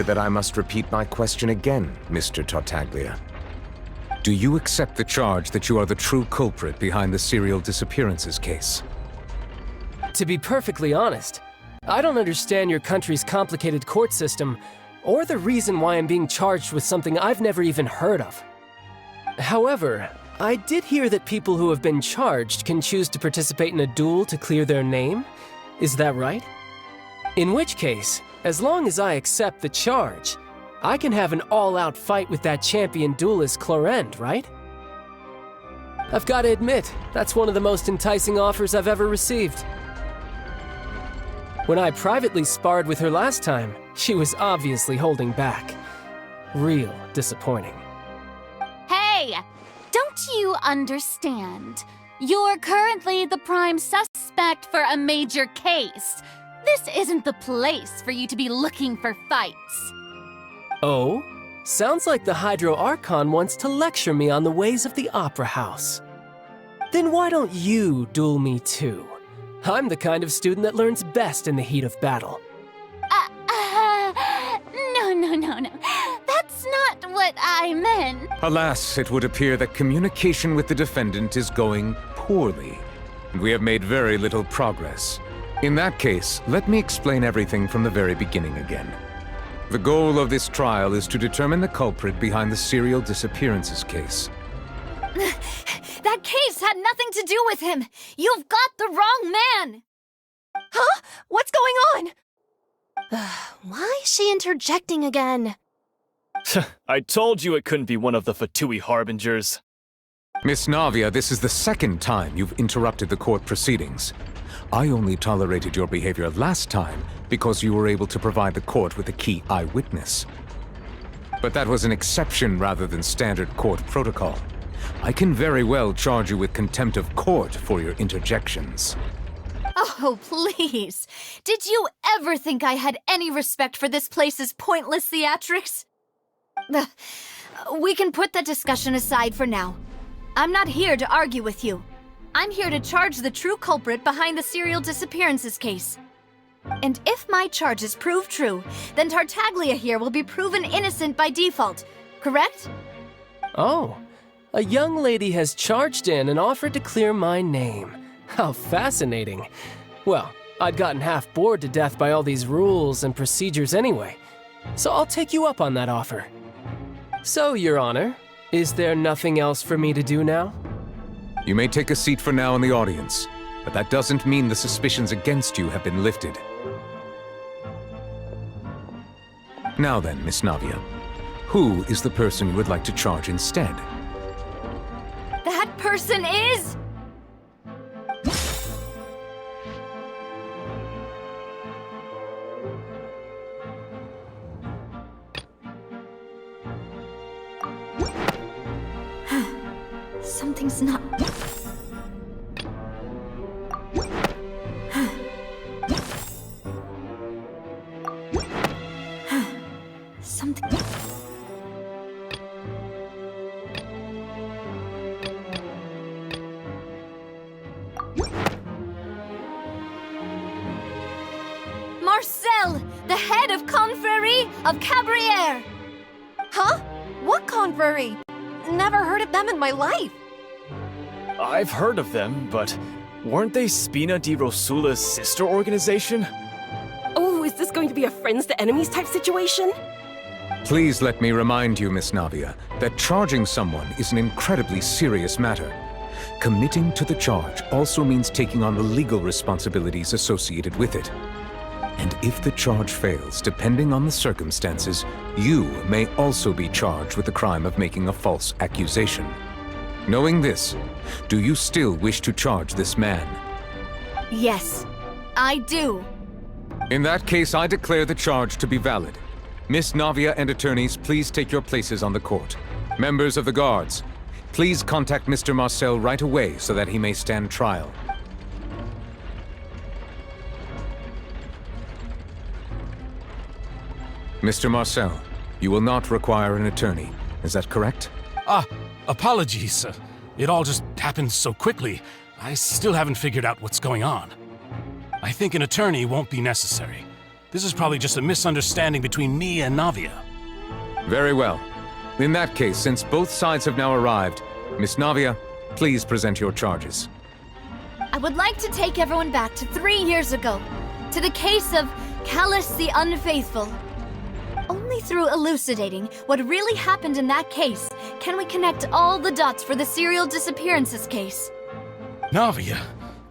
fear that I must repeat my question again, Mr. Tartaglia. Do you accept the charge that you are the true culprit behind the serial disappearances case? To be perfectly honest, I don't understand your country's complicated court system, or the reason why I'm being charged with something I've never even heard of. However, I did hear that people who have been charged can choose to participate in a duel to clear their name. Is that right? In which case, as long as I accept the charge, I can have an all-out fight with that champion duelist Clorend, right? I've got to admit, that's one of the most enticing offers I've ever received. When I privately sparred with her last time, she was obviously holding back. Real disappointing. Hey! Don't you understand? You're currently the prime suspect for a major case. This isn't the place for you to be looking for fights. Oh? Sounds like the Hydro Archon wants to lecture me on the ways of the Opera House. Then why don't you duel me too? I'm the kind of student that learns best in the heat of battle. No. That's not what I meant. Alas, it would appear that communication with the defendant is going poorly, and we have made very little progress. In that case, let me explain everything from the very beginning again. The goal of this trial is to determine the culprit behind the serial disappearances case. That case had nothing to do with him. You've got the wrong man. Huh? What's going on? Why is she interjecting again? I told you it couldn't be one of the Fatui Harbingers. Miss Navia, this is the second time you've interrupted the court proceedings. I only tolerated your behavior last time because you were able to provide the court with a key eyewitness. But that was an exception rather than standard court protocol. I can very well charge you with contempt of court for your interjections. Oh, please. Did you ever think I had any respect for this place's pointless theatrics? We can put that discussion aside for now. I'm not here to argue with you. I'm here to charge the true culprit behind the serial disappearances case. And if my charges prove true, then Tartaglia here will be proven innocent by default, correct? Oh, a young lady has charged in and offered to clear my name. How fascinating. Well, I'd gotten half bored to death by all these rules and procedures anyway, so I'll take you up on that offer. So, Your Honor, is there nothing else for me to do now? You may take a seat for now in the audience, but that doesn't mean the suspicions against you have been lifted. Now then, Miss Navia, who is the person you would like to charge instead? That person is... Something's not... Something... Marcel, the head of Confrérie of Cabrières! Huh? What confrérie? Never heard of them in my life. I've heard of them, but weren't they Spina di Rosula's sister organization? Oh, is this going to be a friends to enemies type situation? Please let me remind you, Miss Navia, that charging someone is an incredibly serious matter. Committing to the charge also means taking on the legal responsibilities associated with it. And if the charge fails, depending on the circumstances, you may also be charged with the crime of making a false accusation. Knowing this, do you still wish to charge this man? Yes, I do. In that case, I declare the charge to be valid. Miss Navia and attorneys, please take your places on the court. Members of the guards, please contact Mr. Marcel right away so that he may stand trial. Mr. Marcel, you will not require an attorney. Is that correct? Apologies. It all just happened so quickly. I still haven't figured out what's going on. I think an attorney won't be necessary. This is probably just a misunderstanding between me and Navia. Very well. In that case, since both sides have now arrived, Miss Navia, please present your charges. I would like to take everyone back to 3 years ago, to the case of Callus the Unfaithful. Only through elucidating what really happened in that case can we connect all the dots for the serial disappearances case. Navia,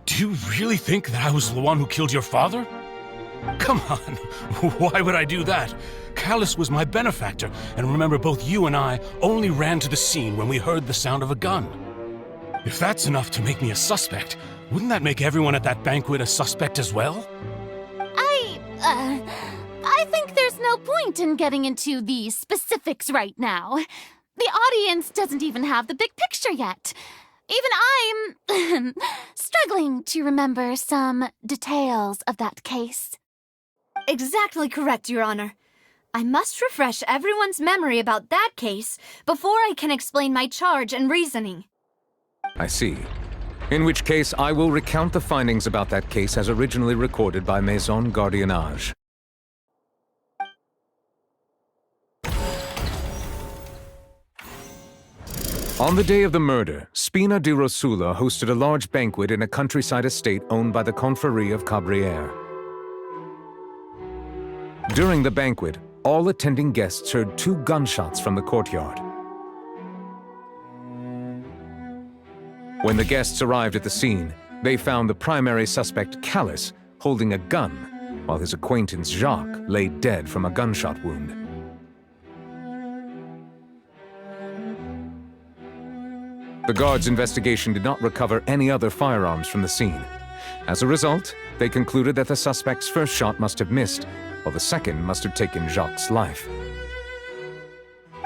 do you really think that I was the one who killed your father? Come on, why would I do that? Callus was my benefactor, and remember, both you and I only ran to the scene when we heard the sound of a gun. If that's enough to make me a suspect, wouldn't that make everyone at that banquet a suspect as well? I think there's no point in getting into the specifics right now. The audience doesn't even have the big picture yet. Even I'm struggling to remember some details of that case. Exactly correct, Your Honor. I must refresh everyone's memory about that case before I can explain my charge and reasoning. I see. In which case, I will recount the findings about that case as originally recorded by Maison Gardiennage. On the day of the murder, Spina di Rosula hosted a large banquet in a countryside estate owned by the Confrérie of Cabrières. During the banquet, all attending guests heard 2 gunshots from the courtyard. When the guests arrived at the scene, they found the primary suspect, Callus, holding a gun, while his acquaintance, Jacques, lay dead from a gunshot wound. The guards' investigation did not recover any other firearms from the scene. As a result, they concluded that the suspect's first shot must have missed, while the second must have taken Jacques' life.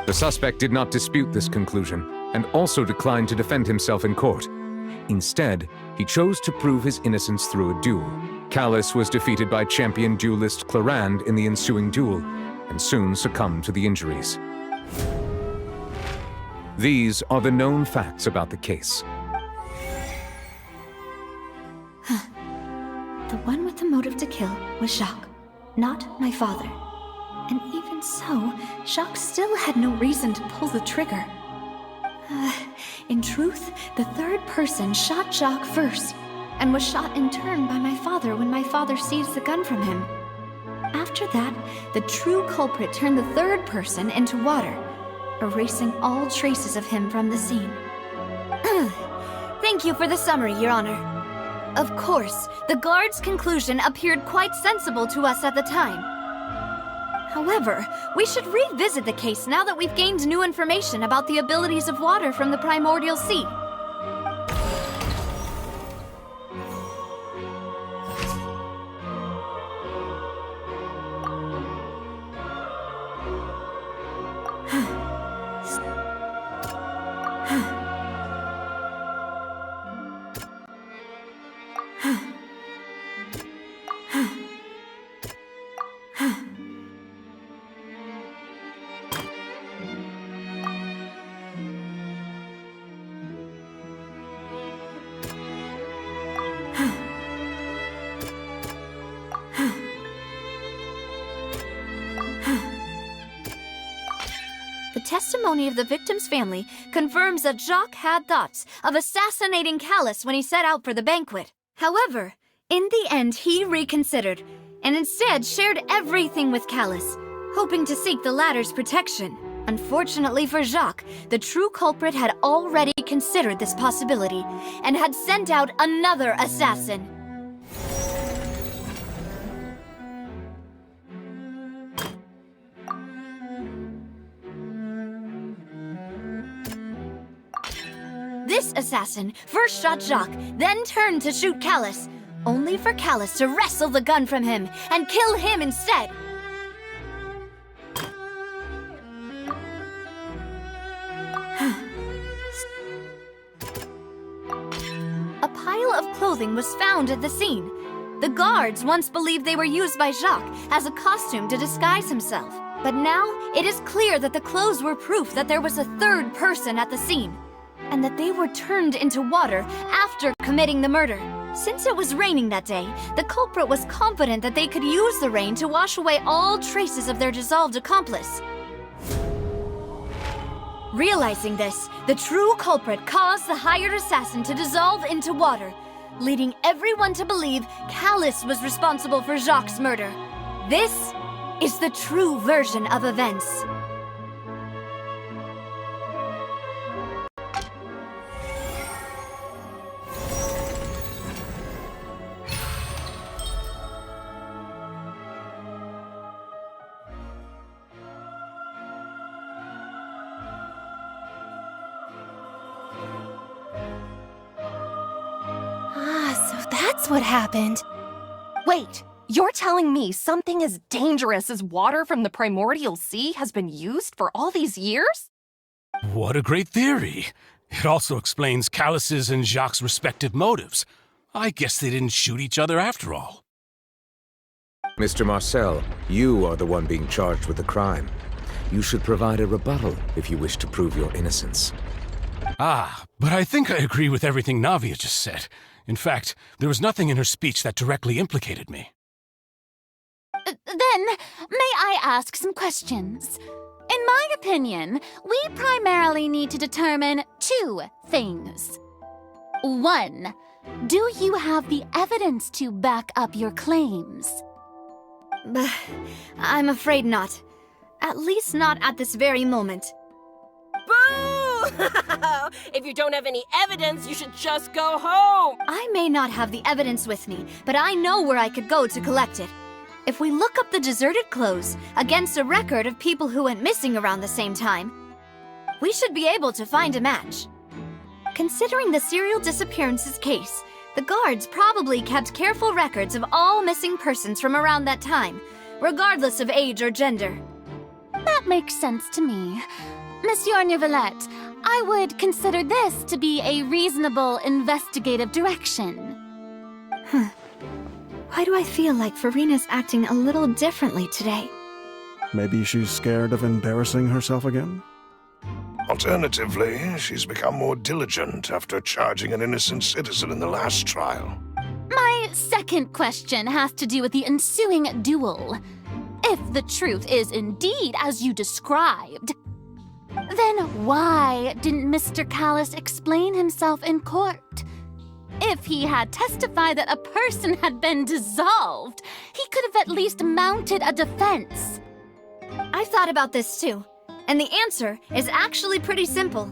The suspect did not dispute this conclusion, and also declined to defend himself in court. Instead, he chose to prove his innocence through a duel. Callus was defeated by champion duelist Clarande in the ensuing duel, and soon succumbed to the injuries. These are the known facts about the case. The one with the motive to kill was Jacques, not my father. And even so, Jacques still had no reason to pull the trigger. In truth, the third person shot Jacques first, and was shot in turn by my father when my father seized the gun from him. After that, the true culprit turned the third person into water, erasing all traces of him from the scene. Thank you for the summary, Your Honor. Of course, the guard's conclusion appeared quite sensible to us at the time. However, we should revisit the case now that we've gained new information about the abilities of water from the primordial sea. The testimony of the victim's family confirms that Jacques had thoughts of assassinating Callus when he set out for the banquet. However, in the end he reconsidered, and instead shared everything with Callus, hoping to seek the latter's protection. Unfortunately for Jacques, the true culprit had already considered this possibility, and had sent out another assassin. This assassin first shot Jacques, then turned to shoot Callus, only for Callus to wrestle the gun from him and kill him instead. A pile of clothing was found at the scene. The guards once believed they were used by Jacques as a costume to disguise himself. But now it is clear that the clothes were proof that there was a third person at the scene, and that they were turned into water after committing the murder. Since it was raining that day, the culprit was confident that they could use the rain to wash away all traces of their dissolved accomplice. Realizing this, the true culprit caused the hired assassin to dissolve into water, leading everyone to believe Callus was responsible for Jacques' murder. This is the true version of events. So that's what happened. Wait, you're telling me something as dangerous as water from the primordial sea has been used for all these years? What a great theory. It also explains Callus's and Jacques' respective motives. I guess they didn't shoot each other after all. Mr. Marcel, you are the one being charged with the crime. You should provide a rebuttal if you wish to prove your innocence. Ah, but I think I agree with everything Navia just said. In fact, there was nothing in her speech that directly implicated me. Then, may I ask some questions? In my opinion, we primarily need to determine two things. One, do you have the evidence to back up your claims? I'm afraid not. At least not at this very moment. Boo! If you don't have any evidence, you should just go home! I may not have the evidence with me, but I know where I could go to collect it. If we look up the deserted clothes against a record of people who went missing around the same time, we should be able to find a match. Considering the serial disappearances case, the guards probably kept careful records of all missing persons from around that time, regardless of age or gender. That makes sense to me. Monsieur Neuvillette, I would consider this to be a reasonable investigative direction. Why do I feel like Farina's acting a little differently today? Maybe she's scared of embarrassing herself again? Alternatively, she's become more diligent after charging an innocent citizen in the last trial. My second question has to do with the ensuing duel. If the truth is indeed as you described, then why didn't Mr. Callus explain himself in court? If he had testified that a person had been dissolved, he could have at least mounted a defense. I've thought about this too, and the answer is actually pretty simple.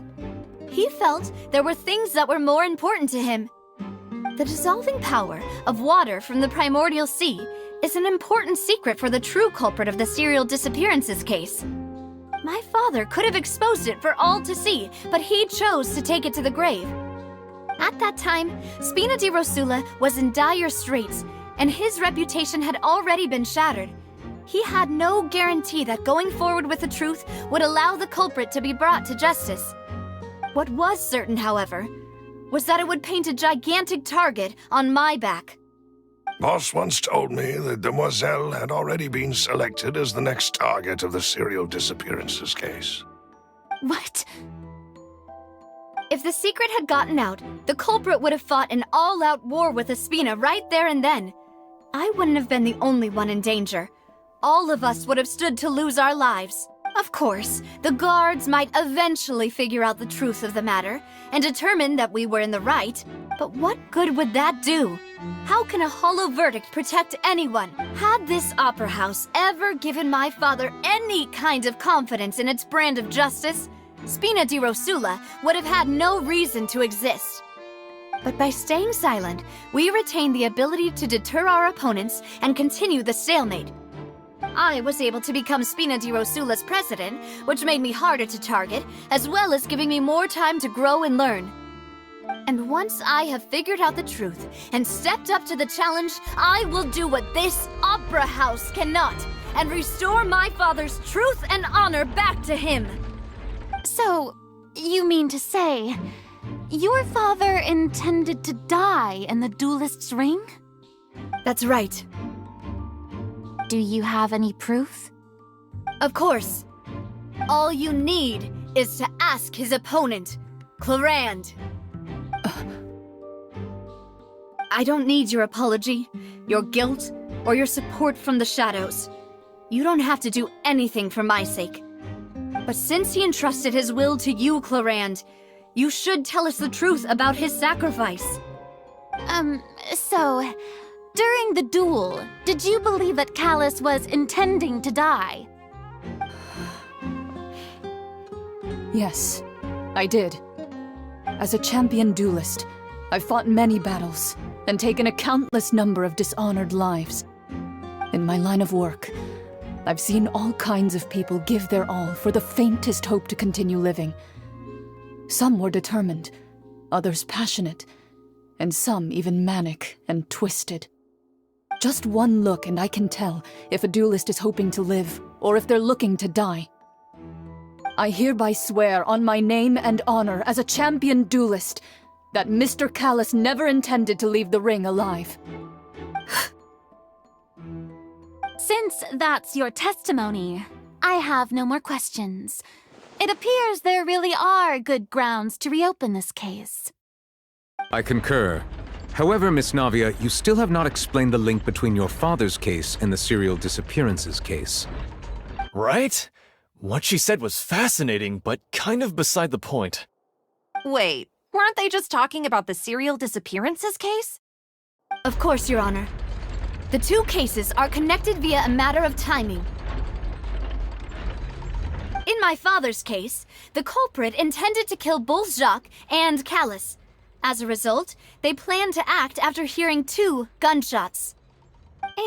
He felt there were things that were more important to him. The dissolving power of water from the primordial sea is an important secret for the true culprit of the serial disappearances case. My father could have exposed it for all to see, but he chose to take it to the grave. At that time, Spina di Rosula was in dire straits, and his reputation had already been shattered. He had no guarantee that going forward with the truth would allow the culprit to be brought to justice. What was certain, however, was that it would paint a gigantic target on my back. Boss once told me that Demoiselle had already been selected as the next target of the serial disappearances case. What? If the secret had gotten out, the culprit would have fought an all-out war with Espina right there and then. I wouldn't have been the only one in danger. All of us would have stood to lose our lives. Of course, the guards might eventually figure out the truth of the matter and determine that we were in the right, but what good would that do? How can a hollow verdict protect anyone? Had this opera house ever given my father any kind of confidence in its brand of justice, Spina di Rosula would have had no reason to exist. But by staying silent, we retain the ability to deter our opponents and continue the stalemate. I was able to become Spina di Rosula's president, which made me harder to target, as well as giving me more time to grow and learn. And once I have figured out the truth and stepped up to the challenge, I will do what this opera house cannot, and restore my father's truth and honor back to him. So, you mean to say, your father intended to die in the duelist's ring? That's right. Do you have any proof? Of course. All you need is to ask his opponent, Clarand. I don't need your apology, your guilt, or your support from the shadows. You don't have to do anything for my sake. But since he entrusted his will to you, Clarand, you should tell us the truth about his sacrifice. So, during the duel, did you believe that Callus was intending to die? Yes, I did. As a champion duelist, I've fought many battles and taken a countless number of dishonored lives. In my line of work, I've seen all kinds of people give their all for the faintest hope to continue living. Some were determined, others passionate, and some even manic and twisted. Just one look and I can tell if a duelist is hoping to live or if they're looking to die. I hereby swear on my name and honor as a champion duelist that Mr. Callus never intended to leave the ring alive. Since that's your testimony, I have no more questions. It appears there really are good grounds to reopen this case. I concur. However, Miss Navia, you still have not explained the link between your father's case and the serial disappearances case. Right? What she said was fascinating, but kind of beside the point. Wait, weren't they just talking about the serial disappearances case? Of course, Your Honor. The two cases are connected via a matter of timing. In my father's case, the culprit intended to kill both Jacques and Callus. As a result, they planned to act after hearing 2 gunshots.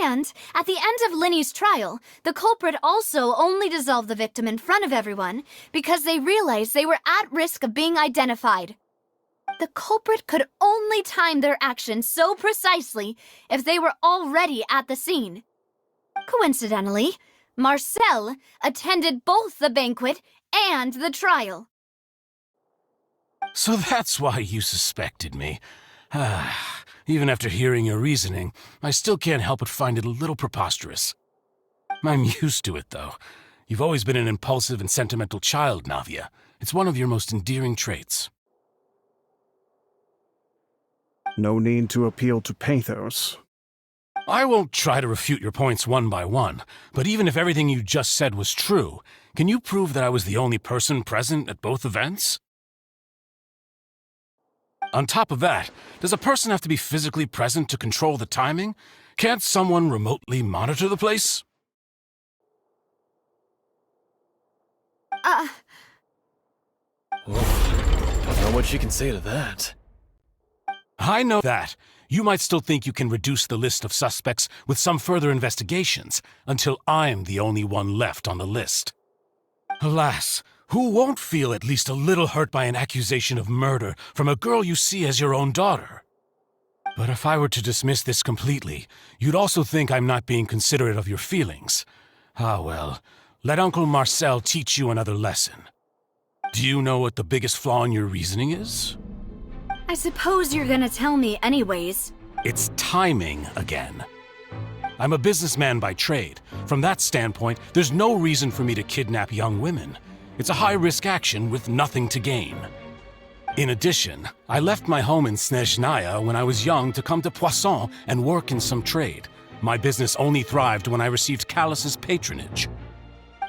And, at the end of Linny's trial, the culprit also only dissolved the victim in front of everyone because they realized they were at risk of being identified. The culprit could only time their actions so precisely if they were already at the scene. Coincidentally, Marcel attended both the banquet and the trial. So that's why you suspected me. Even after hearing your reasoning, I still can't help but find it a little preposterous. I'm used to it, though. You've always been an impulsive and sentimental child, Navia. It's one of your most endearing traits. No need to appeal to pathos. I won't try to refute your points one by one, but even if everything you just said was true, can you prove that I was the only person present at both events? On top of that, does a person have to be physically present to control the timing? Can't someone remotely monitor the place? Don't know what she can say to that. I know that. You might still think you can reduce the list of suspects with some further investigations, until I'm the only one left on the list. Alas, who won't feel at least a little hurt by an accusation of murder from a girl you see as your own daughter? But if I were to dismiss this completely, you'd also think I'm not being considerate of your feelings. Ah well, let Uncle Marcel teach you another lesson. Do you know what the biggest flaw in your reasoning is? I suppose you're gonna tell me anyways. It's timing again. I'm a businessman by trade. From that standpoint, there's no reason for me to kidnap young women. It's a high-risk action with nothing to gain. In addition, I left my home in Snezhnaya when I was young to come to Poisson and work in some trade. My business only thrived when I received Callus's patronage.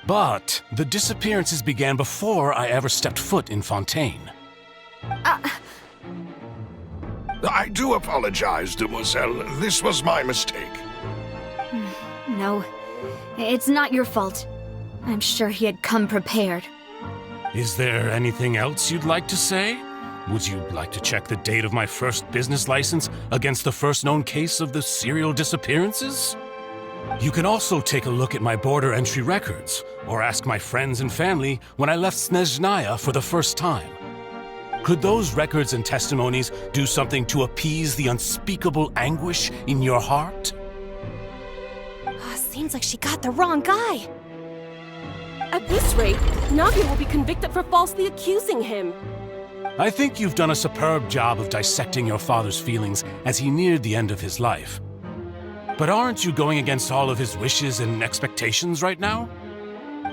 But the disappearances began before I ever stepped foot in Fontaine. I do apologize, demoiselle. This was my mistake. No, it's not your fault. I'm sure he had come prepared. Is there anything else you'd like to say? Would you like to check the date of my first business license against the first known case of the serial disappearances? You can also take a look at my border entry records, or ask my friends and family when I left Snezhnaya for the first time. Could those records and testimonies do something to appease the unspeakable anguish in your heart? Seems like she got the wrong guy. At this rate, Navia will be convicted for falsely accusing him. I think you've done a superb job of dissecting your father's feelings as he neared the end of his life. But aren't you going against all of his wishes and expectations right now?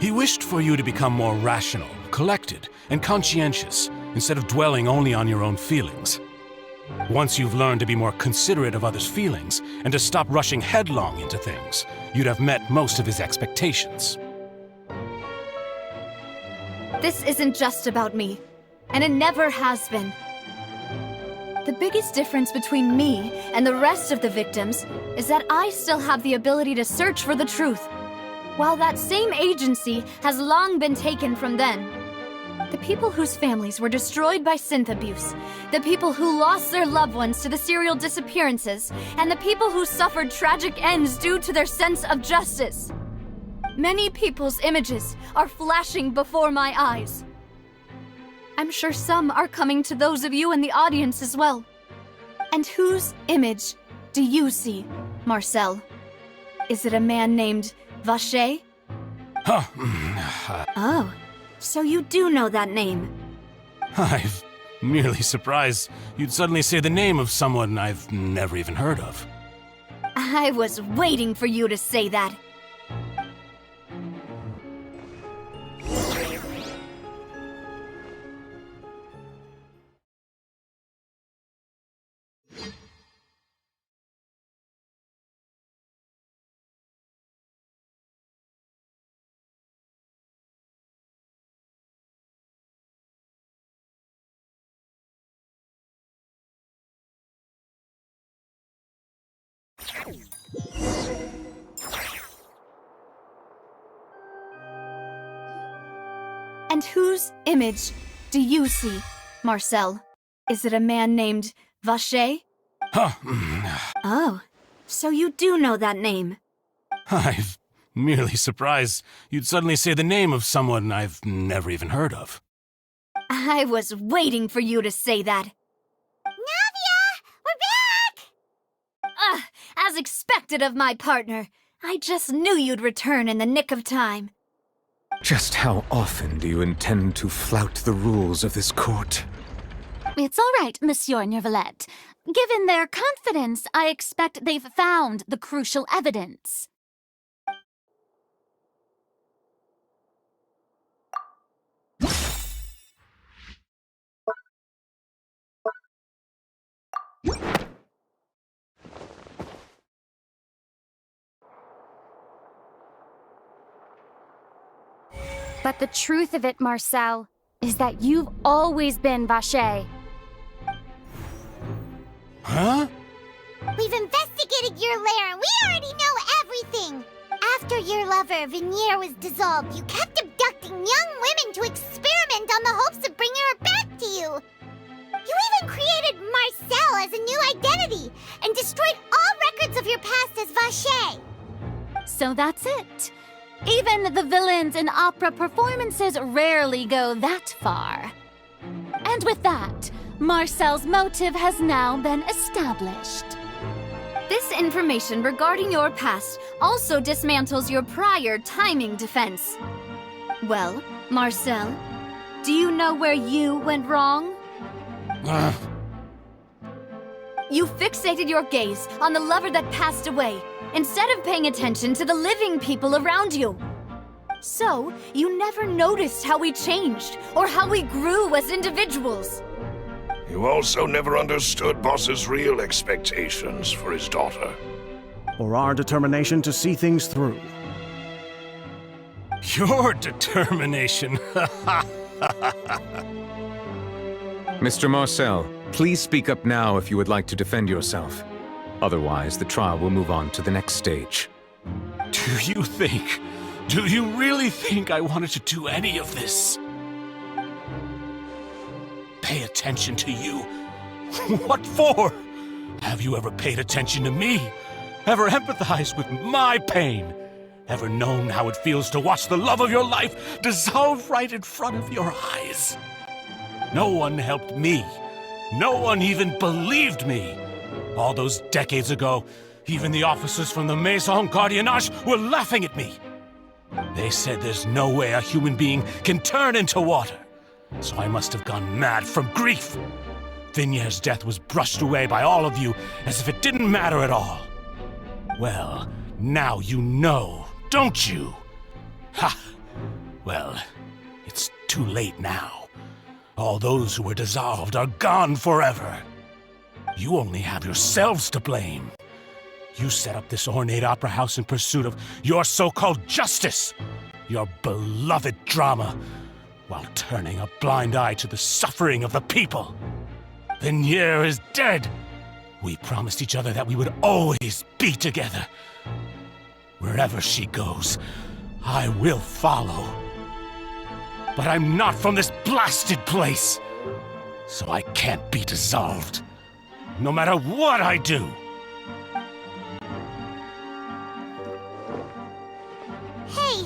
He wished for you to become more rational, collected, and conscientious, instead of dwelling only on your own feelings. Once you've learned to be more considerate of others' feelings and to stop rushing headlong into things, you'd have met most of his expectations. This isn't just about me, and it never has been. The biggest difference between me and the rest of the victims is that I still have the ability to search for the truth, while that same agency has long been taken from them. The people whose families were destroyed by synth abuse, the people who lost their loved ones to the serial disappearances, and the people who suffered tragic ends due to their sense of justice. Many people's images are flashing before my eyes. I'm sure some are coming to those of you in the audience as well. And whose image do you see, Marcel? Is it a man named Vacher? Oh, so you do know that name. I'm merely surprised you'd suddenly say the name of someone I've never even heard of. I was waiting for you to say that. And whose image do you see, Marcel? Is it a man named Vacher? Oh, so you do know that name. I'm merely surprised you'd suddenly say the name of someone I've never even heard of. I was waiting for you to say that. Navia! We're back! As expected of my partner. I just knew you'd return in the nick of time. Just how often do you intend to flout the rules of this court? It's all right, Monsieur Nervalette. Given their confidence, I expect they've found the crucial evidence. But the truth of it, Marcel, is that you've always been Vacher. Huh? We've investigated your lair and we already know everything! After your lover, Veneer, was dissolved, you kept abducting young women to experiment on the hopes of bringing her back to you! You even created Marcel as a new identity and destroyed all records of your past as Vacher! So that's it. Even the villains in opera performances rarely go that far. And with that, Marcel's motive has now been established. This information regarding your past also dismantles your prior timing defense. Well, Marcel, do you know where you went wrong? You fixated your gaze on the lover that passed away, instead of paying attention to the living people around you. So, you never noticed how we changed, or how we grew as individuals. You also never understood Boss's real expectations for his daughter. Or our determination to see things through. Your determination. Mr. Marcel, please speak up now if you would like to defend yourself. Otherwise, the trial will move on to the next stage. Do you really think I wanted to do any of this? Pay attention to you? What for? Have you ever paid attention to me? Ever empathized with my pain? Ever known how it feels to watch the love of your life dissolve right in front of your eyes? No one helped me. No one even believed me. All those decades ago, even the officers from the Maison Gardiennage were laughing at me. They said there's no way a human being can turn into water. So I must have gone mad from grief. Vignere's death was brushed away by all of you as if it didn't matter at all. Well, now you know, don't you? Ha! Well, it's too late now. All those who were dissolved are gone forever. You only have yourselves to blame. You set up this ornate opera house in pursuit of your so-called justice, your beloved drama, while turning a blind eye to the suffering of the people. Vignere is dead. We promised each other that we would always be together. Wherever she goes, I will follow. But I'm not from this blasted place, so I can't be dissolved, no matter what I do. Hey,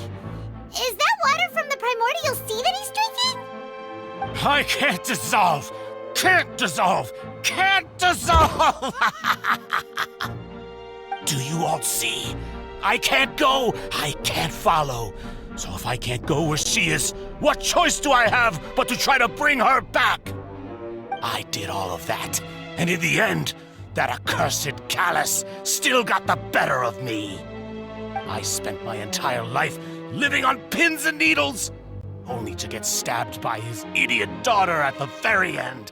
is that water from the primordial sea that he's drinking? I can't dissolve! Can't dissolve! Can't dissolve! Do you all see? I can't go! I can't follow! So if I can't go where she is, what choice do I have but to try to bring her back? I did all of that, and in the end, that accursed Callus still got the better of me. I spent my entire life living on pins and needles, only to get stabbed by his idiot daughter at the very end.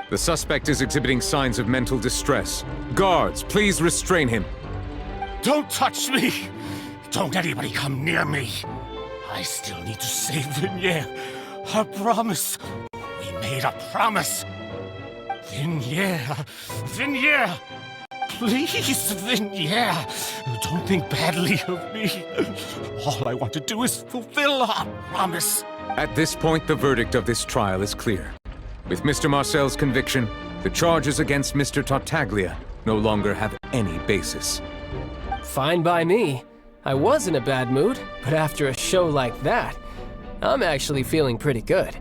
The suspect is exhibiting signs of mental distress. Guards, please restrain him. Don't touch me! Don't anybody come near me! I still need to save Vignere. A promise. We made a promise. Vignere. Vignere! Please, Vignere! Don't think badly of me. All I want to do is fulfill our promise. At this point, the verdict of this trial is clear. With Mr. Marcel's conviction, the charges against Mr. Tartaglia no longer have any basis. Fine by me. I was in a bad mood, but after a show like that, I'm actually feeling pretty good.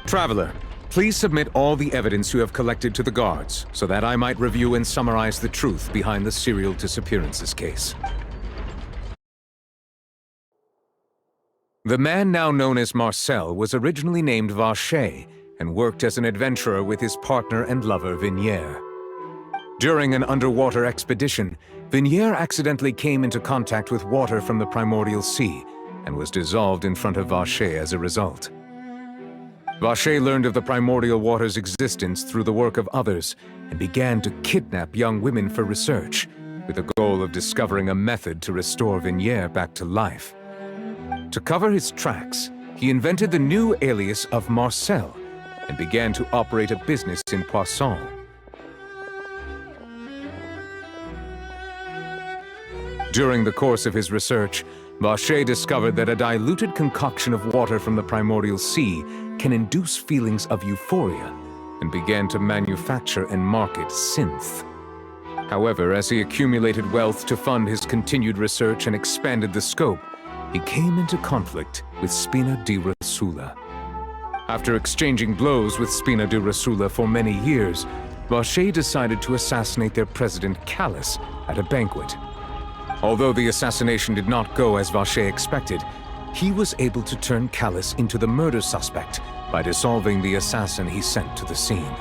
Traveler, please submit all the evidence you have collected to the guards, so that I might review and summarize the truth behind the serial disappearances case. The man now known as Marcel was originally named Vacher and worked as an adventurer with his partner and lover Vignere. During an underwater expedition, Vignere accidentally came into contact with water from the primordial sea and was dissolved in front of Vacher as a result. Vacher learned of the primordial water's existence through the work of others and began to kidnap young women for research, with the goal of discovering a method to restore Vignere back to life. To cover his tracks, he invented the new alias of Marcel and began to operate a business in Poisson. During the course of his research, Vacher discovered that a diluted concoction of water from the primordial sea can induce feelings of euphoria and began to manufacture and market synth. However, as he accumulated wealth to fund his continued research and expanded the scope, he came into conflict with Spina di Rosula. After exchanging blows with Spina di Rosula for many years, Vacher decided to assassinate their president Callus at a banquet. Although the assassination did not go as Vacher expected, he was able to turn Callus into the murder suspect by dissolving the assassin he sent to the scene.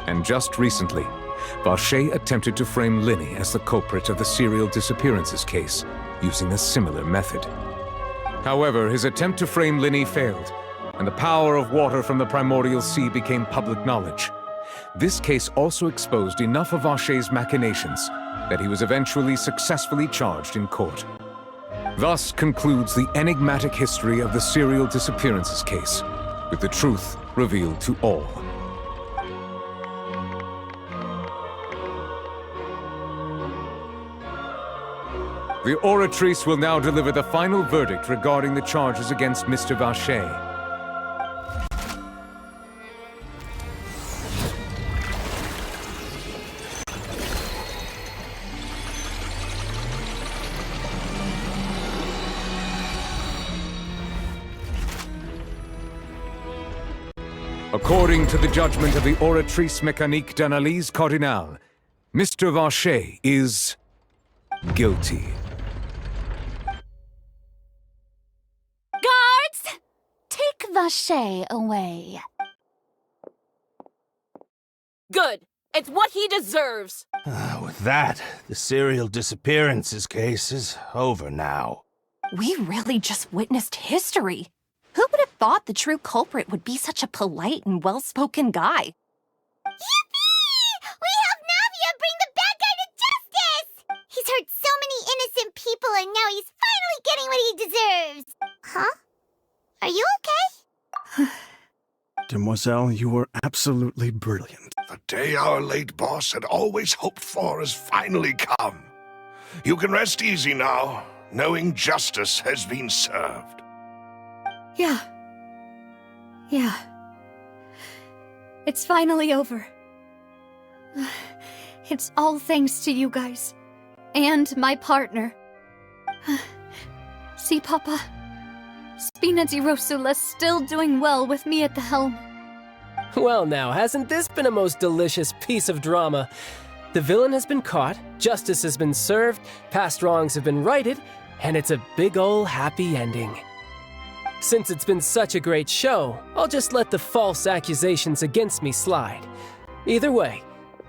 And just recently, Vacher attempted to frame Linny as the culprit of the serial disappearances case, using a similar method. However, his attempt to frame Linny failed, and the power of water from the primordial sea became public knowledge. This case also exposed enough of Vacher's machinations that he was eventually successfully charged in court. Thus concludes the enigmatic history of the serial disappearances case, with the truth revealed to all. The oratrice will now deliver the final verdict regarding the charges against Mr. Vacher. According to the judgment of the Oratrice Mécanique d'Analyse Cardinale, Mr. Vacher is guilty. Guards! Take Vacher away. Good. It's what he deserves. With that, the serial disappearances case is over now. We really just witnessed history. Who would have thought the true culprit would be such a polite and well-spoken guy. Yippee! We helped Navia bring the bad guy to justice! He's hurt so many innocent people and now he's finally getting what he deserves! Huh? Are you okay? Demoiselle, you were absolutely brilliant. The day our late boss had always hoped for has finally come. You can rest easy now, knowing justice has been served. Yeah. It's finally over. It's all thanks to you guys. And my partner. See, Papa? Spina di Rosula's still doing well with me at the helm. Well now, hasn't this been a most delicious piece of drama? The villain has been caught, justice has been served, past wrongs have been righted, and it's a big ol' happy ending. Since it's been such a great show, I'll just let the false accusations against me slide. Either way,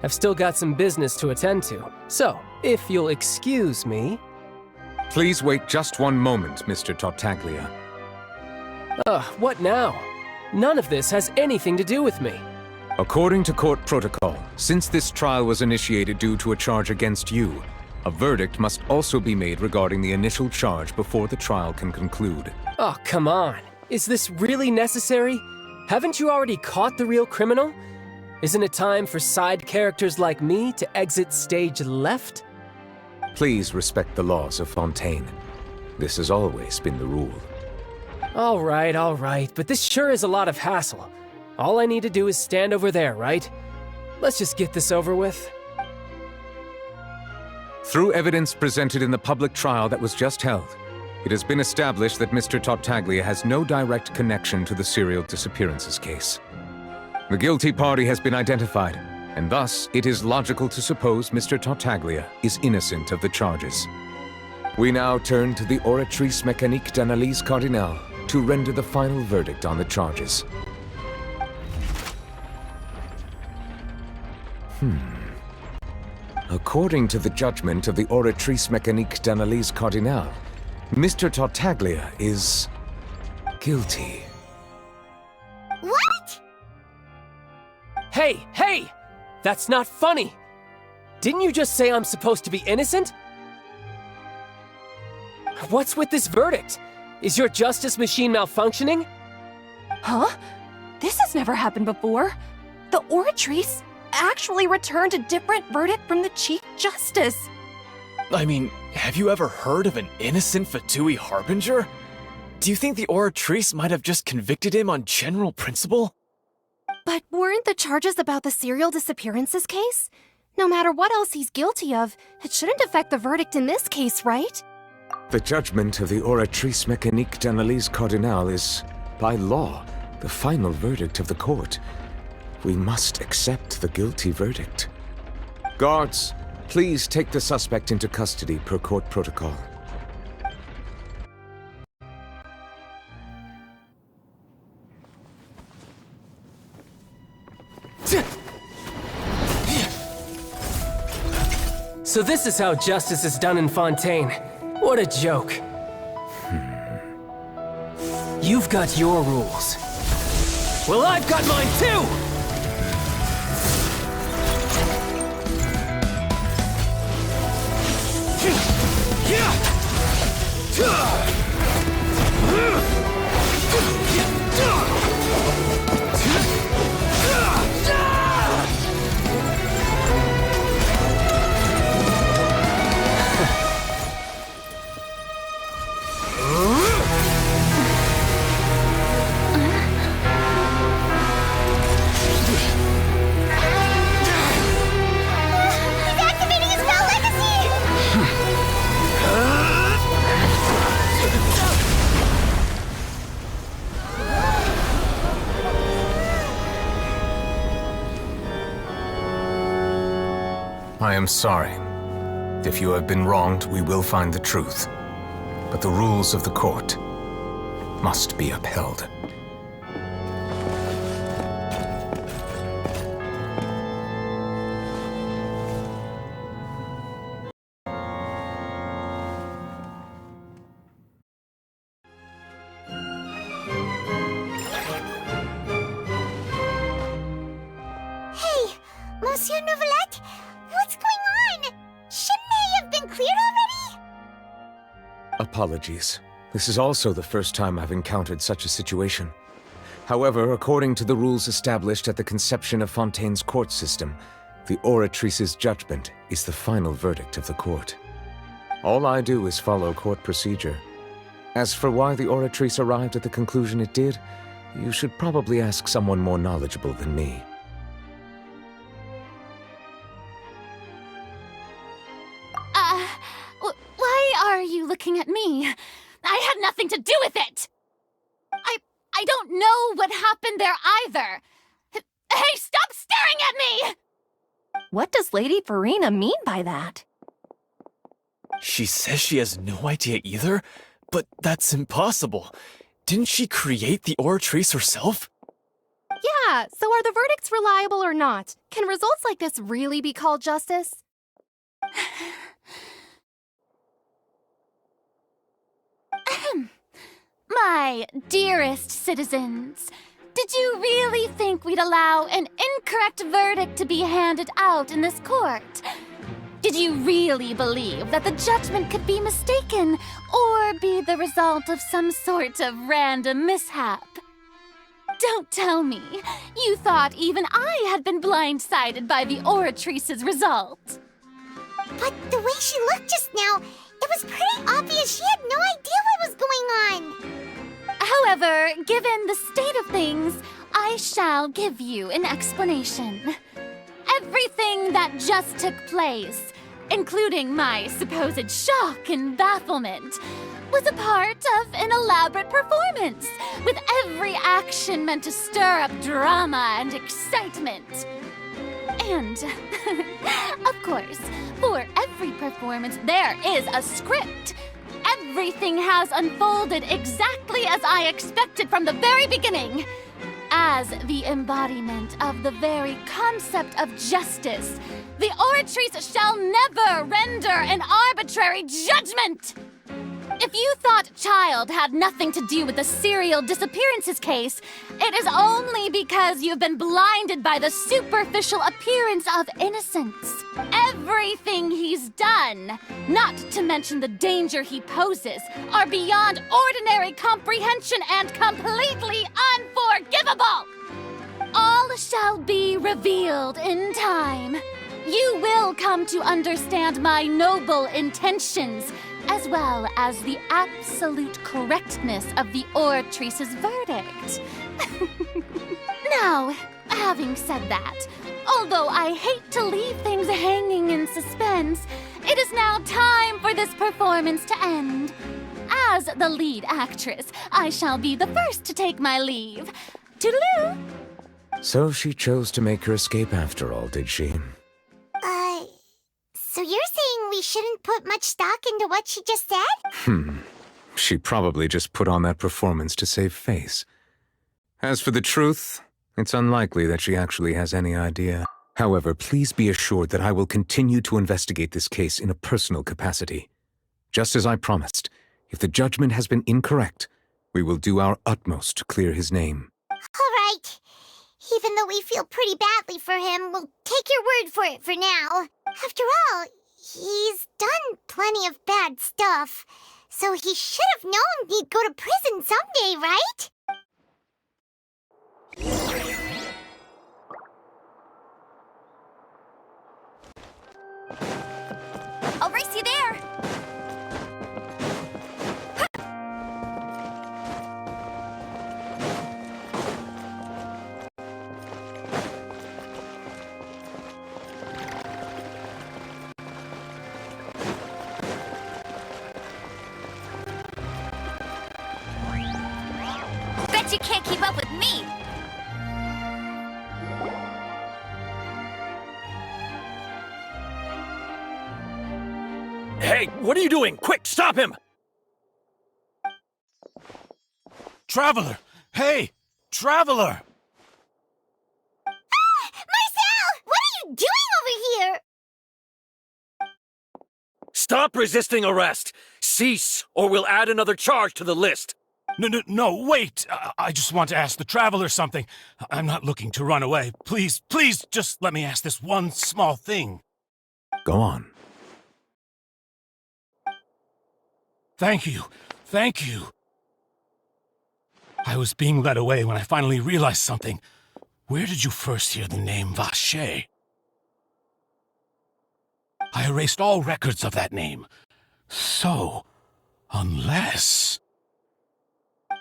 I've still got some business to attend to, so if you'll excuse me... Please wait just one moment, Mr. Tartaglia. What now? None of this has anything to do with me. According to court protocol, since this trial was initiated due to a charge against you, a verdict must also be made regarding the initial charge before the trial can conclude. Oh, come on. Is this really necessary? Haven't you already caught the real criminal? Isn't it time for side characters like me to exit stage left? Please respect the laws of Fontaine. This has always been the rule. All right, but this sure is a lot of hassle. All I need to do is stand over there, right? Let's just get this over with. Through evidence presented in the public trial that was just held, it has been established that Mr. Tartaglia has no direct connection to the serial disappearances case. The guilty party has been identified, and thus it is logical to suppose Mr. Tartaglia is innocent of the charges. We now turn to the Oratrice Mécanique d'Analyse Cardinale to render the final verdict on the charges. According to the judgment of the Oratrice Mécanique d'Analyse Cardinale, Mr. Tartaglia is... guilty. What? Hey! That's not funny! Didn't you just say I'm supposed to be innocent? What's with this verdict? Is your justice machine malfunctioning? Huh? This has never happened before. The Oratrice actually returned a different verdict from the Chief Justice. I mean, have you ever heard of an innocent Fatui Harbinger? Do you think the Oratrice might have just convicted him on general principle? But weren't the charges about the serial disappearances case? No matter what else he's guilty of, it shouldn't affect the verdict in this case, right? The judgment of the Oratrice Mécanique d'Analyse Cardinale is, by law, the final verdict of the court. We must accept the guilty verdict. Guards, please take the suspect into custody per court protocol. So this is how justice is done in Fontaine. What a joke. You've got your rules. Well, I've got mine too! I am sorry. If you have been wronged, we will find the truth. But the rules of the court must be upheld. Monsieur Neuvillette? What's going on? Shouldn't they have been cleared already? Apologies. This is also the first time I've encountered such a situation. However, according to the rules established at the conception of Fontaine's court system, the Oratrice's judgment is the final verdict of the court. All I do is follow court procedure. As for why the Oratrice arrived at the conclusion it did, you should probably ask someone more knowledgeable than me. Why are you looking at me? I had nothing to do with it! I don't know what happened there either! Hey, stop staring at me! What does Lady Farina mean by that? She says she has no idea either, but that's impossible. Didn't she create the Oratrice herself? Yeah, so are the verdicts reliable or not? Can results like this really be called justice? My dearest citizens, did you really think we'd allow an incorrect verdict to be handed out in this court? Did you really believe that the judgment could be mistaken or be the result of some sort of random mishap? Don't tell me you thought even I had been blindsided by the Oratrice's result. But the way she looked just now, it was pretty obvious she had no idea what was going on. However, given the state of things, I shall give you an explanation. Everything that just took place, including my supposed shock and bafflement, was a part of an elaborate performance, with every action meant to stir up drama and excitement. And, of course, for every performance there is a script. Everything has unfolded exactly as I expected from the very beginning. As the embodiment of the very concept of justice, the Oratrice shall never render an arbitrary judgment! If you thought Child had nothing to do with the serial disappearances case, it is only because you've been blinded by the superficial appearance of innocence. Everything he's done, not to mention the danger he poses, are beyond ordinary comprehension and completely unforgivable! All shall be revealed in time. You will come to understand my noble intentions, as well as the absolute correctness of the Oratrice's verdict. Now, having said that, although I hate to leave things hanging in suspense, it is now time for this performance to end. As the lead actress, I shall be the first to take my leave. Toodaloo! So she chose to make her escape after all, did she? So you're saying we shouldn't put much stock into what she just said? She probably just put on that performance to save face. As for the truth, it's unlikely that she actually has any idea. However, please be assured that I will continue to investigate this case in a personal capacity. Just as I promised, if the judgment has been incorrect, we will do our utmost to clear his name. All right. Even though we feel pretty badly for him, we'll take your word for it for now. After all, he's done plenty of bad stuff, so he should have known he'd go to prison someday, right? I'll race you there! Bet you can't keep up with me! Hey, what are you doing? Quick, stop him! Traveler! Hey! Traveler! Marcel! What are you doing over here? Stop resisting arrest! Cease, or we'll add another charge to the list! No, wait! I just want to ask the Traveler something. I'm not looking to run away. Please, just let me ask this one small thing. Go on. Thank you. I was being led away when I finally realized something. Where did you first hear the name Vacher? I erased all records of that name. So, unless...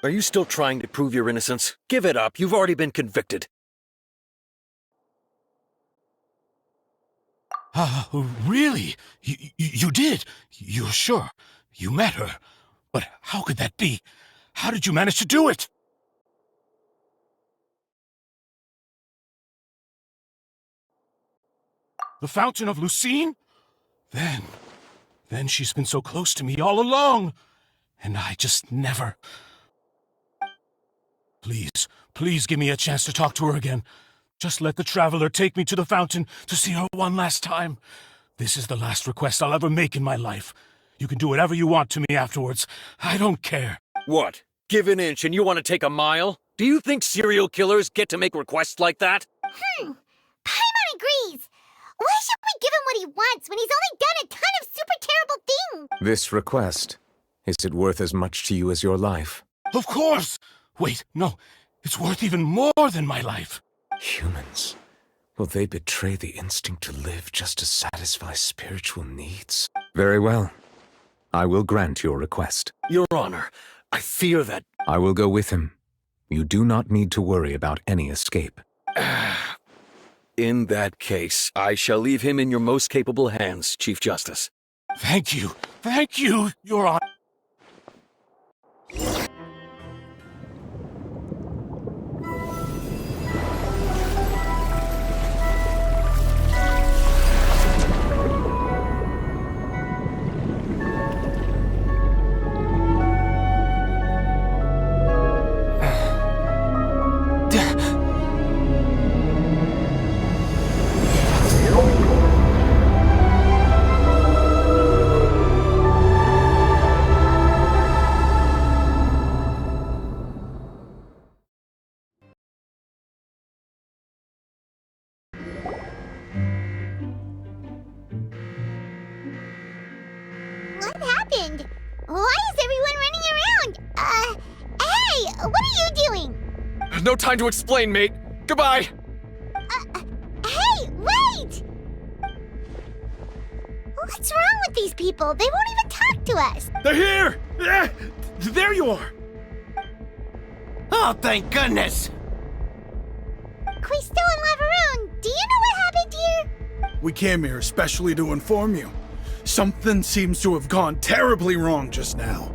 Are you still trying to prove your innocence? Give it up. You've already been convicted. Really? You did? You're sure? You met her? But how could that be? How did you manage to do it? The Fountain of Lucine? Then she's been so close to me all along. And I just never... Please give me a chance to talk to her again. Just let the Traveler take me to the fountain to see her one last time. This is the last request I'll ever make in my life. You can do whatever you want to me afterwards. I don't care. What? Give an inch and you want to take a mile? Do you think serial killers get to make requests like that? Paimon agrees. Why should we give him what he wants when he's only done a ton of super terrible things? This request, is it worth as much to you as your life? Of course! Wait, no. It's worth even more than my life. Humans. Will they betray the instinct to live just to satisfy spiritual needs? Very well. I will grant your request. Your Honor, I fear that... I will go with him. You do not need to worry about any escape. In that case, I shall leave him in your most capable hands, Chief Justice. Thank you, Your Honor. What happened? Why is everyone running around? Hey, what are you doing? No time to explain, mate. Goodbye. Hey, wait! What's wrong with these people? They won't even talk to us. They're here! There you are! Oh, thank goodness! Quisto and Laveroon, do you know what happened here? We came here especially to inform you. Something seems to have gone terribly wrong just now.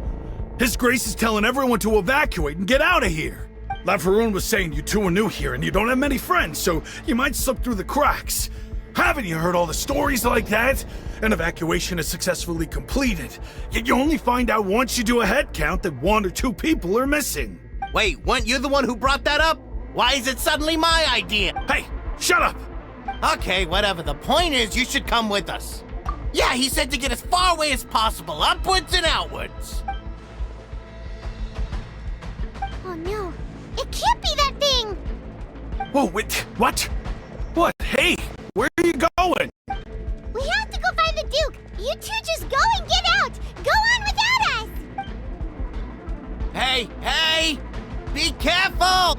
His Grace is telling everyone to evacuate and get out of here. Laveroon was saying you two are new here and you don't have many friends, so you might slip through the cracks. Haven't you heard all the stories like that? An evacuation is successfully completed, yet you only find out once you do a head count that 1 or 2 people are missing. Wait, weren't you the one who brought that up? Why is it suddenly my idea? Hey, shut up! Okay, whatever. The point is, you should come with us. Yeah, he said to get as far away as possible, upwards and outwards. Oh no, it can't be that thing! Whoa, wait, what? What? Hey, where are you going? We have to go find the Duke! You two just go and get out! Go on without us! Hey! Be careful!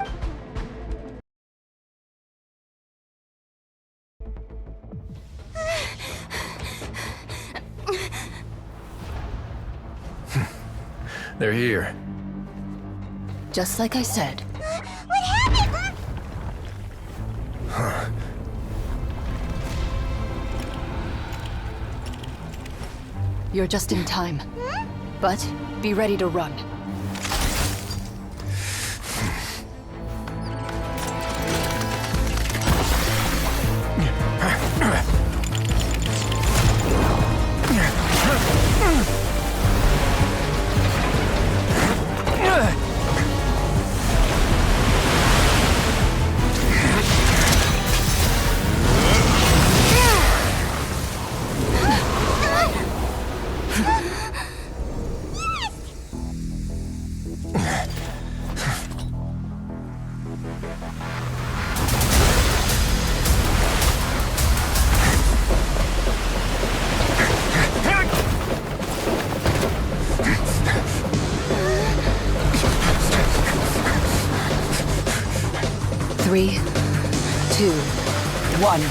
They're here. Just like I said. What happened? Huh. You're just in time. But be ready to run. Three, two, one.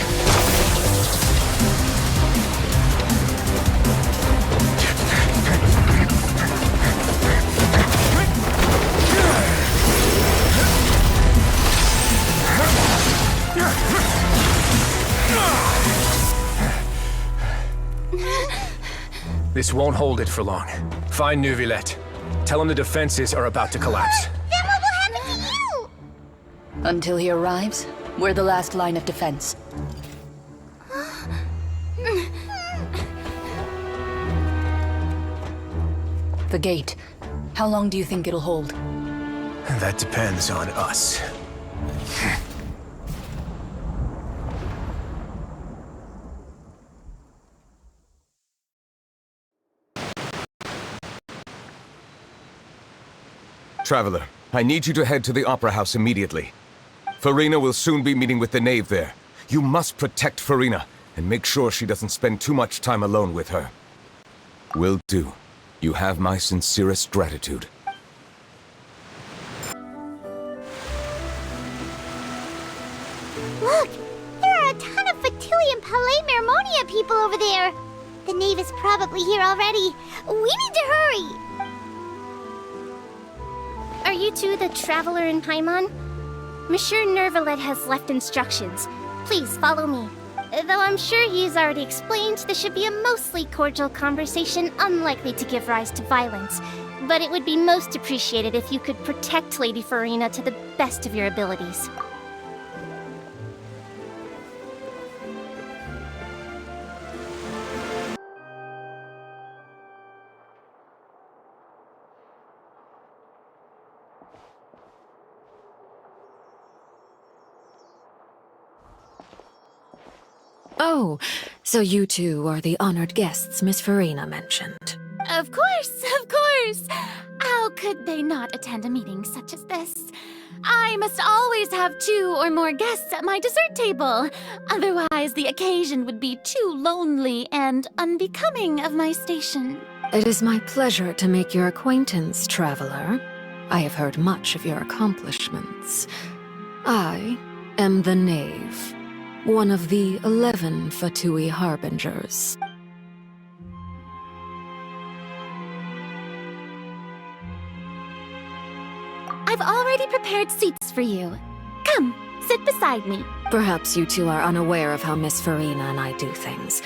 This won't hold it for long. Find Neuvillette. Tell him the defenses are about to collapse. Then what will happen to you? Until he arrives, we're the last line of defense. The gate. How long do you think it'll hold? That depends on us. Traveler, I need you to head to the Opera House immediately. Farina will soon be meeting with the knave there. You must protect Farina, and make sure she doesn't spend too much time alone with her. Will do. You have my sincerest gratitude. Look! There are a ton of Fatui and Palais Mermonia people over there! The knave is probably here already. We need to hurry! Are you two the traveler in Paimon? Monsieur Neuvillette has left instructions. Please follow me. Though I'm sure he's already explained, this should be a mostly cordial conversation, unlikely to give rise to violence. But it would be most appreciated if you could protect Lady Farina to the best of your abilities. Oh, so you two are the honored guests Miss Farina mentioned. Of course, of course! How could they not attend a meeting such as this? I must always have 2 or more guests at my dessert table. Otherwise, the occasion would be too lonely and unbecoming of my station. It is my pleasure to make your acquaintance, traveler. I have heard much of your accomplishments. I am the knave, one of the 11 Fatui Harbingers. I've already prepared seats for you. Come, sit beside me. Perhaps you two are unaware of how Miss Farina and I do things.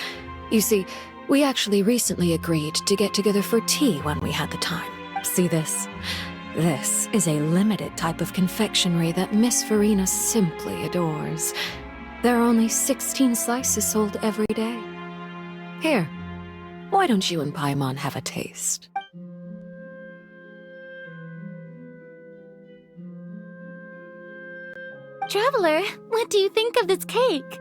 You see, we actually recently agreed to get together for tea when we had the time. See this? This is a limited type of confectionery that Miss Farina simply adores. There are only 16 slices sold every day. Here, why don't you and Paimon have a taste? Traveler, what do you think of this cake?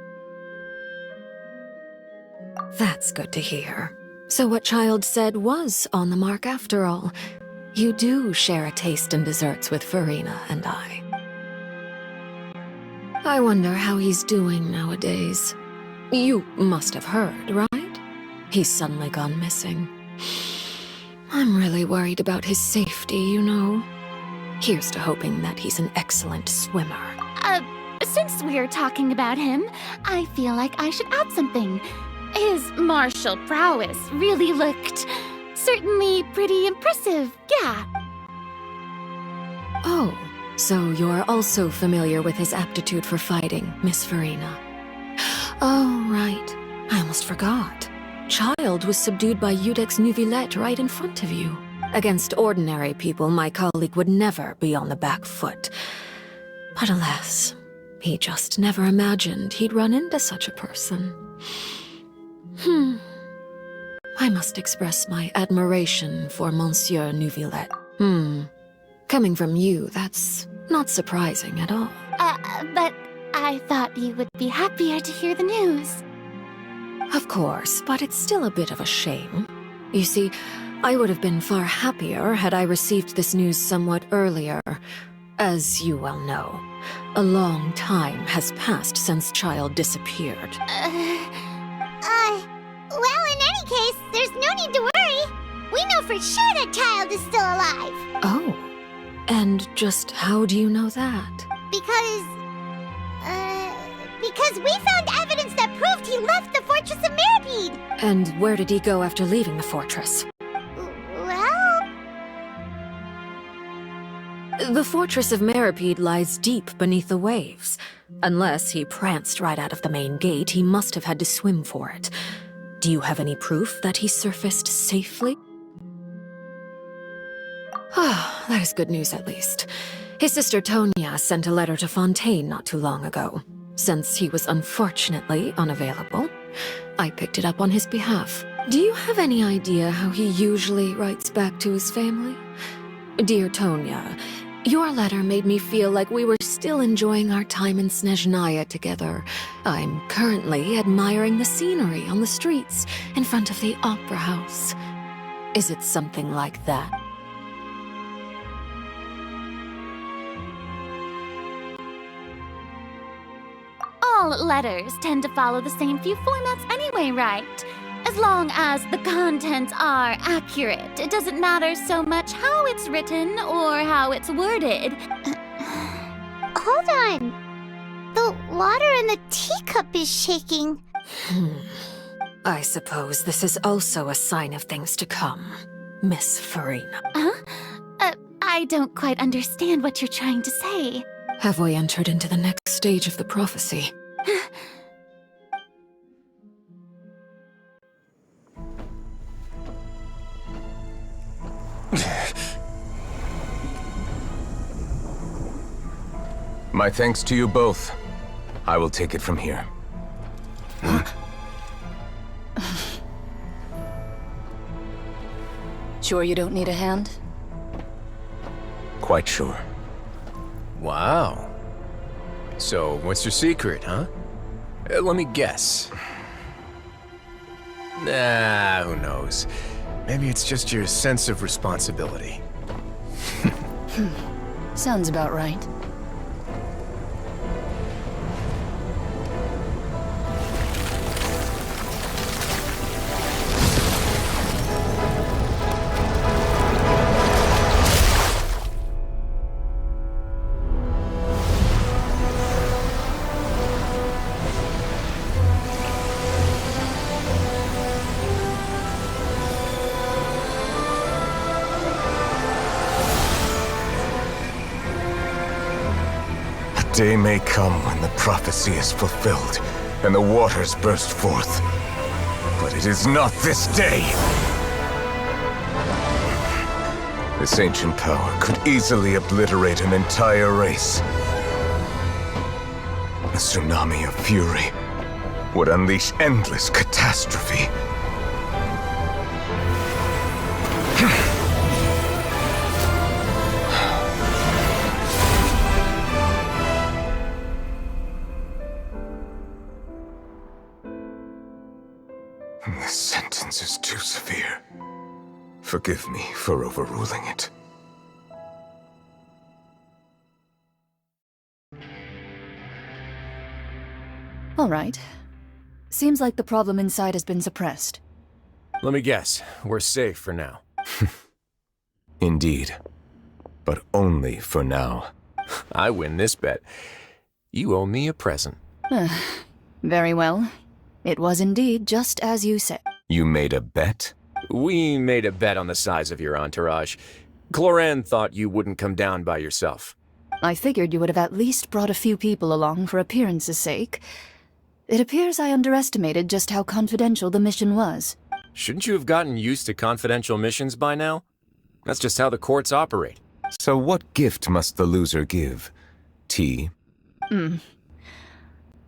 That's good to hear. So what Child said was on the mark after all. You do share a taste in desserts with Farina and I. I wonder how he's doing nowadays. You must have heard, right? He's suddenly gone missing. I'm really worried about his safety, you know. Here's to hoping that he's an excellent swimmer. Since we're talking about him, I feel like I should add something. His martial prowess really looked certainly pretty impressive, yeah. Oh, so you're also familiar with his aptitude for fighting, Miss Farina. Oh, right. I almost forgot. Child was subdued by Udex Neuvillette right in front of you. Against ordinary people, my colleague would never be on the back foot. But alas, he just never imagined he'd run into such a person. I must express my admiration for Monsieur Neuvillette. Coming from you, that's not surprising at all. But I thought you would be happier to hear the news. Of course, but it's still a bit of a shame. You see, I would have been far happier had I received this news somewhat earlier. As you well know, a long time has passed since Child disappeared. Well, in any case, there's no need to worry. We know for sure that Child is still alive. Oh, and just how do you know that? Because we found evidence that proved he left the Fortress of Mirapede. And where did he go after leaving the fortress? Well... The Fortress of Mirapede lies deep beneath the waves. Unless he pranced right out of the main gate, he must have had to swim for it. Do you have any proof that he surfaced safely? Ah, that is good news at least. His sister Tonya sent a letter to Fontaine not too long ago. Since he was unfortunately unavailable, I picked it up on his behalf. Do you have any idea how he usually writes back to his family? Dear Tonya, your letter made me feel like we were still enjoying our time in Snezhnaya together. I'm currently admiring the scenery on the streets in front of the opera house. Is it something like that? All letters tend to follow the same few formats anyway, right? As long as the contents are accurate, it doesn't matter so much how it's written or how it's worded. Hold on. The water in the teacup is shaking. I suppose this is also a sign of things to come, Miss Farina. Huh? I don't quite understand what you're trying to say. Have we entered into the next stage of the prophecy? My thanks to you both. I will take it from here. Sure you don't need a hand? Quite sure. Wow. So, what's your secret, huh? Let me guess. Nah, who knows? Maybe it's just your sense of responsibility. Sounds about right. Day may come when the prophecy is fulfilled and the waters burst forth. But it is not this day! This ancient power could easily obliterate an entire race. A tsunami of fury would unleash endless catastrophe. This sentence is too severe. Forgive me for overruling it. All right. Seems like the problem inside has been suppressed. Let me guess, we're safe for now. Indeed. But only for now. I win this bet. You owe me a present. Very well. It was indeed just as you said. You made a bet? We made a bet on the size of your entourage. Cloran thought you wouldn't come down by yourself. I figured you would have at least brought a few people along for appearance's sake. It appears I underestimated just how confidential the mission was. Shouldn't you have gotten used to confidential missions by now? That's just how the courts operate. So what gift must the loser give? Tea?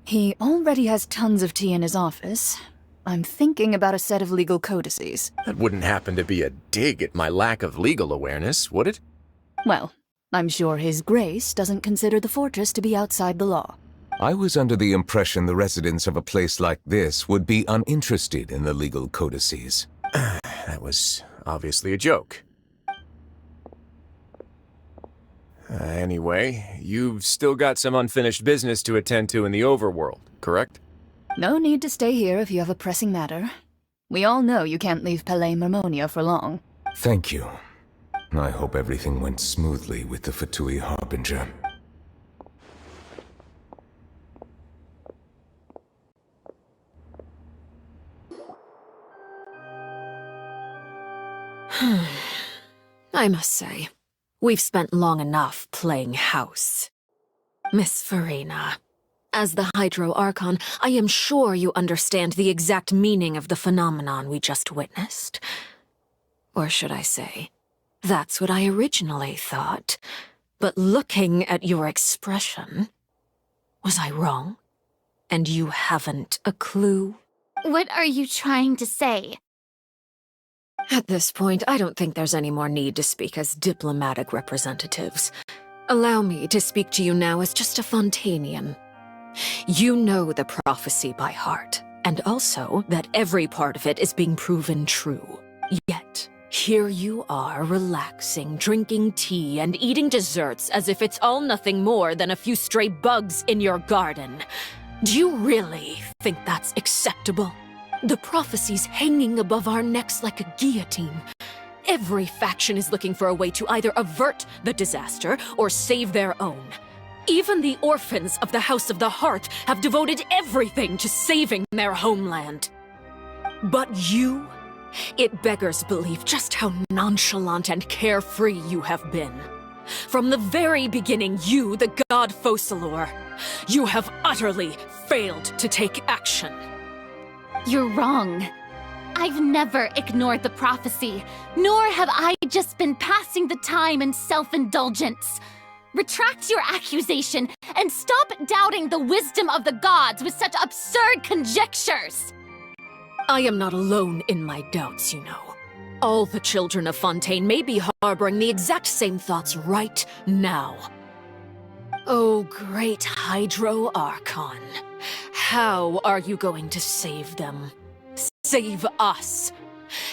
He already has tons of tea in his office. I'm thinking about a set of legal codices. That wouldn't happen to be a dig at my lack of legal awareness, would it? Well, I'm sure His Grace doesn't consider the fortress to be outside the law. I was under the impression the residents of a place like this would be uninterested in the legal codices. That was Obviously a joke. Anyway, you've still got some unfinished business to attend to in the overworld, correct? No need to stay here if you have a pressing matter. We all know you can't leave Palais Mermonia for long. Thank you. I hope everything went smoothly with the Fatui Harbinger. I must say, we've spent long enough playing house. Miss Farina, as the Hydro Archon, I am sure you understand the exact meaning of the phenomenon we just witnessed. Or should I say, that's what I originally thought. But looking at your expression, was I wrong? And you haven't a clue? What are you trying to say? At this point, I don't think there's any more need to speak as diplomatic representatives. Allow me to speak to you now as just a Fontainian. You know the prophecy by heart, and also that every part of it is being proven true. Yet, here you are relaxing, drinking tea, and eating desserts as if it's all nothing more than a few stray bugs in your garden. Do you really think that's acceptable? The prophecy's hanging above our necks like a guillotine. Every faction is looking for a way to either avert the disaster or save their own. Even the orphans of the House of the Hearth have devoted everything to saving their homeland. But you? It beggars belief just how nonchalant and carefree you have been. From the very beginning, you, the god Focalor, you have utterly failed to take action. You're wrong. I've never ignored the prophecy, nor have I just been passing the time in self-indulgence. Retract your accusation and stop doubting the wisdom of the gods with such absurd conjectures. I am not alone in my doubts, you know. All the children of Fontaine may be harboring the exact same thoughts right now. Oh, great Hydro Archon. How are you going to save them? Save us?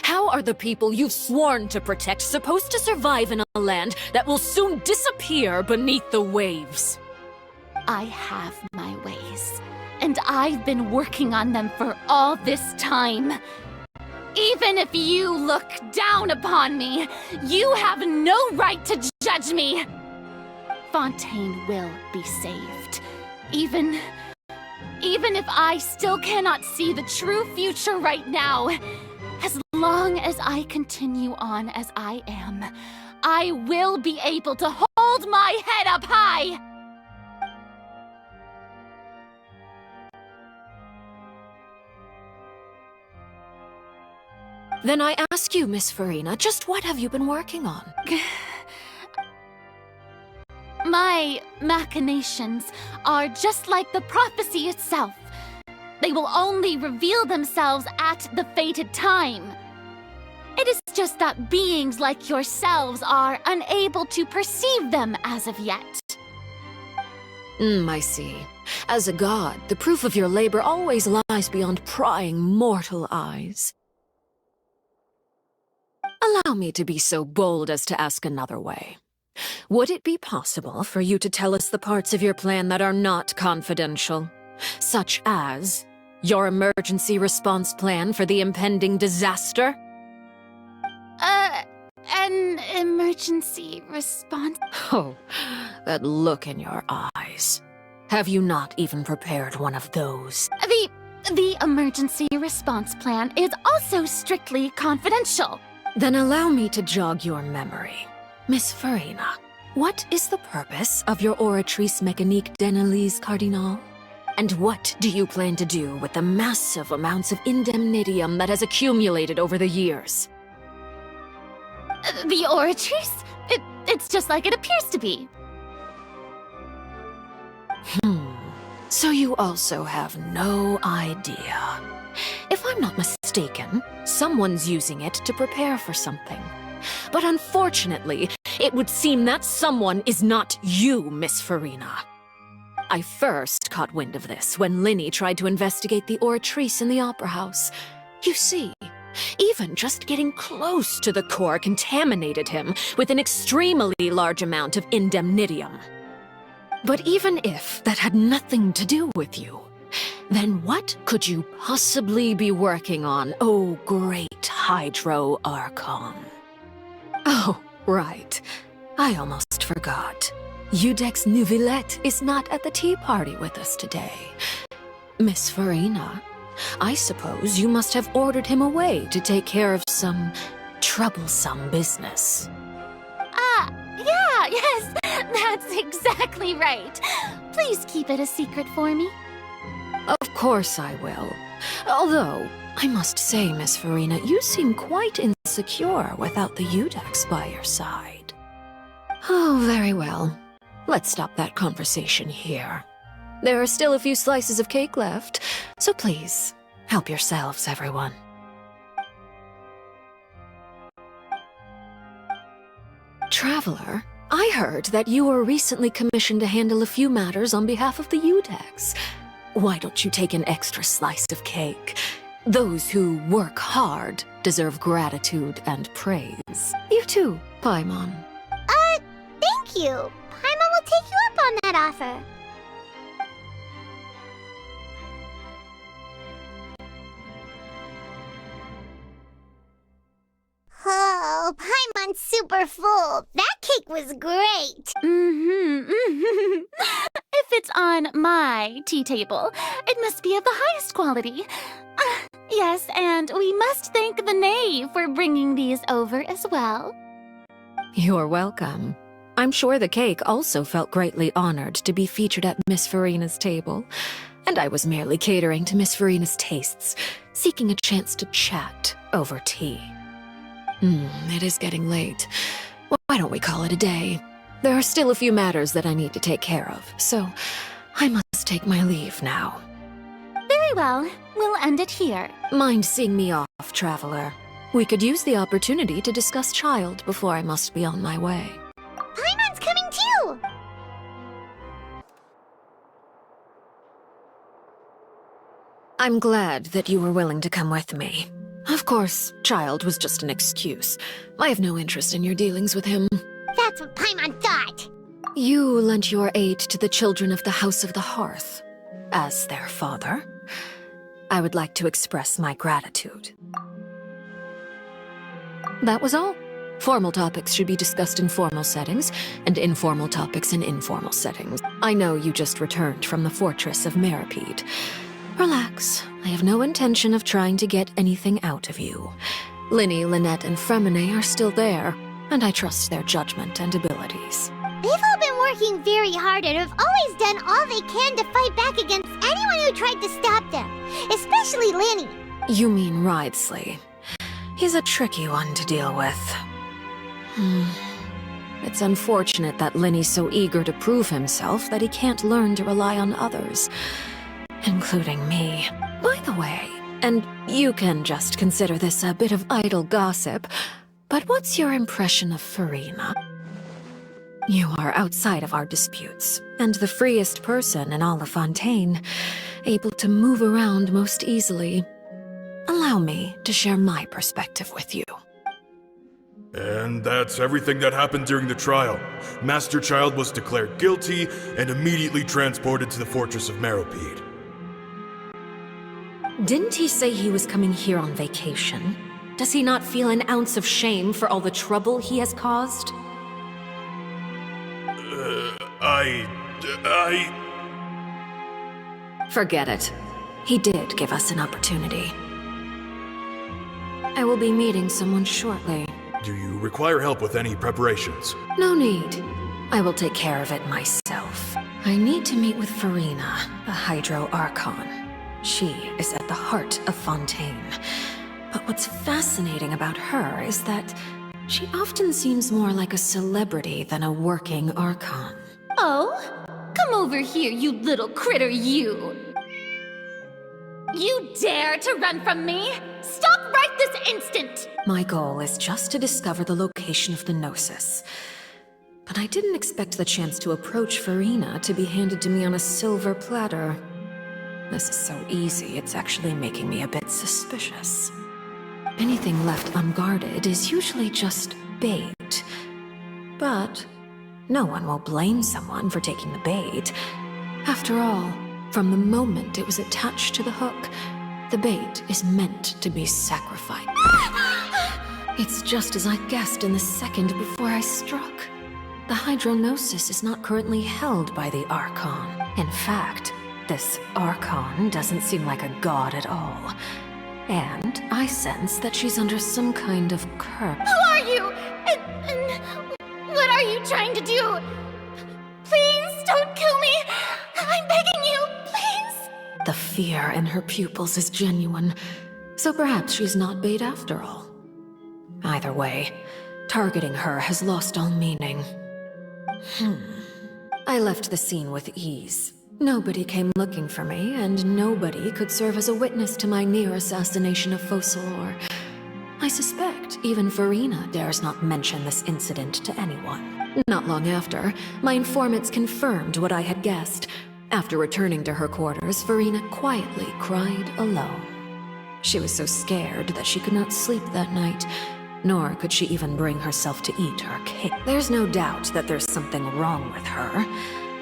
How are the people you've sworn to protect supposed to survive in a land that will soon disappear beneath the waves? I have my ways, and I've been working on them for all this time. Even if you look down upon me, you have no right to judge me. Fontaine will be saved. Even if I still cannot see the true future right now, as long as I continue on as I am, I will be able to hold my head up high! Then I ask you, Miss Farina, just what have you been working on? My machinations are just like the prophecy itself. They will only reveal themselves at the fated time. It is just that beings like yourselves are unable to perceive them as of yet. I see. As a god, the proof of your labor always lies beyond prying mortal eyes. Allow me to be so bold as to ask another way. Would it be possible for you to tell us the parts of your plan that are not confidential? Such as your emergency response plan for the impending disaster? An emergency response? Oh, that look in your eyes. Have you not even prepared one of those? The emergency response plan is also strictly confidential. Then allow me to jog your memory. Miss Farina, what is the purpose of your Oratrice Mécanique d'Analyse Cardinal? And what do you plan to do with the massive amounts of indemnitium that has accumulated over the years? The Oratrice? It's just like it appears to be. So you also have no idea. If I'm not mistaken, someone's using it to prepare for something. But unfortunately, it would seem that someone is not you, Miss Farina. I first caught wind of this when Linny tried to investigate the Oratrice in the Opera House. You see, Even just getting close to the core contaminated him with an extremely large amount of indemnitium. But even if that had nothing to do with you, then what could you possibly be working on, oh great Hydro Archon? Oh, right. I almost forgot. Udex Neuvillette is not at the tea party with us today. Miss Farina, I suppose you must have ordered him away to take care of some troublesome business. Yes, that's exactly right. Please keep it a secret for me. Of course I will. Although, I must say, Miss Farina, you seem quite insecure without the Udex by your side. Oh, very well. Let's stop that conversation here. There are still a few slices of cake left, so please, help yourselves, everyone. Traveler, I heard that you were recently commissioned to handle a few matters on behalf of the Udex. Why don't you take an extra slice of cake? Those who work hard deserve gratitude and praise. You too, Paimon. Thank you. Paimon will take you up on that offer. Oh, Paimon's super full. That cake was great. If it's on my tea table, it must be of the highest quality. Yes, and we must thank the knave for bringing these over as well. You're welcome. I'm sure the cake also felt greatly honored to be featured at Miss Farina's table, and I was merely catering to Miss Farina's tastes, seeking a chance to chat over tea. It is getting late. Why don't we call it a day? There are still a few matters that I need to take care of, so I must take my leave now. Very well. We'll end it here. Mind seeing me off, Traveler? We could use the opportunity to discuss Child before I must be on my way. Paimon's coming too! I'm glad that you were willing to come with me. Of course, Child was just an excuse. I have no interest in your dealings with him. That's what Paimon thought. You lent your aid to the children of the House of the Hearth. As their father, I would like to express my gratitude. That was all. Formal topics should be discussed in formal settings, and informal topics in informal settings. I know you just returned from the fortress of Meripede. Relax. I have no intention of trying to get anything out of you. Linny, Lynette, and Fremine are still there, and I trust their judgment and abilities. They've all been working very hard and have always done all they can to fight back against anyone who tried to stop them, especially Linny. You mean Wriothesley. He's a tricky one to deal with. It's unfortunate that Linny's so eager to prove himself that he can't learn to rely on others, including me. By the way, and you can just consider this a bit of idle gossip, but what's your impression of Farina? You are outside of our disputes, and the freest person in all of Fontaine, able to move around most easily. Allow me to share my perspective with you. And that's everything that happened during the trial. Master Child was declared guilty and immediately transported to the Fortress of Meripede. Didn't he say he was coming here on vacation? Does he not feel an ounce of shame for all the trouble he has caused? Forget it. He did give us an opportunity. I will be meeting someone shortly. Do you require help with any preparations? No need. I will take care of it myself. I need to meet with Farina, the Hydro Archon. She is at the heart of Fontaine. But what's fascinating about her is that she often seems more like a celebrity than a working Archon. Oh? Come over here, you little critter, you! You dare to run from me? Stop right this instant! My goal is just to discover the location of the Gnosis. But I didn't expect the chance to approach Farina to be handed to me on a silver platter. This is so easy, it's actually making me a bit suspicious. Anything left unguarded is usually just bait. But no one will blame someone for taking the bait. After all, from the moment it was attached to the hook, the bait is meant to be sacrificed. It's just as I guessed in the second before I struck. The Hydronosis is not currently held by the Archon. In fact, this Archon doesn't seem like a god at all. And I sense that she's under some kind of curse. Who are you? And what are you trying to do? Please don't kill me. I'm begging you, please. The fear in her pupils is genuine, so perhaps she's not bait after all. Either way, targeting her has lost all meaning. I left the scene with ease. Nobody came looking for me, and nobody could serve as a witness to my near assassination of Focalors. I suspect even Farina dares not mention this incident to anyone. Not long after, my informants confirmed what I had guessed. After returning to her quarters, Farina quietly cried alone. She was so scared that she could not sleep that night, nor could she even bring herself to eat her cake. There's no doubt that there's something wrong with her.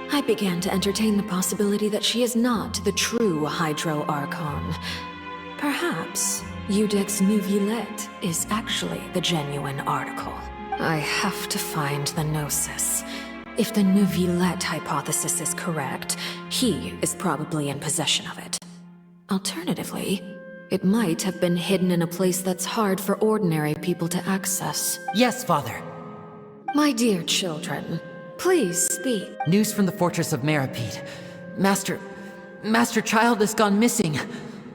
I began to entertain the possibility that she is not the true Hydro Archon. Perhaps Iudex Neuvillette is actually the genuine article. I have to find the Gnosis. If the Neuvillette hypothesis is correct, he is probably in possession of it. Alternatively, it might have been hidden in a place that's hard for ordinary people to access. Yes, Father. My dear children, please speak. News from the fortress of Meripede. Master Child has gone missing.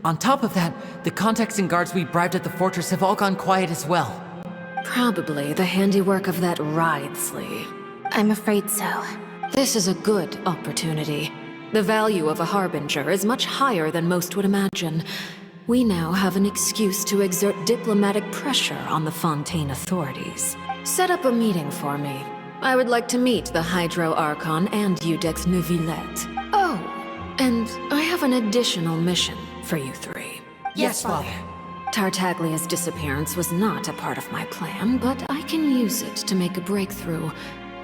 On top of that, the contacts and guards we bribed at the fortress have all gone quiet as well. Probably the handiwork of that Ridesley. I'm afraid so. This is a good opportunity. The value of a Harbinger is much higher than most would imagine. We now have an excuse to exert diplomatic pressure on the Fontaine authorities. Set up a meeting for me. I would like to meet the Hydro Archon and Iudex Neuvillette. Oh, and I have an additional mission for you three. Yes, Father. Tartaglia's disappearance was not a part of my plan, but I can use it to make a breakthrough.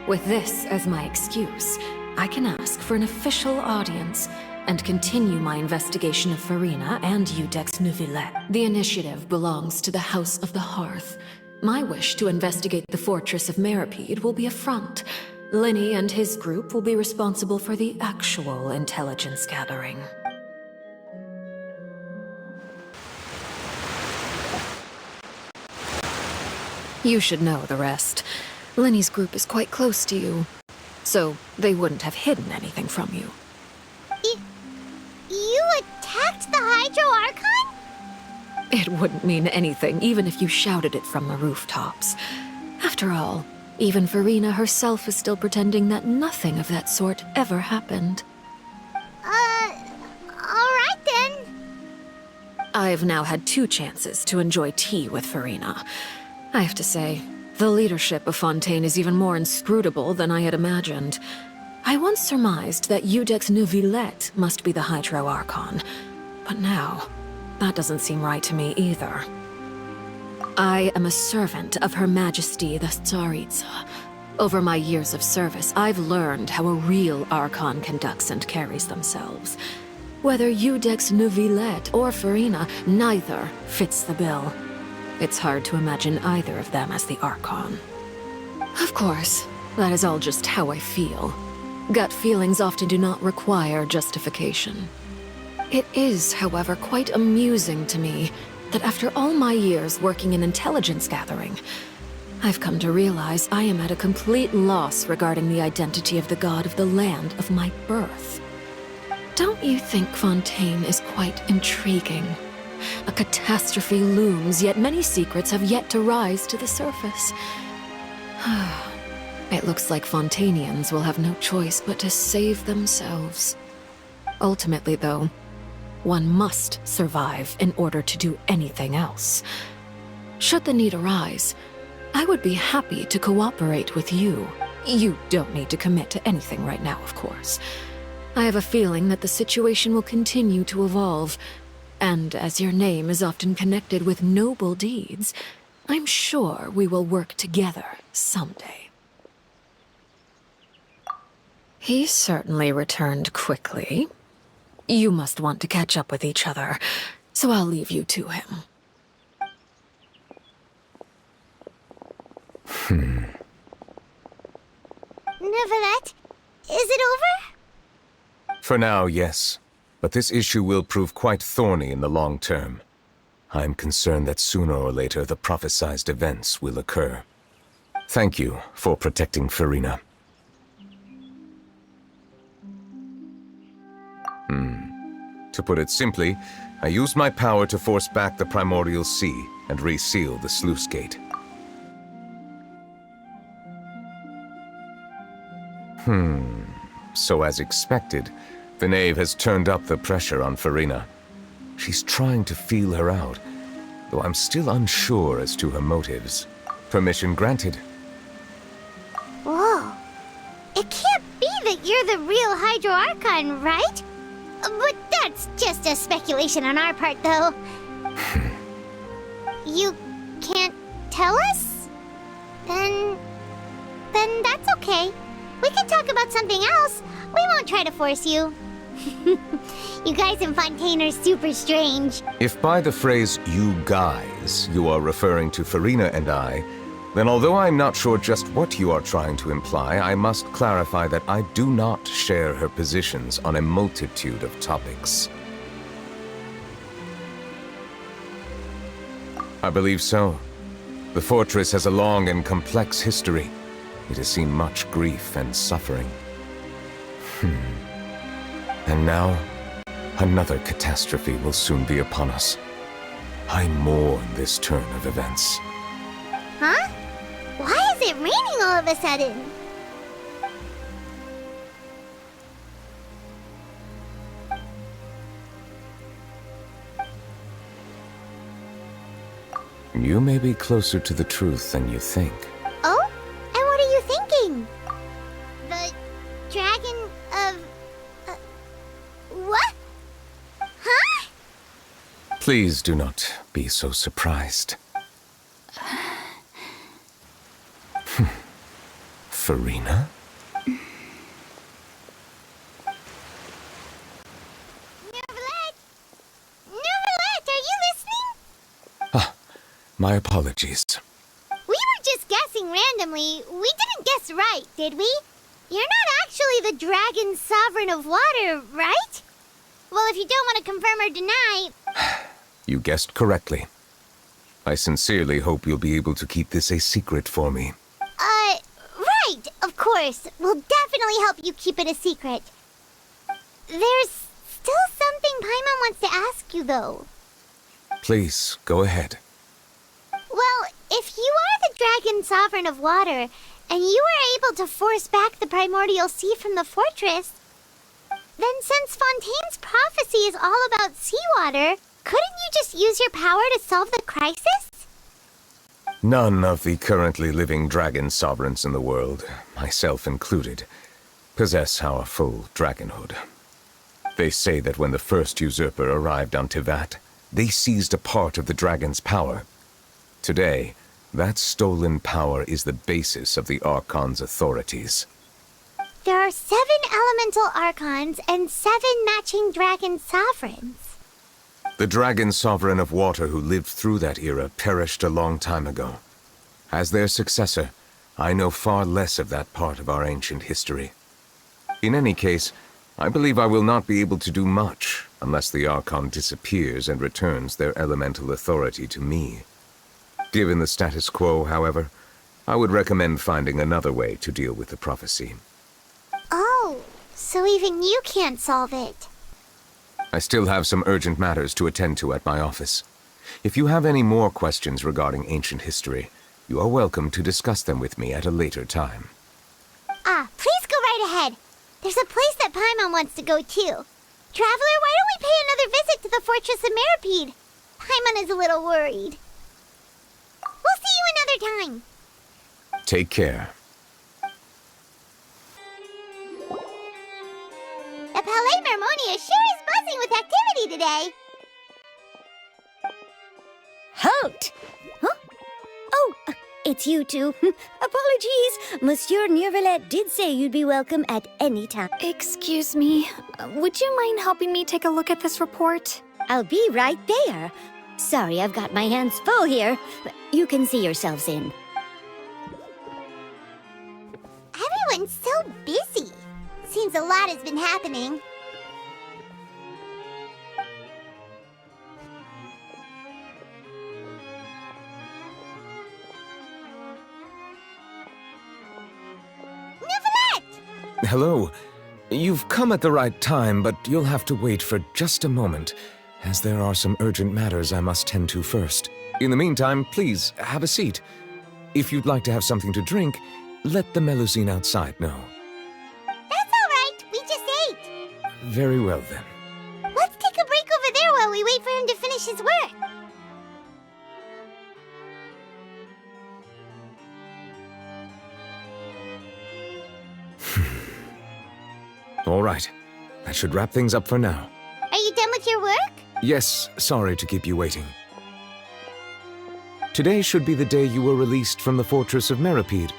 With this as my excuse, I can ask for an official audience and continue my investigation of Farina and Iudex Neuvillette. The initiative belongs to the House of the Hearth. My wish to investigate the fortress of Meripede will be a front. Linny and his group will be responsible for the actual intelligence gathering. You should know the rest. Linny's group is quite close to you, so they wouldn't have hidden anything from you. You attacked the Hydro Archon? It wouldn't mean anything, even if you shouted it from the rooftops. After all, even Farina herself is still pretending that nothing of that sort ever happened. Alright then. I've now had 2 chances to enjoy tea with Farina. I have to say, the leadership of Fontaine is even more inscrutable than I had imagined. I once surmised that Iudex Neuvillette must be the Hydro Archon, but now, that doesn't seem right to me either. I am a servant of Her Majesty the Tsaritsa. Over my years of service, I've learned how a real Archon conducts and carries themselves. Whether Iudex Neuvillette or Farina, neither fits the bill. It's hard to imagine either of them as the Archon. Of course, that is all just how I feel. Gut feelings often do not require justification. It is, however, quite amusing to me that after all my years working in intelligence gathering, I've come to realize I am at a complete loss regarding the identity of the god of the land of my birth. Don't you think Fontaine is quite intriguing? A catastrophe looms, yet many secrets have yet to rise to the surface. It looks like Fontainians will have no choice but to save themselves. Ultimately, though, one must survive in order to do anything else. Should the need arise, I would be happy to cooperate with you. You don't need to commit to anything right now, of course. I have a feeling that the situation will continue to evolve, And as your name is often connected with noble deeds, I'm sure we will work together someday. He certainly returned quickly. You must want to catch up with each other, so I'll leave you to him. Neuvillette, is it over? For now, yes. But this issue will prove quite thorny in the long term. I'm concerned that sooner or later the prophesized events will occur. Thank you for protecting Furina. To put it simply, I used my power to force back the Primordial Sea and reseal the sluice gate. So as expected, the knave has turned up the pressure on Furina. She's trying to feel her out, though I'm still unsure as to her motives. Permission granted. Whoa. It can't be that you're the real Hydro Archon, right? But that's just a speculation on our part, though. You can't tell us? Then that's okay. We can talk about something else. We won't try to force you. You guys in Fontaine are super strange. If by the phrase, you guys, you are referring to Furina and I, then although I'm not sure just what you are trying to imply, I must clarify that I do not share her positions on a multitude of topics. I believe so. The fortress has a long and complex history. It has seen much grief and suffering. And now, another catastrophe will soon be upon us. I mourn this turn of events. Huh? Why is it raining all of a sudden? You may be closer to the truth than you think. Oh? And what are you thinking? The dragon of... what? Huh? Please do not be so surprised. Furina? Neuvillette, are you listening? My apologies. We were just guessing randomly. We didn't guess right, did we? You're not actually the dragon sovereign of water, right? Well, if you don't want to confirm or deny... You guessed correctly. I sincerely hope you'll be able to keep this a secret for me. Right, of course. We'll definitely help you keep it a secret. There's still something Paimon wants to ask you, though. Please, go ahead. Well, if you are the dragon sovereign of water, and you were able to force back the primordial sea from the fortress, then since Fontaine's prophecy is all about seawater, couldn't you just use your power to solve the crisis? None of the currently living dragon sovereigns in the world, myself included, possess our full dragonhood. They say that when the first usurper arrived on Tivat, they seized a part of the dragon's power. Today, that stolen power is the basis of the Archon's authorities. There are 7 elemental Archons and 7 matching dragon sovereigns. The dragon sovereign of water who lived through that era perished a long time ago. As their successor, I know far less of that part of our ancient history. In any case, I believe I will not be able to do much unless the Archon disappears and returns their elemental authority to me. Given the status quo, however, I would recommend finding another way to deal with the prophecy. Oh, so even you can't solve it. I still have some urgent matters to attend to at my office. If you have any more questions regarding ancient history, you are welcome to discuss them with me at a later time. Please go right ahead. There's a place that Paimon wants to go too. Traveler, why don't we pay another visit to the Fortress of Meripede? Paimon is a little worried. We'll see you another time. Take care. The Palais Mermonia sure is buzzing with activity today. it's you two. Apologies. Monsieur Neuvillette did say you'd be welcome at any time. Excuse me. Would you mind helping me take a look at this report? I'll be right there. Sorry, I've got my hands full here. You can see yourselves in. Everyone's so busy. Seems a lot has been happening. Hello. You've come at the right time, but you'll have to wait for just a moment, as there are some urgent matters I must tend to first. In the meantime, please, have a seat. If you'd like to have something to drink, let the Melusine outside know. That's all right. We just ate. Very well, then. Let's take a break over there while we wait for him to finish his work. All right. That should wrap things up for now. Are you done with your work? Yes, sorry to keep you waiting. Today should be the day you were released from the Fortress of Meripede,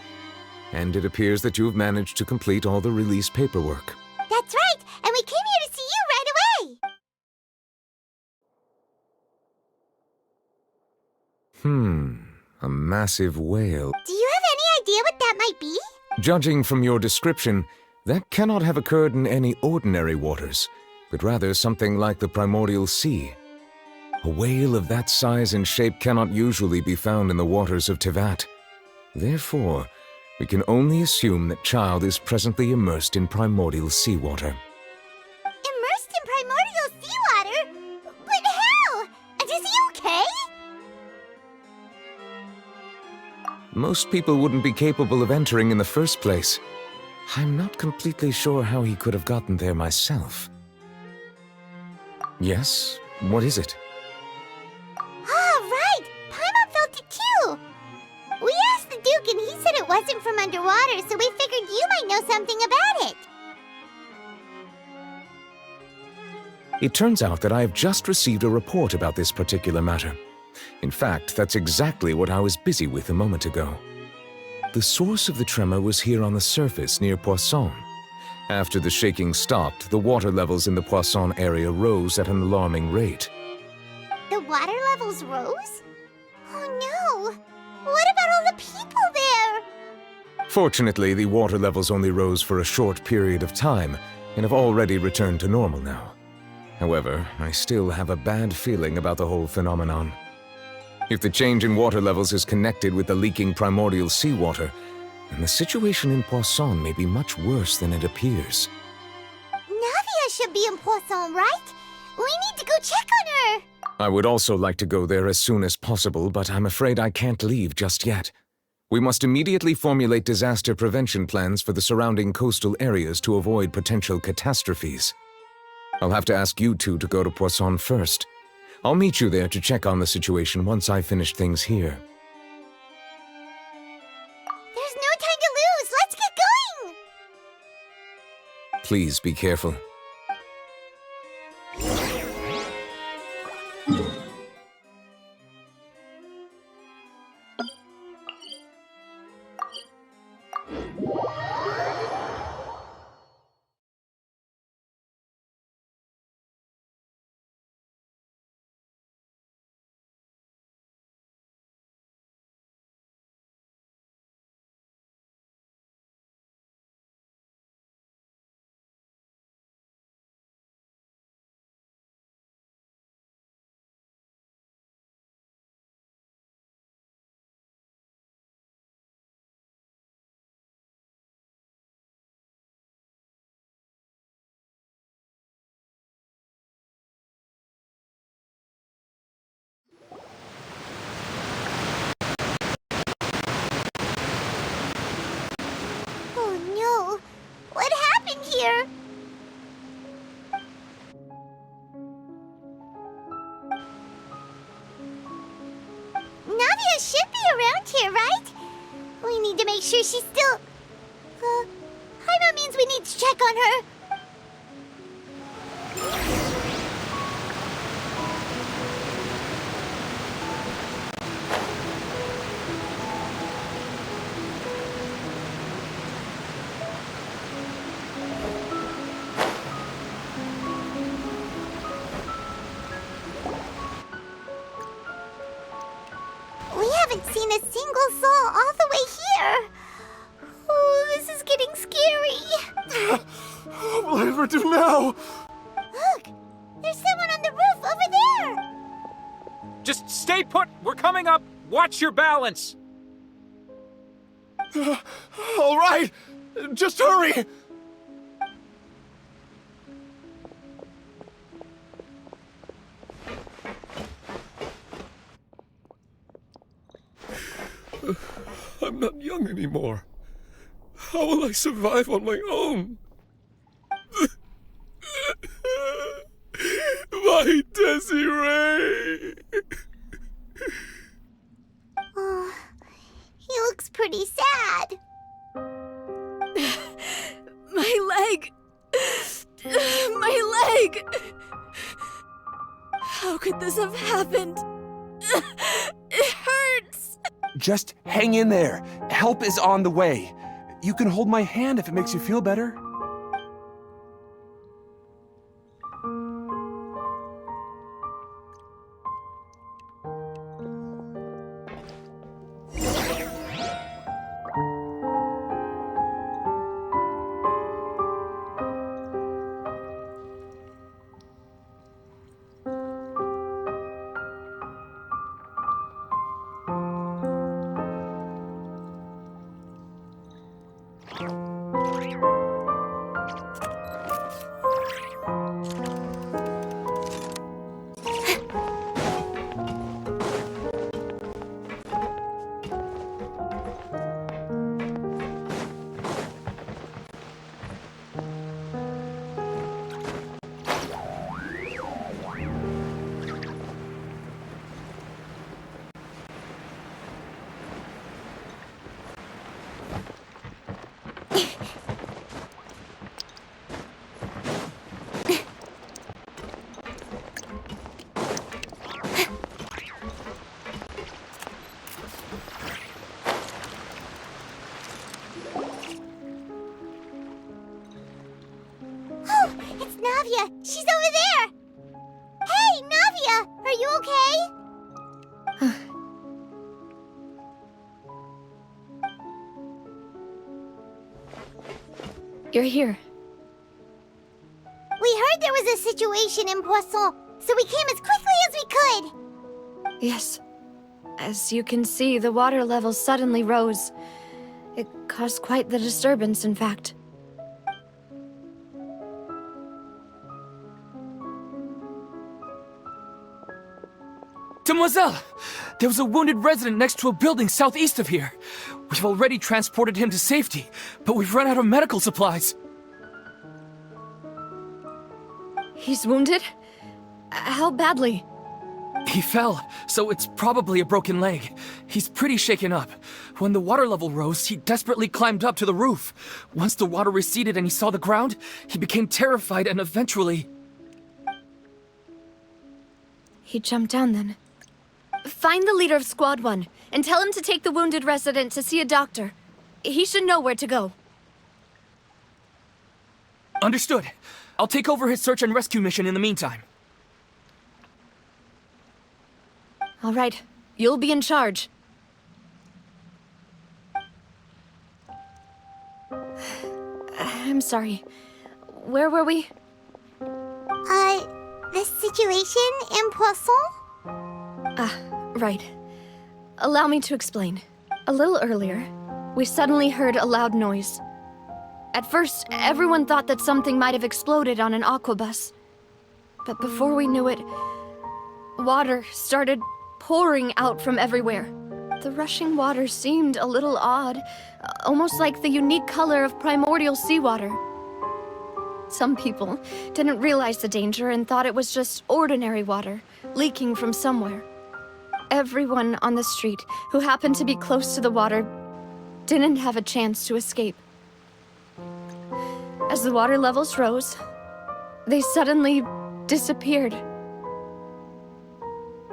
and it appears that you have managed to complete all the release paperwork. That's right, and we came here to see you right away. A massive whale. Do you have any idea what that might be? Judging from your description, that cannot have occurred in any ordinary waters, but rather something like the primordial sea. A whale of that size and shape cannot usually be found in the waters of Tevat. Therefore, we can only assume that Child is presently immersed in primordial seawater. Immersed in primordial seawater? But how? And is he okay? Most people wouldn't be capable of entering in the first place. I'm not completely sure how he could have gotten there myself. Yes? What is it? Ah, right! Paimon felt it too! We asked the Duke and he said it wasn't from underwater, so we figured you might know something about it. It turns out that I have just received a report about this particular matter. In fact, that's exactly what I was busy with a moment ago. The source of the tremor was here on the surface near Poisson. After the shaking stopped, the water levels in the Poisson area rose at an alarming rate. The water levels rose? Oh no! What about all the people there? Fortunately, the water levels only rose for a short period of time and have already returned to normal now. However, I still have a bad feeling about the whole phenomenon. If the change in water levels is connected with the leaking primordial seawater, then the situation in Poisson may be much worse than it appears. Navia should be in Poisson, right? We need to go check on her! I would also like to go there as soon as possible, but I'm afraid I can't leave just yet. We must immediately formulate disaster prevention plans for the surrounding coastal areas to avoid potential catastrophes. I'll have to ask you two to go to Poisson first. I'll meet you there to check on the situation once I finish things here. There's no time to lose! Let's get going! Please be careful. What happened here? Navia should be around here, right? We need to make sure she's still... Paimon means we need to check on her. Saul all the way here. Oh, this is getting scary. What will I ever do now? Look, there's someone on the roof over there. Just stay put! We're coming up! Watch your balance! All right, just hurry! I'm not young anymore. How will I survive on my own? My Desiree! Oh, he looks pretty sad. My leg! My leg! How could this have happened? It hurts! Just hang in there. Help is on the way. You can hold my hand if it makes you feel better. Navia, she's over there! Hey, Navia, are you okay? You're here. We heard there was a situation in Poisson, so we came as quickly as we could. Yes. As you can see, the water level suddenly rose. It caused quite the disturbance, in fact. Demoiselle! There was a wounded resident next to a building southeast of here. We've already transported him to safety, but we've run out of medical supplies. He's wounded? How badly? He fell, so it's probably a broken leg. He's pretty shaken up. When the water level rose, he desperately climbed up to the roof. Once the water receded and he saw the ground, he became terrified and eventually... He jumped down then. Find the leader of Squad 1 and tell him to take the wounded resident to see a doctor. He should know where to go. Understood. I'll take over his search and rescue mission in the meantime. All right. You'll be in charge. I'm sorry. Where were we? The situation in Poisson? Right. Allow me to explain. A little earlier, we suddenly heard a loud noise. At first, everyone thought that something might have exploded on an aquabus. But before we knew it, water started pouring out from everywhere. The rushing water seemed a little odd, almost like the unique color of primordial seawater. Some people didn't realize the danger and thought it was just ordinary water, leaking from somewhere. Everyone on the street who happened to be close to the water didn't have a chance to escape. As the water levels rose, they suddenly disappeared.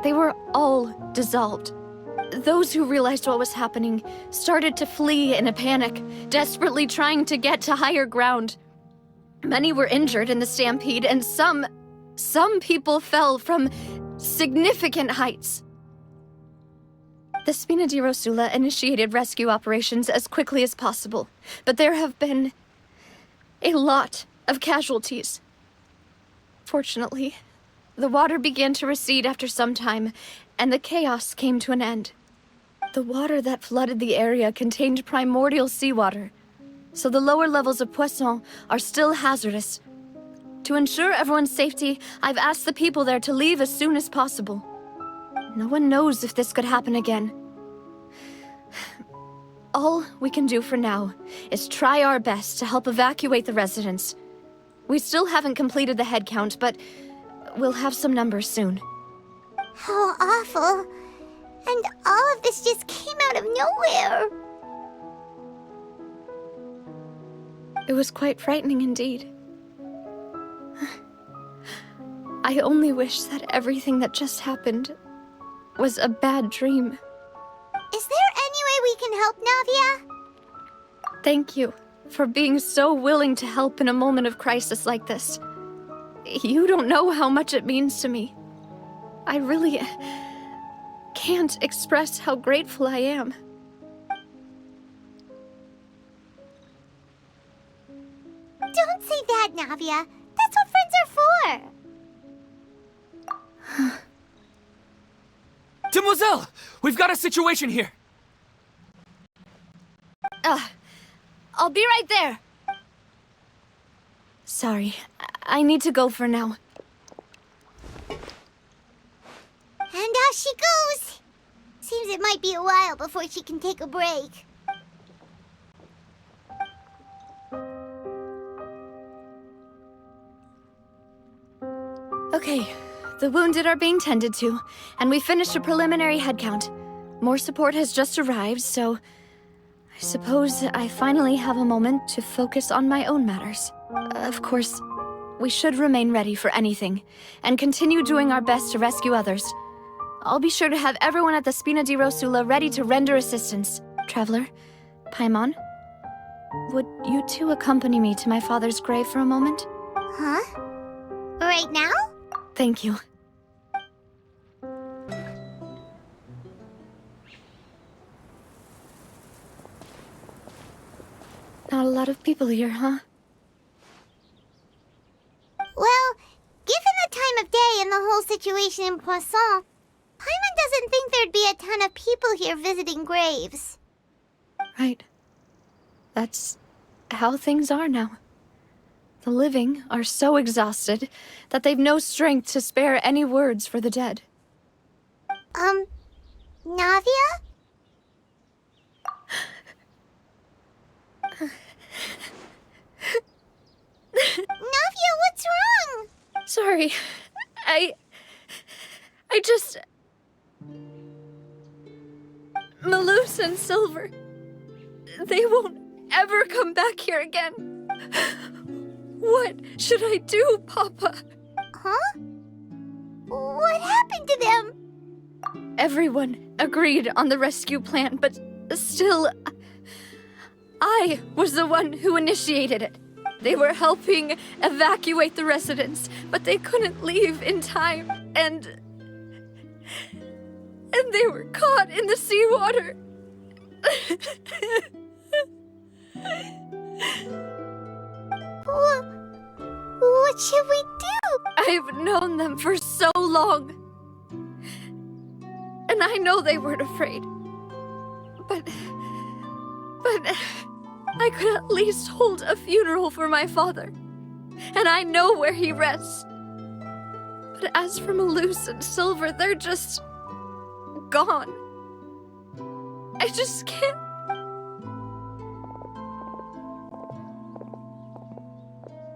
They were all dissolved. Those who realized what was happening started to flee in a panic, desperately trying to get to higher ground. Many were injured in the stampede, and some people fell from significant heights. The Spina di Rosula initiated rescue operations as quickly as possible, but there have been a lot of casualties. Fortunately, the water began to recede after some time, and the chaos came to an end. The water that flooded the area contained primordial seawater, so the lower levels of Poisson are still hazardous. To ensure everyone's safety, I've asked the people there to leave as soon as possible. No one knows if this could happen again. All we can do for now is try our best to help evacuate the residents. We still haven't completed the head count, but we'll have some numbers soon. How awful. And all of this just came out of nowhere. It was quite frightening indeed. I only wish that everything that just happened was a bad dream. Is there any way we can help, Navia? Thank you for being so willing to help in a moment of crisis like this. You don't know how much it means to me. I really can't express how grateful I am. Don't say that, Navia. That's what friends are for. Demoiselle! We've got a situation here! I'll be right there. Sorry, I need to go for now. And out she goes. Seems it might be a while before she can take a break. Okay, the wounded are being tended to, and we finished a preliminary head count. More support has just arrived, so I suppose I finally have a moment to focus on my own matters. Of course, we should remain ready for anything, and continue doing our best to rescue others. I'll be sure to have everyone at the Spina di Rosula ready to render assistance. Traveler, Paimon, would you two accompany me to my father's grave for a moment? Huh? Right now? Thank you. Not a lot of people here, huh? Well, given the time of day and the whole situation in Poisson, Paimon doesn't think there'd be a ton of people here visiting graves. Right. That's how things are now. The living are so exhausted that they've no strength to spare any words for the dead. Navia? Navia, what's wrong? Sorry. I just... Malus and Silver... They won't ever come back here again. What should I do, Papa? Huh? What happened to them? Everyone agreed on the rescue plan, but still... I was the one who initiated it. They were helping evacuate the residents, but they couldn't leave in time, and they were caught in the seawater. What should we do? I've known them for so long. And I know they weren't afraid. But I could at least hold a funeral for my father. And I know where he rests. But as for Malus and Silver, they're just... gone. I just can't...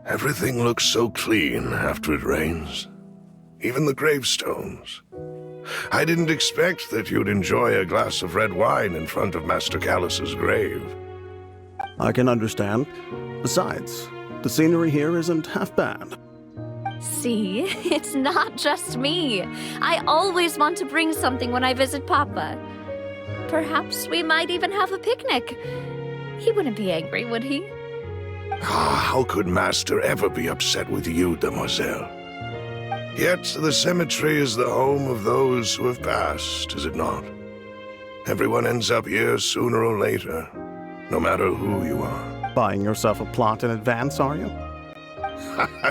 Everything looks so clean after it rains. Even the gravestones. I didn't expect that you'd enjoy a glass of red wine in front of Master Callus's grave. I can understand. Besides, the scenery here isn't half bad. See, it's not just me. I always want to bring something when I visit Papa. Perhaps we might even have a picnic. He wouldn't be angry, would he? How could Master ever be upset with you, Demoiselle? Yet the cemetery is the home of those who have passed, is it not? Everyone ends up here sooner or later, no matter who you are. Buying yourself a plot in advance, are you?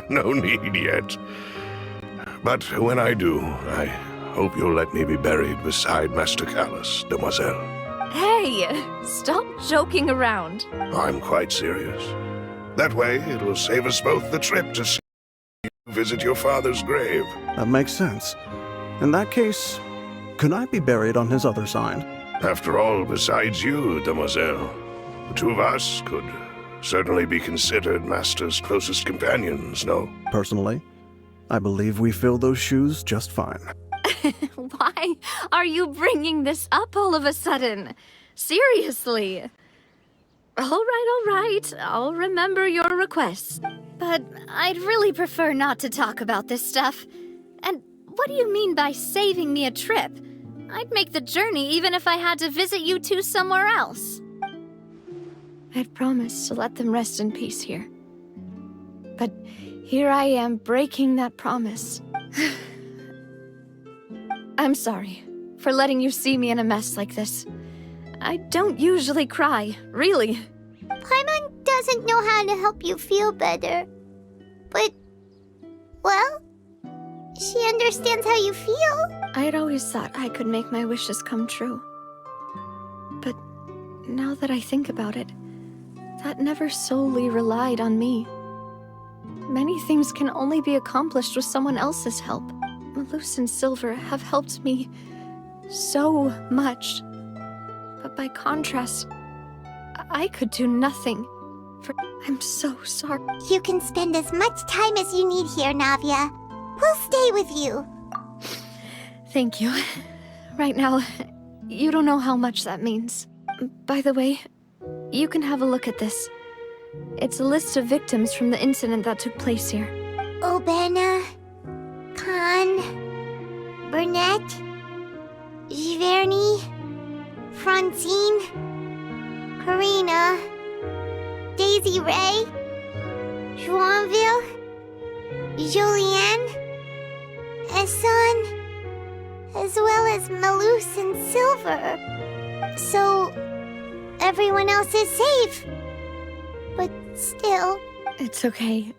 No need yet. But when I do, I hope you'll let me be buried beside Master Callus, Demoiselle. Hey, stop joking around. I'm quite serious. That way, it'll save us both the trip to see you visit your father's grave. That makes sense. In that case, could I be buried on his other side? After all, besides you, Demoiselle, the two of us could certainly be considered Master's closest companions, no? Personally, I believe we fill those shoes just fine. Why are you bringing this up all of a sudden? Seriously. All right. I'll remember your requests. But I'd really prefer not to talk about this stuff. And what do you mean by saving me a trip? I'd make the journey even if I had to visit you two somewhere else. I'd promised to let them rest in peace here. But here I am breaking that promise. I'm sorry for letting you see me in a mess like this. I don't usually cry, really. Paimon doesn't know how to help you feel better. But, well, she understands how you feel. I'd always thought I could make my wishes come true. But now that I think about it, that never solely relied on me. Many things can only be accomplished with someone else's help. Malus and Silver have helped me so much. But by contrast, I could do nothing. I'm so sorry. You can spend as much time as you need here, Navia. We'll stay with you. Thank you. Right now, you don't know how much that means. By the way, you can have a look at this. It's a list of victims from the incident that took place here. Obena, Khan, Burnett, Giverny, Francine, Karina, Daisy Ray, Joinville, Julianne, Esson, as well as Malus and Silver. So, everyone else is safe. But still... It's okay.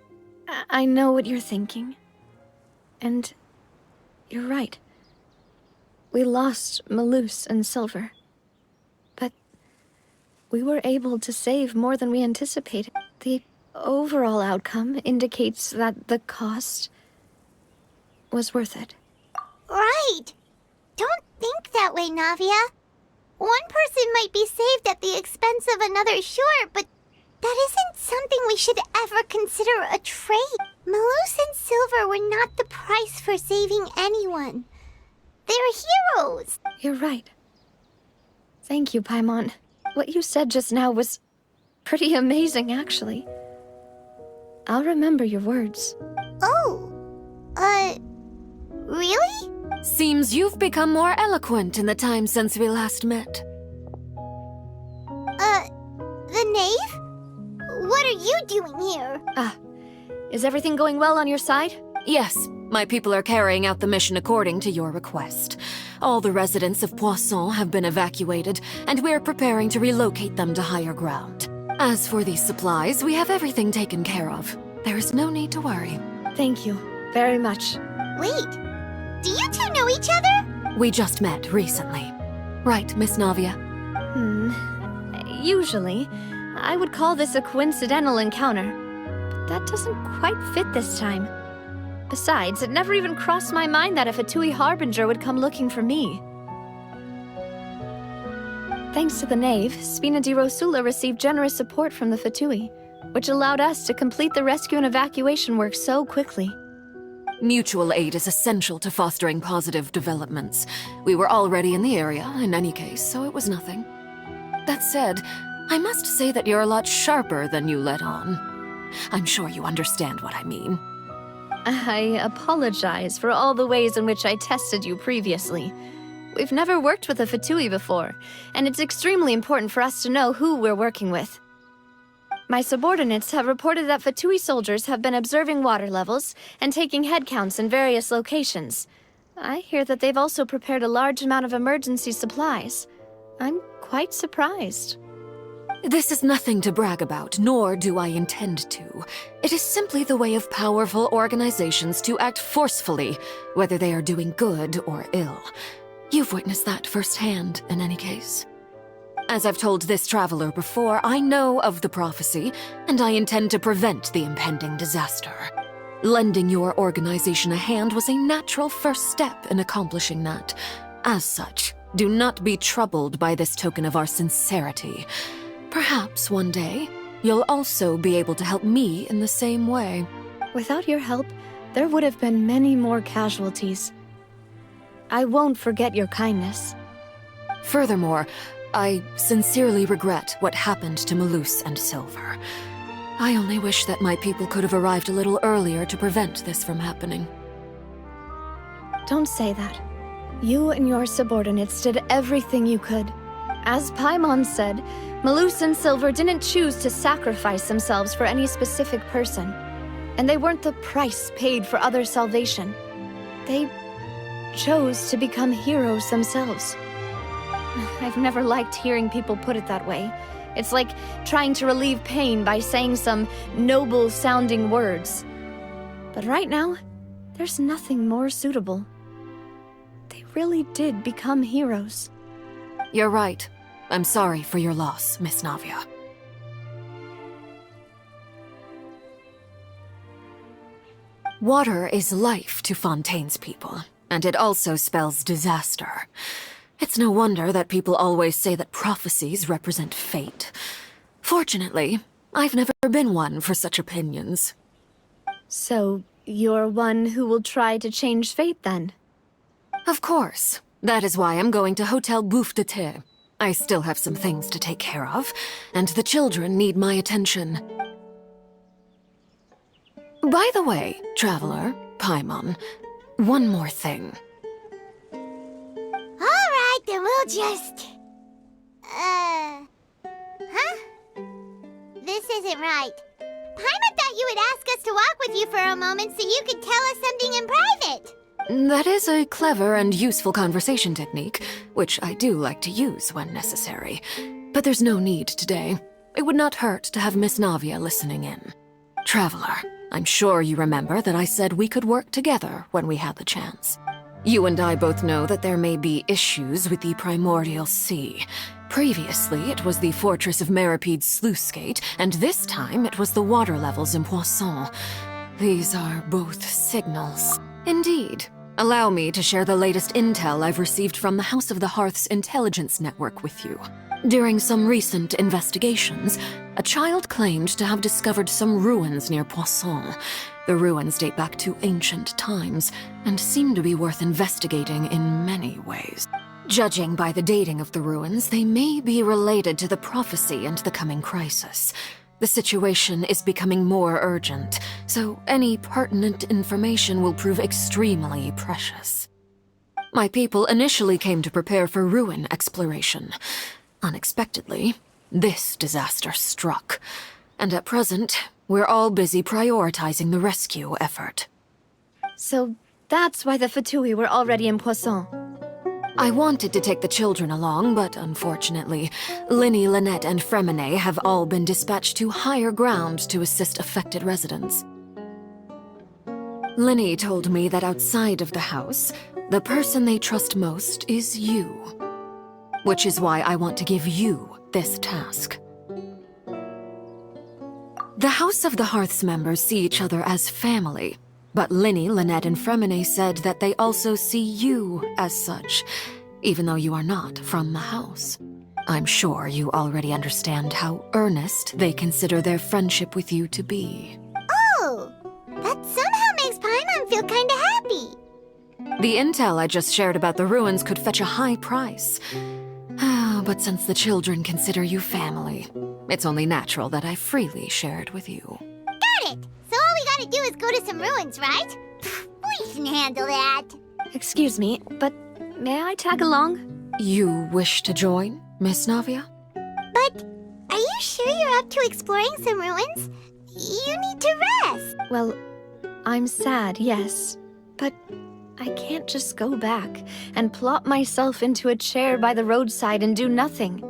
I know what you're thinking. And you're right. We lost Malus and Silver. But we were able to save more than we anticipated. The overall outcome indicates that the cost was worth it. Right! Don't think that way, Navia. One person might be saved at the expense of another, sure, but that isn't something we should ever consider a trade. Malus and Silver were not the price for saving anyone. They're heroes! You're right. Thank you, Paimon. What you said just now was pretty amazing, actually. I'll remember your words. Oh, really? Seems you've become more eloquent in the time since we last met. The knave? What are you doing here? Is everything going well on your side? Yes, my people are carrying out the mission according to your request. All the residents of Poisson have been evacuated, and we're preparing to relocate them to higher ground. As for these supplies, we have everything taken care of. There is no need to worry. Thank you very much. Wait, do you two know each other? We just met recently. Right, Miss Navia? Usually, I would call this a coincidental encounter. But that doesn't quite fit this time. Besides, it never even crossed my mind that a Fatui Harbinger would come looking for me. Thanks to the Knave, Spina di Rosula received generous support from the Fatui, which allowed us to complete the rescue and evacuation work so quickly. Mutual aid is essential to fostering positive developments. We were already in the area, in any case, so it was nothing. That said, I must say that you're a lot sharper than you let on. I'm sure you understand what I mean. I apologize for all the ways in which I tested you previously. We've never worked with a Fatui before, and it's extremely important for us to know who we're working with. My subordinates have reported that Fatui soldiers have been observing water levels and taking head counts in various locations. I hear that they've also prepared a large amount of emergency supplies. I'm quite surprised. This is nothing to brag about, nor do I intend to. It is simply the way of powerful organizations to act forcefully, whether they are doing good or ill. You've witnessed that firsthand, in any case. As I've told this traveler before, I know of the prophecy, and I intend to prevent the impending disaster. Lending your organization a hand was a natural first step in accomplishing that. As such, do not be troubled by this token of our sincerity. Perhaps one day, you'll also be able to help me in the same way. Without your help, there would have been many more casualties. I won't forget your kindness. Furthermore, I sincerely regret what happened to Malus and Silver. I only wish that my people could have arrived a little earlier to prevent this from happening. Don't say that. You and your subordinates did everything you could. As Paimon said, Malus and Silver didn't choose to sacrifice themselves for any specific person. And they weren't the price paid for other salvation. They chose to become heroes themselves. I've never liked hearing people put it that way. It's like trying to relieve pain by saying some noble-sounding words. But right now, there's nothing more suitable. They really did become heroes. You're right. I'm sorry for your loss, Miss Navia. Water is life to Fontaine's people, and it also spells disaster. It's no wonder that people always say that prophecies represent fate. Fortunately, I've never been one for such opinions. So, you're one who will try to change fate, then? Of course. That is why I'm going to Hotel Bouffe de Thé. I still have some things to take care of, and the children need my attention. By the way, Traveler, Paimon, one more thing. Alright, then we'll just... Huh? This isn't right. Paimon thought you would ask us to walk with you for a moment so you could tell us something in private. That is a clever and useful conversation technique, which I do like to use when necessary. But there's no need today. It would not hurt to have Miss Navia listening in. Traveler, I'm sure you remember that I said we could work together when we had the chance. You and I both know that there may be issues with the Primordial Sea. Previously, it was the Fortress of Meripede's sluice gate, and this time it was the water levels in Poisson. These are both signals. Indeed. Allow me to share the latest intel I've received from the House of the Hearth's intelligence network with you. During some recent investigations, a child claimed to have discovered some ruins near Poisson. The ruins date back to ancient times, and seem to be worth investigating in many ways. Judging by the dating of the ruins, they may be related to the prophecy and the coming crisis. The situation is becoming more urgent, so any pertinent information will prove extremely precious. My people initially came to prepare for ruin exploration. Unexpectedly, this disaster struck, and at present, we're all busy prioritizing the rescue effort. So that's why the Fatui were already in Poisson. I wanted to take the children along, but unfortunately, Linny, Lynette, and Fremine have all been dispatched to higher ground to assist affected residents. Linny told me that outside of the house, the person they trust most is you. Which is why I want to give you this task. The House of the Hearth's members see each other as family, but Linny, Lynette, and Fremine said that they also see you as such, even though you are not from the house. I'm sure you already understand how earnest they consider their friendship with you to be. Oh! That somehow makes Paimon feel kinda happy. The intel I just shared about the ruins could fetch a high price. But since the children consider you family, it's only natural that I freely share it with you. Got it! So all we gotta do is go to some ruins, right? We can handle that. Excuse me, but may I tag along? You wish to join, Miss Navia? But are you sure you're up to exploring some ruins? You need to rest. Well, I'm sad, yes. But I can't just go back and plop myself into a chair by the roadside and do nothing.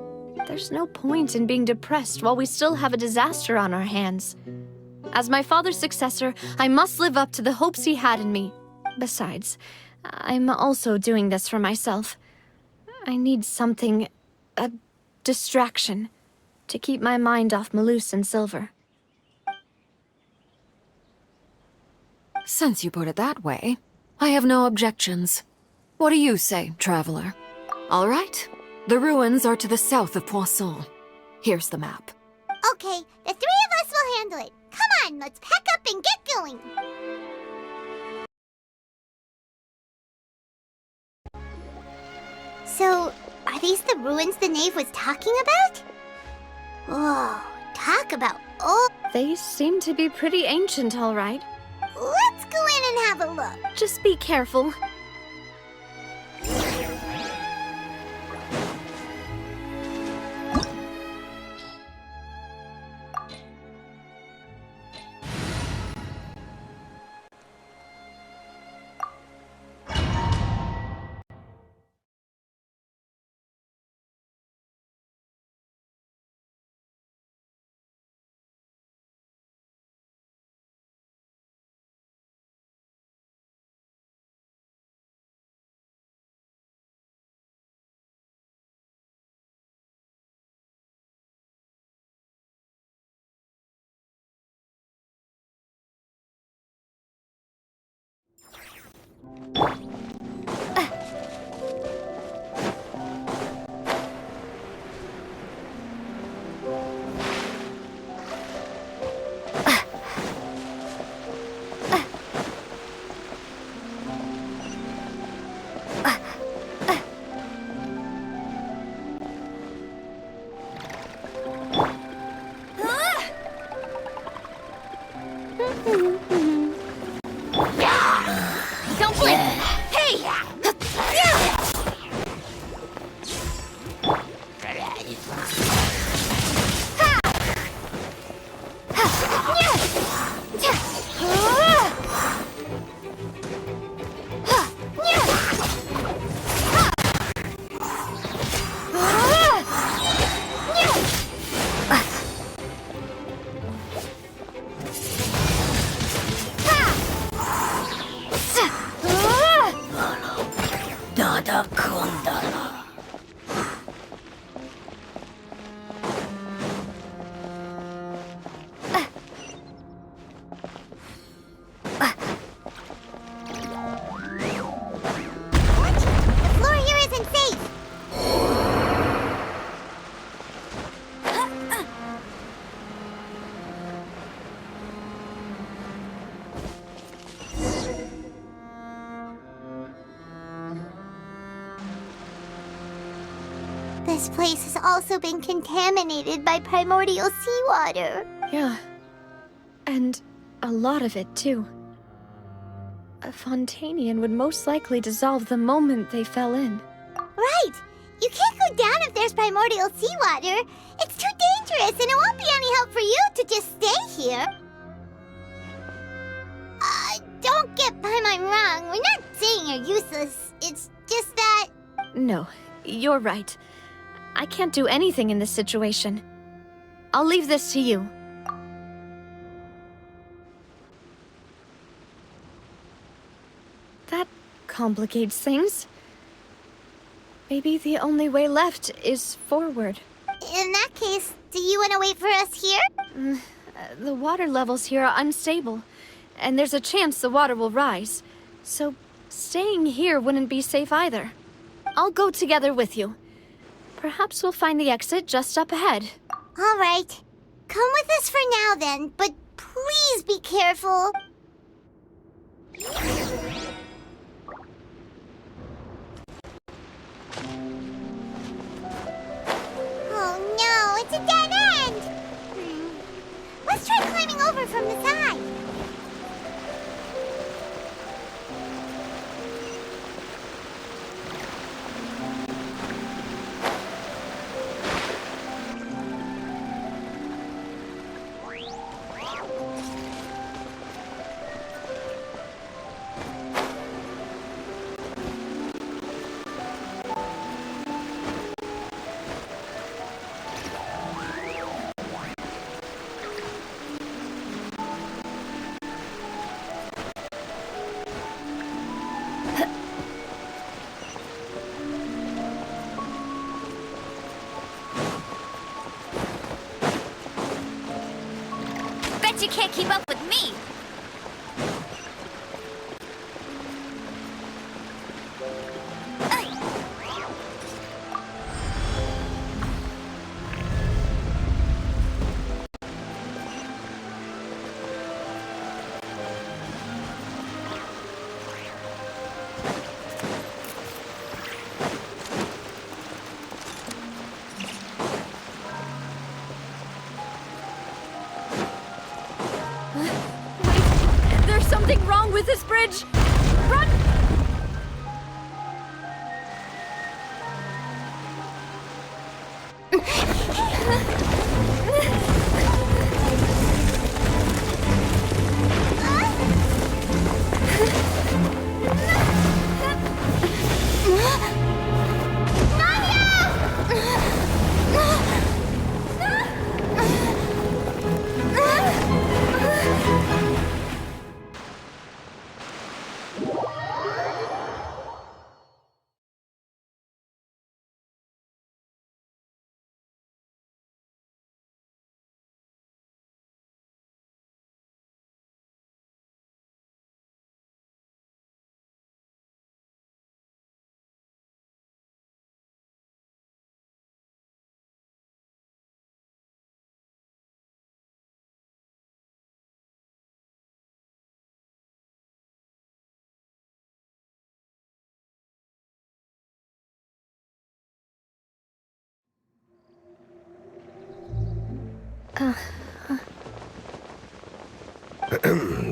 There's no point in being depressed while we still have a disaster on our hands. As my father's successor, I must live up to the hopes he had in me. Besides, I'm also doing this for myself. I need something, a distraction, to keep my mind off Malus and Silver. Since you put it that way, I have no objections. What do you say, traveler? All right. The ruins are to the south of Poisson. Here's the map. Okay, the three of us will handle it. Come on, let's pack up and get going. So, are these the ruins the knave was talking about? Whoa, talk about old... They seem to be pretty ancient, all right. Let's go in and have a look. Just be careful. Don't blink! Hey! This place has also been contaminated by primordial seawater. Yeah. And a lot of it, too. A Fontainian would most likely dissolve the moment they fell in. Right! You can't go down if there's primordial seawater. It's too dangerous, and it won't be any help for you to just stay here. Don't get by my wrong. We're not saying you're useless. It's just that... No, you're right. I can't do anything in this situation. I'll leave this to you. That complicates things. Maybe the only way left is forward. In that case, do you want to wait for us here? The water levels here are unstable, and there's a chance the water will rise. So staying here wouldn't be safe either. I'll go together with you. Perhaps we'll find the exit just up ahead. All right. Come with us for now then, but please be careful. Oh no, it's a dead end! Let's try climbing over from the side. can't keep up with me! There's something wrong with this bridge! Run!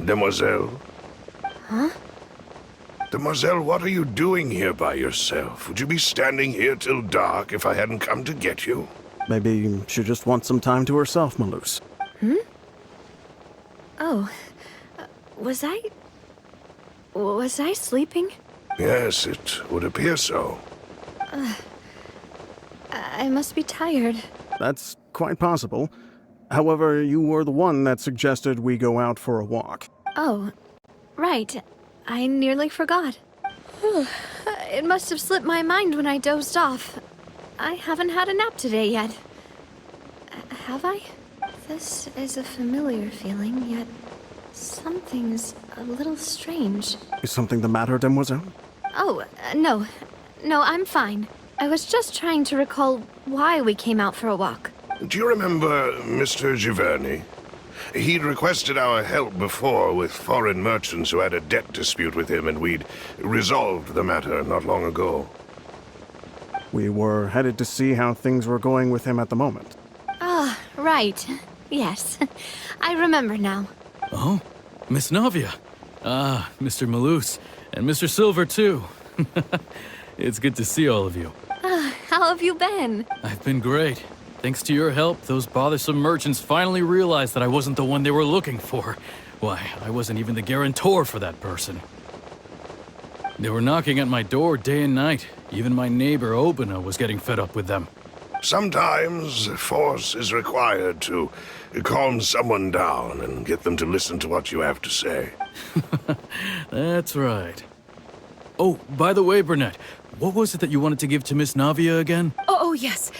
Demoiselle? Huh? Demoiselle, what are you doing here by yourself? Would you be standing here till dark if I hadn't come to get you? Maybe she just wants some time to herself, Malus. Hmm? Oh. Was I sleeping? Yes, it would appear so. I must be tired. That's quite possible. However, you were the one that suggested we go out for a walk. Oh, right. I nearly forgot. It must have slipped my mind when I dozed off. I haven't had a nap today yet. Have I? This is a familiar feeling, yet something's a little strange. Is something the matter, Demoiselle? Oh, no. No, I'm fine. I was just trying to recall why we came out for a walk. Do you remember Mr. Giverny? He'd requested our help before with foreign merchants who had a debt dispute with him, and we'd resolved the matter not long ago. We were headed to see how things were going with him at the moment. Ah, right. Yes. I remember now. Oh, Miss Navia. Ah, Mr. Malus. And Mr. Silver, too. It's good to see all of you. How have you been? I've been great. Thanks to your help, those bothersome merchants finally realized that I wasn't the one they were looking for. Why, I wasn't even the guarantor for that person. They were knocking at my door day and night. Even my neighbor, Obina, was getting fed up with them. Sometimes force is required to calm someone down and get them to listen to what you have to say. That's right. Oh, by the way, Burnett, what was it that you wanted to give to Miss Navia again? Oh, yes.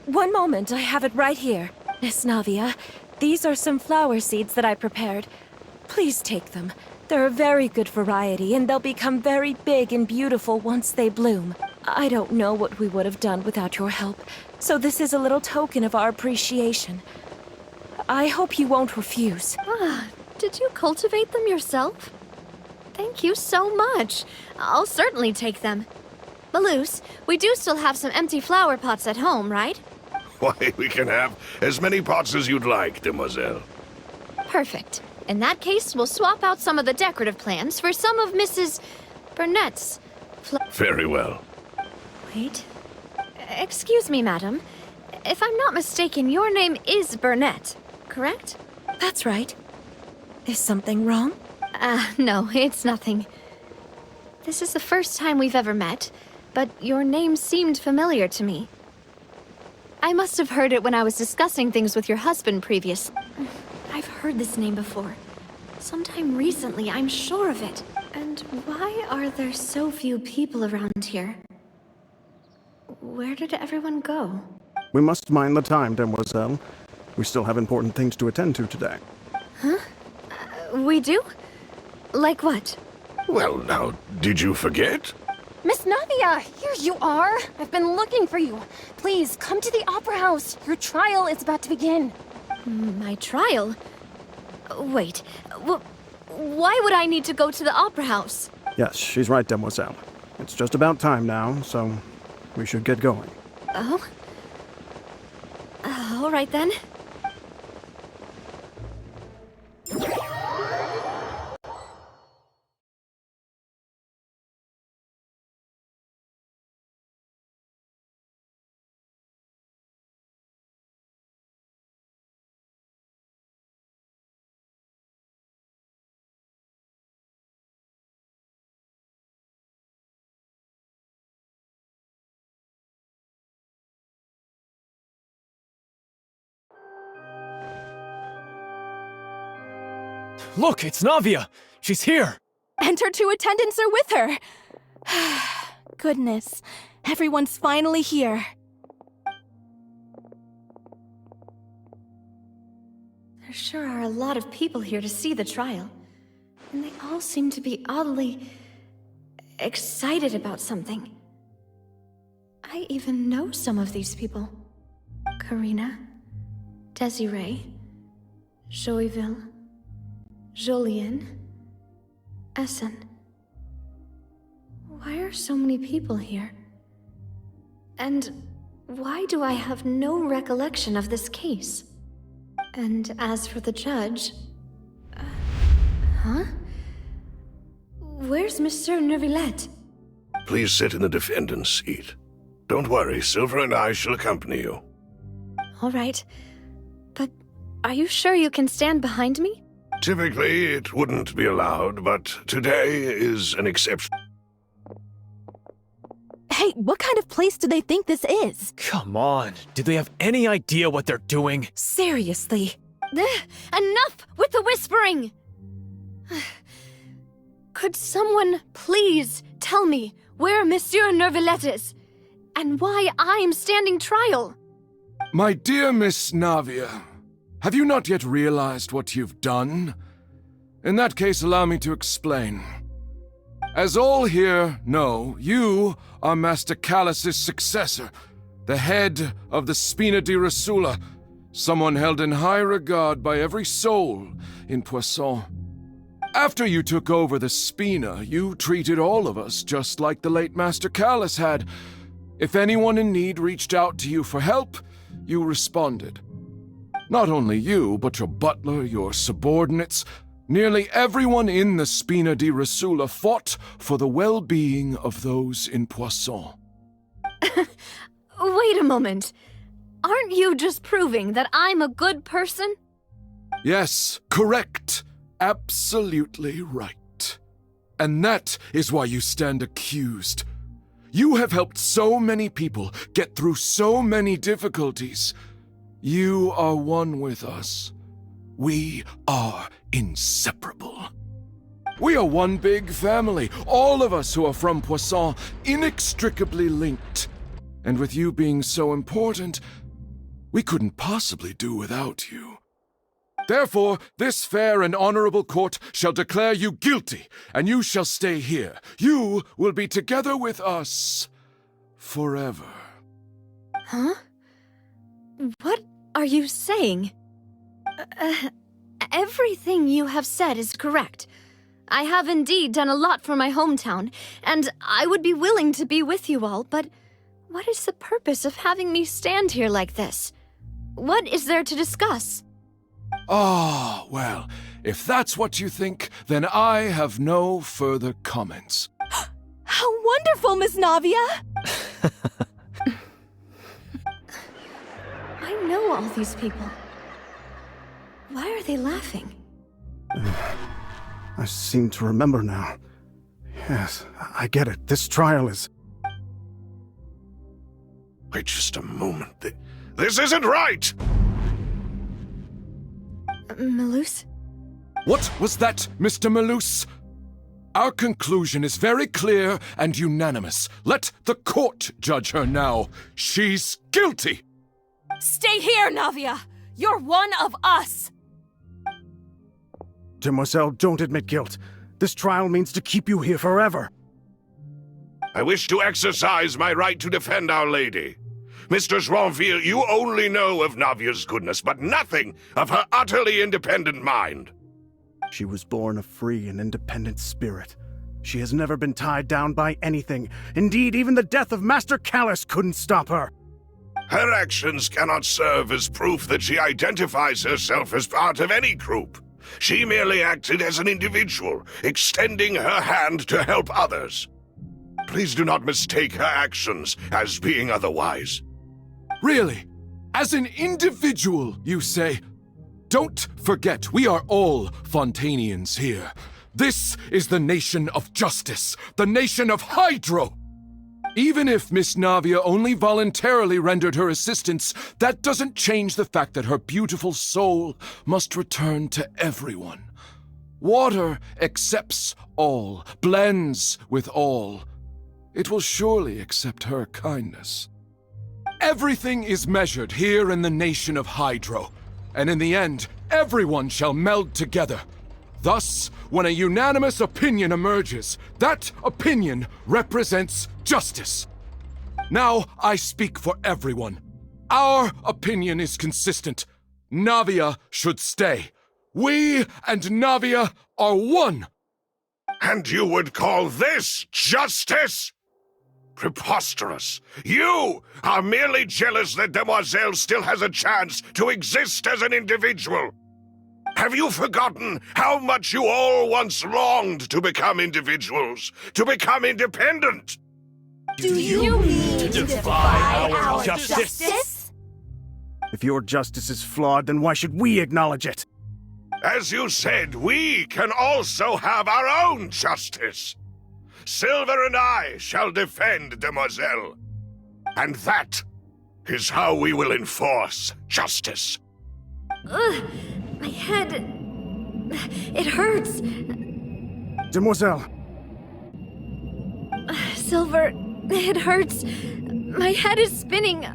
One moment, I have it right here. Miss Navia, these are some flower seeds that I prepared. Please take them. They're a very good variety, and they'll become very big and beautiful once they bloom. I don't know what we would have done without your help, so this is a little token of our appreciation. I hope you won't refuse. Did you cultivate them yourself? Thank you so much. I'll certainly take them. Malus, we do still have some empty flower pots at home, right? Why, we can have as many pots as you'd like, Demoiselle. Perfect. In that case, we'll swap out some of the decorative plants for some of Mrs. Burnett's Very well. Wait. Excuse me, madam. If I'm not mistaken, your name is Burnett, correct? That's right. Is something wrong? No, it's nothing. This is the first time we've ever met, but your name seemed familiar to me. I must have heard it when I was discussing things with your husband previously. I've heard this name before. Sometime recently, I'm sure of it. And why are there so few people around here? Where did everyone go? We must mind the time, Demoiselle. We still have important things to attend to today. Huh? We do? Like what? Well, now, did you forget? Miss Navia, here you are. I've been looking for you. Please, come to the Opera House. Your trial is about to begin. My trial? Wait, why would I need to go to the Opera House? Yes, she's right, Demoiselle. It's just about time now, so we should get going. Oh? All right then. Look, it's Navia! She's here! And her 2 attendants are with her! Goodness, everyone's finally here. There sure are a lot of people here to see the trial. And they all seem to be oddly excited about something. I even know some of these people. Karina, Desiree, Joyville, Jolien, Essen. Why are so many people here? And why do I have no recollection of this case? And as for the judge... huh? Where's Monsieur Neuvillette? Please sit in the defendant's seat. Don't worry, Silver and I shall accompany you. All right. But are you sure you can stand behind me? Typically, it wouldn't be allowed, but today is an exception. Hey, what kind of place do they think this is? Come on, do they have any idea what they're doing? Seriously. Enough with the whispering! Could someone please tell me where Monsieur Neuvillette is? And why I'm standing trial? My dear Miss Navia, have you not yet realized what you've done? In that case, allow me to explain. As all here know, you are Master Callus's successor, the head of the Spina di Rosula, someone held in high regard by every soul in Poisson. After you took over the Spina, you treated all of us just like the late Master Callus had. If anyone in need reached out to you for help, you responded. Not only you, but your butler, your subordinates, nearly everyone in the Spina di Rosula fought for the well-being of those in Poisson. Wait a moment. Aren't you just proving that I'm a good person? Yes, correct. Absolutely right. And that is why you stand accused. You have helped so many people get through so many difficulties. You are one with us. We are inseparable. We are one big family, all of us who are from Poisson, inextricably linked. And with you being so important, we couldn't possibly do without you. Therefore, this fair and honorable court shall declare you guilty, and you shall stay here. You will be together with us forever. Huh? What are you saying? Everything you have said is correct. I have indeed done a lot for my hometown, and I would be willing to be with you all, but what is the purpose of having me stand here like this? What is there to discuss? Ah, well, if that's what you think, then I have no further comments. How wonderful, Miss Navia! I know all these people. Why are they laughing? I seem to remember now. Yes, I get it. This trial is... Wait just a moment. This isn't right! Malus? What was that, Mr. Malus? Our conclusion is very clear and unanimous. Let the court judge her now. She's guilty! Stay here, Navia! You're one of us! Demoiselle, don't admit guilt. This trial means to keep you here forever. I wish to exercise my right to defend Our Lady. Mr. Joinville, you only know of Navia's goodness, but nothing of her utterly independent mind. She was born a free and independent spirit. She has never been tied down by anything. Indeed, even the death of Master Callus couldn't stop her. Her actions cannot serve as proof that she identifies herself as part of any group. She merely acted as an individual, extending her hand to help others. Please do not mistake her actions as being otherwise. Really? As an individual, you say? Don't forget, we are all Fontainians here. This is the nation of justice, the nation of Hydro! Even if Miss Navia only voluntarily rendered her assistance, that doesn't change the fact that her beautiful soul must return to everyone. Water accepts all, blends with all. It will surely accept her kindness. Everything is measured here in the nation of Hydro, and in the end, everyone shall meld together. Thus, when a unanimous opinion emerges, that opinion represents justice. Now I speak for everyone. Our opinion is consistent. Navia should stay. We and Navia are one. And you would call this justice? Preposterous. You are merely jealous that Demoiselle still has a chance to exist as an individual. Have you forgotten how much you all once longed to become individuals, to become independent? Do you mean to defy our justice? If your justice is flawed, then why should we acknowledge it? As you said, we can also have our own justice. Silver and I shall defend Demoiselle. And that is how we will enforce justice. Ugh, my head... it hurts. Demoiselle. Silver, it hurts. My head is spinning.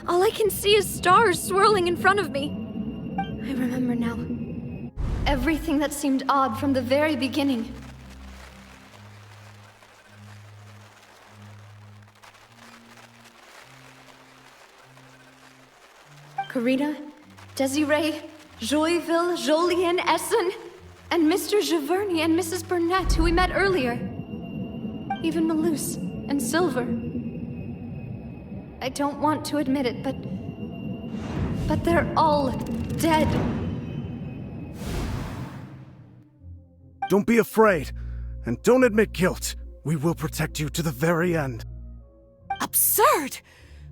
All I can see is stars swirling in front of me. I remember now. Everything that seemed odd from the very beginning. Karina, Desiree, Joyville, Jolien, Essen, and Mr. Giverny and Mrs. Burnett, who we met earlier. Even Malus and Silver. I don't want to admit it, but they're all dead. Don't be afraid, and don't admit guilt. We will protect you to the very end. Absurd!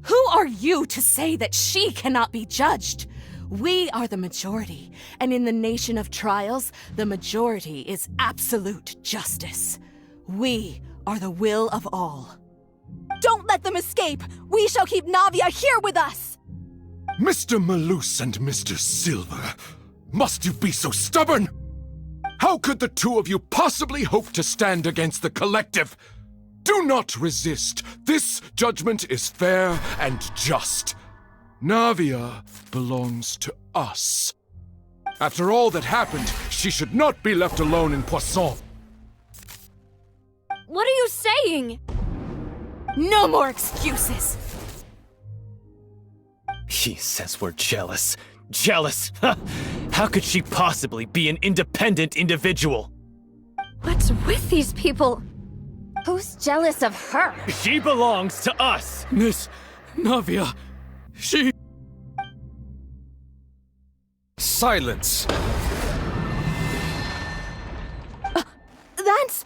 Who are you to say that she cannot be judged? We are the majority, and in the nation of trials, the majority is absolute justice. We are the will of all. Don't let them escape! We shall keep Navia here with us! Mr. Malus and Mr. Silver, must you be so stubborn? How could the two of you possibly hope to stand against the collective? Do not resist. This judgment is fair and just. Navia belongs to us. After all that happened, she should not be left alone in Poisson. What are you saying? No more excuses! He says we're jealous. Jealous? How could she possibly be an independent individual? What's with these people? Who's jealous of her? She belongs to us! Miss Navia, she... Silence! That's...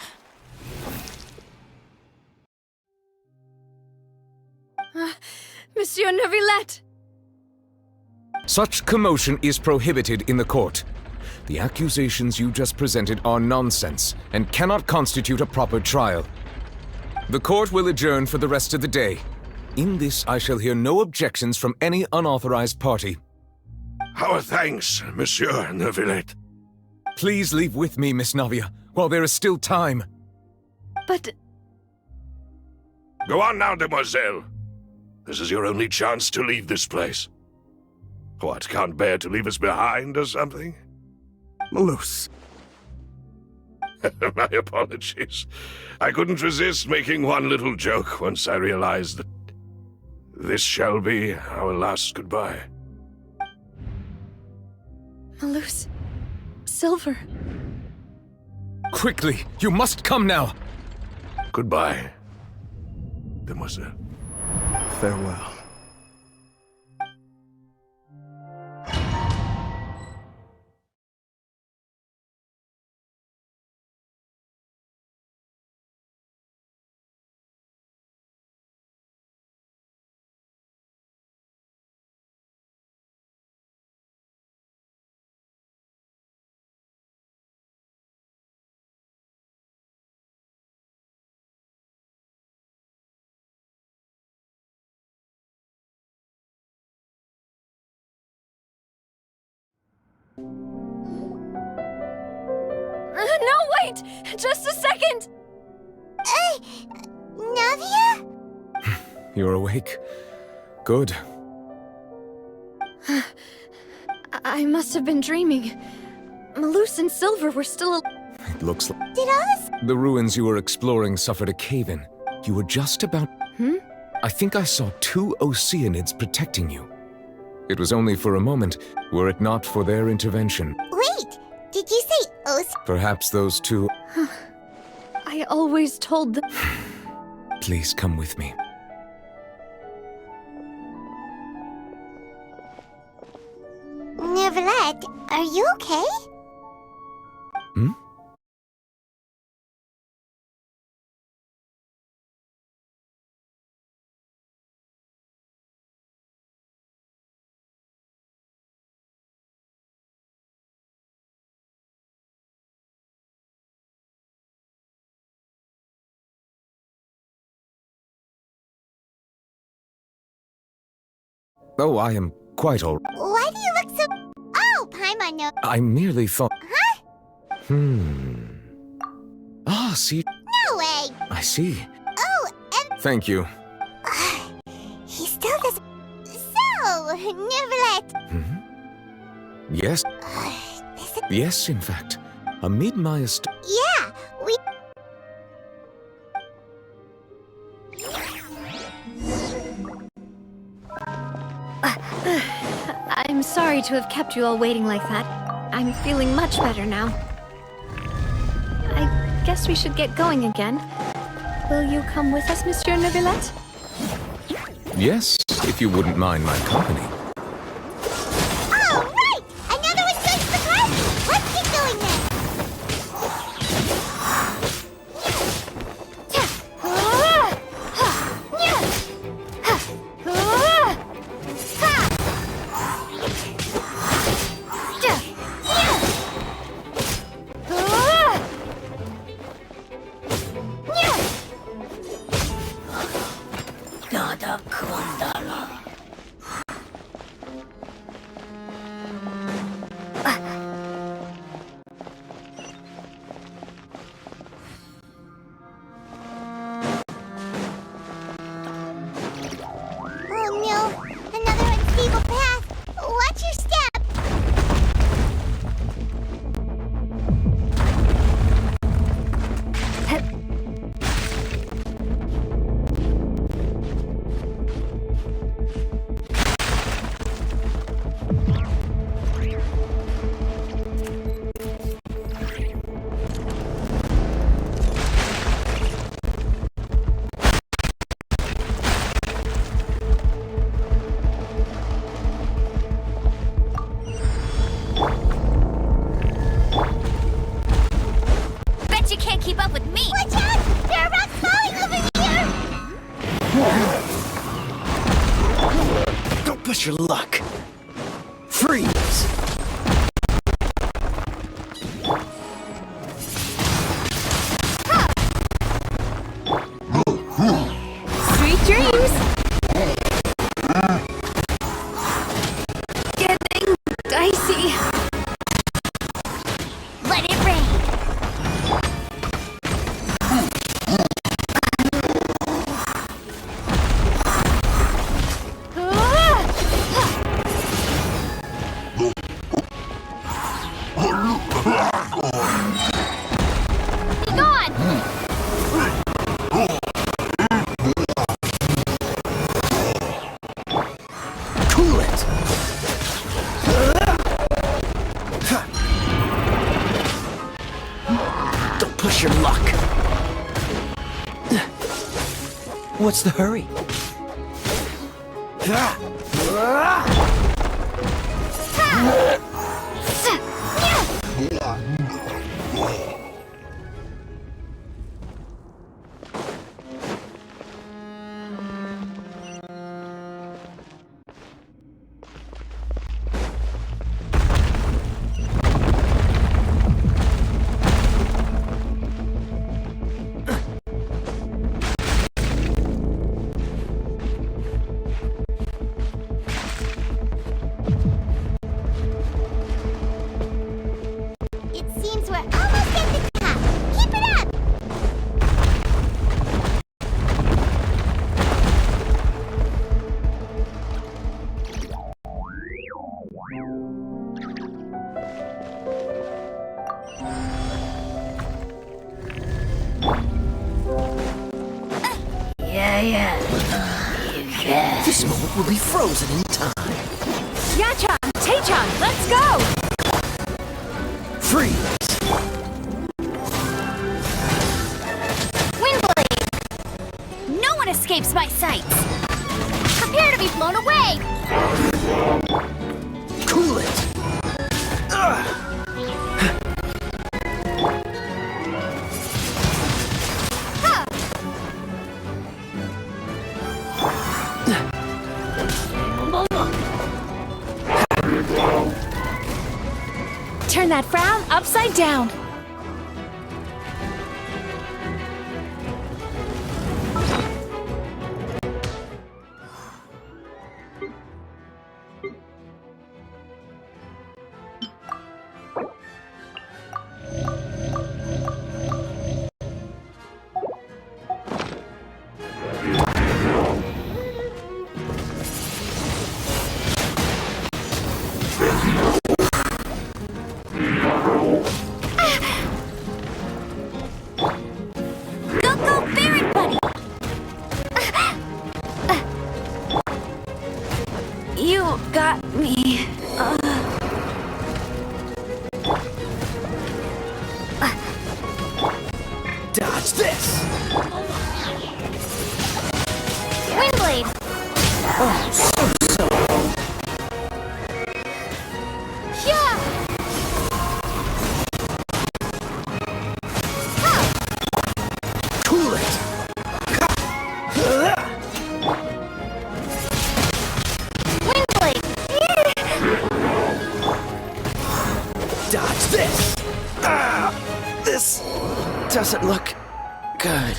Monsieur Neuvillette! Such commotion is prohibited in the court. The accusations you just presented are nonsense and cannot constitute a proper trial. The court will adjourn for the rest of the day. In this, I shall hear no objections from any unauthorized party. Our thanks, Monsieur Neuvillette. Please leave with me, Miss Navia, while there is still time. But... Go on now, Demoiselle. This is your only chance to leave this place. What, can't bear to leave us behind or something? Malus. My apologies. I couldn't resist making one little joke once I realized that this shall be our last goodbye. Malus. Silver. Quickly! You must come now! Goodbye, demoiselle. Farewell. No, wait! Just a second! Navia? You're awake. Good. I must have been dreaming. Malus and Silver were still It looks like Did us? the ruins you were exploring suffered a cave-in. You were just about... I think I saw 2 Oceanids protecting you. It was only for a moment, were it not for their intervention. Wait, did you say Os? Perhaps those 2... I always told them. Please come with me. Neverlet, are you okay? Oh, I am quite all... Why do you look so... Oh, Paimon, no. I merely thought... Huh? Ah, see... No way! I see. Oh, and... Thank you. He still doesn't... So, Neverlet... Yes? Yes, in fact. Amid my Yeah, we... I'm sorry to have kept you all waiting like that. I'm feeling much better now. I guess we should get going again. Will you come with us, Monsieur Neuvillette? Yes, if you wouldn't mind my company. Oh, right! Another one joins the party! Let's get going then! Oh no, another unstable path. Watch your step. Bet you can't keep up with me! Watch out! There are rocks falling over here! Don't push your luck. Freeze! Sweet dreams! Getting dicey. Let it rain! on! Cool it! Don't push your luck. What's the hurry? It seems we're almost at the top. Keep it up! Yeah. This moment will be frozen in time. Yachan, Taechan, let's go! Freeze! Windblade! No one escapes my sight! Prepare to be blown away! Cool it! Turn that frown upside down. You got me. Dodge this! Windblade! Oh, so. Yeah! Cool it! Windblade! Dodge this! This doesn't look good.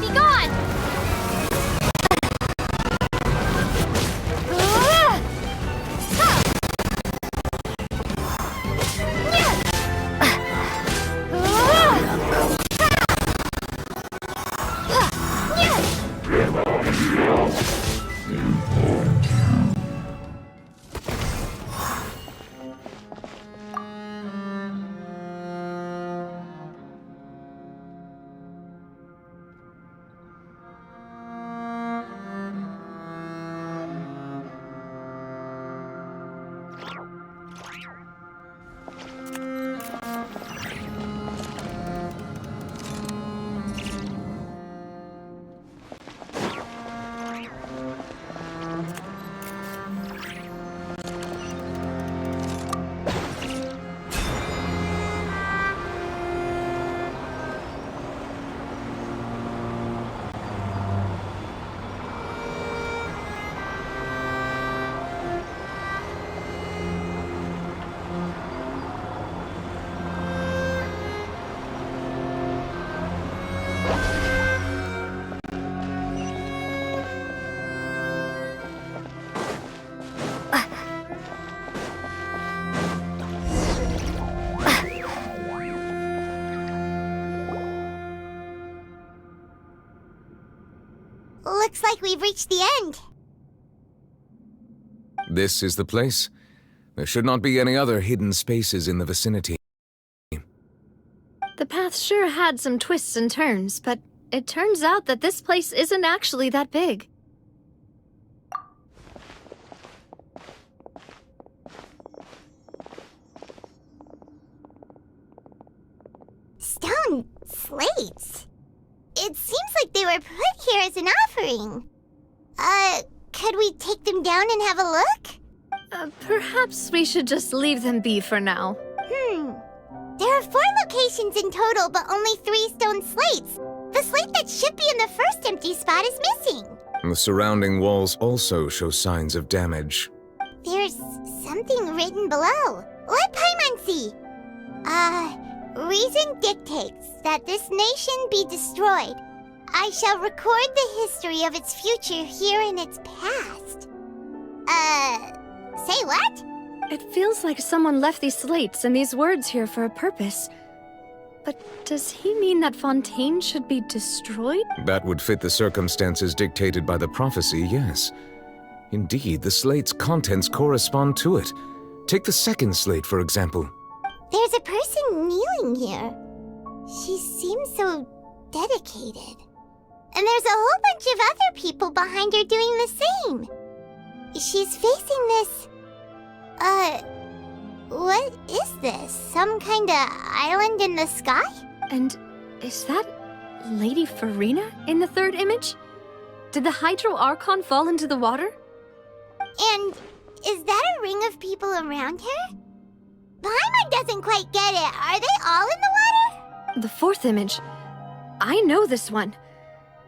Be gone! Looks like we've reached the end. This is the place? There should not be any other hidden spaces in the vicinity. The path sure had some twists and turns, but it turns out that this place isn't actually that big. Stone slates? It seems like they were put here as an offering. Could we take them down and have a look? Perhaps we should just leave them be for now. There are 4 locations in total, but only 3 stone slates. The slate that should be in the first empty spot is missing. The surrounding walls also show signs of damage. There's something written below. Let Paimon see. Reason dictates that this nation be destroyed. I shall record the history of its future here in its past. Say what? It feels like someone left these slates and these words here for a purpose. But does he mean that Fontaine should be destroyed? That would fit the circumstances dictated by the prophecy, yes. Indeed, the slate's contents correspond to it. Take the second slate, for example. There's a person kneeling here. She seems so dedicated. And there's a whole bunch of other people behind her doing the same. She's facing this... what is this? Some kind of island in the sky? And is that Lady Farina in the third image? Did the Hydro Archon fall into the water? And is that a ring of people around her? Paimon doesn't quite get it. Are they all in the water? The fourth image. I know this one.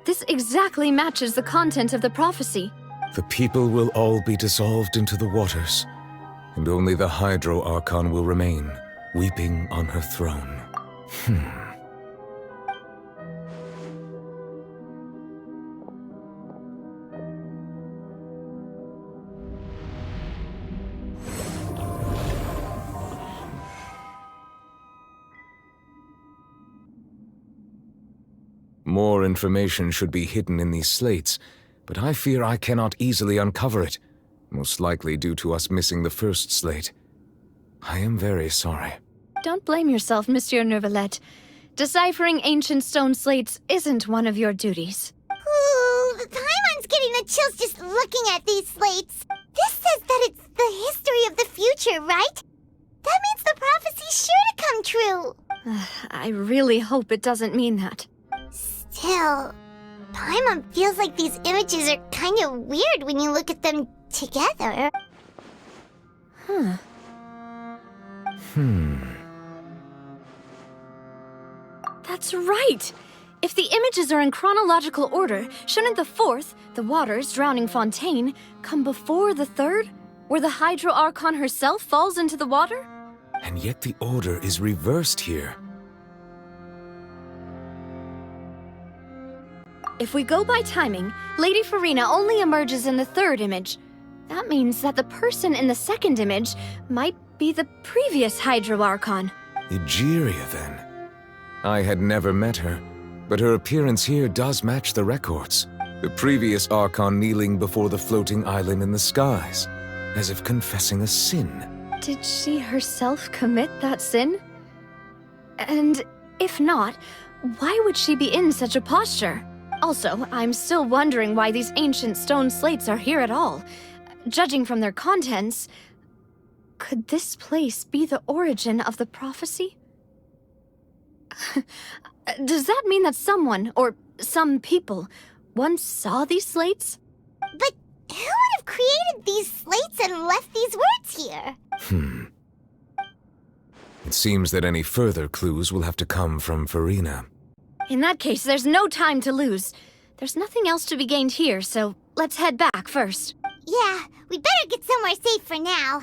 This exactly matches the content of the prophecy. The people will all be dissolved into the waters, and only the Hydro Archon will remain, weeping on her throne. More information should be hidden in these slates, but I fear I cannot easily uncover it, most likely due to us missing the first slate. I am very sorry. Don't blame yourself, Monsieur Neuvillette. Deciphering ancient stone slates isn't one of your duties. Ooh, Paimon's getting the chills just looking at these slates. This says that it's the history of the future, right? That means the prophecy's sure to come true. I really hope it doesn't mean that. Still, Paimon feels like these images are kind of weird when you look at them together. That's right! If the images are in chronological order, shouldn't the fourth, the waters drowning Fontaine, come before the third, where the Hydro Archon herself falls into the water? And yet the order is reversed here. If we go by timing, Lady Farina only emerges in the third image. That means that the person in the second image might be the previous Hydro Archon. Egeria, then. I had never met her, but her appearance here does match the records. The previous Archon kneeling before the floating island in the skies, as if confessing a sin. Did she herself commit that sin? And if not, why would she be in such a posture? Also, I'm still wondering why these ancient stone slates are here at all. Judging from their contents, could this place be the origin of the prophecy? Does that mean that someone, or some people, once saw these slates? But who would have created these slates and left these words here? It seems that any further clues will have to come from Farina. In that case, there's no time to lose. There's nothing else to be gained here, so let's head back first. Yeah, we better get somewhere safe for now.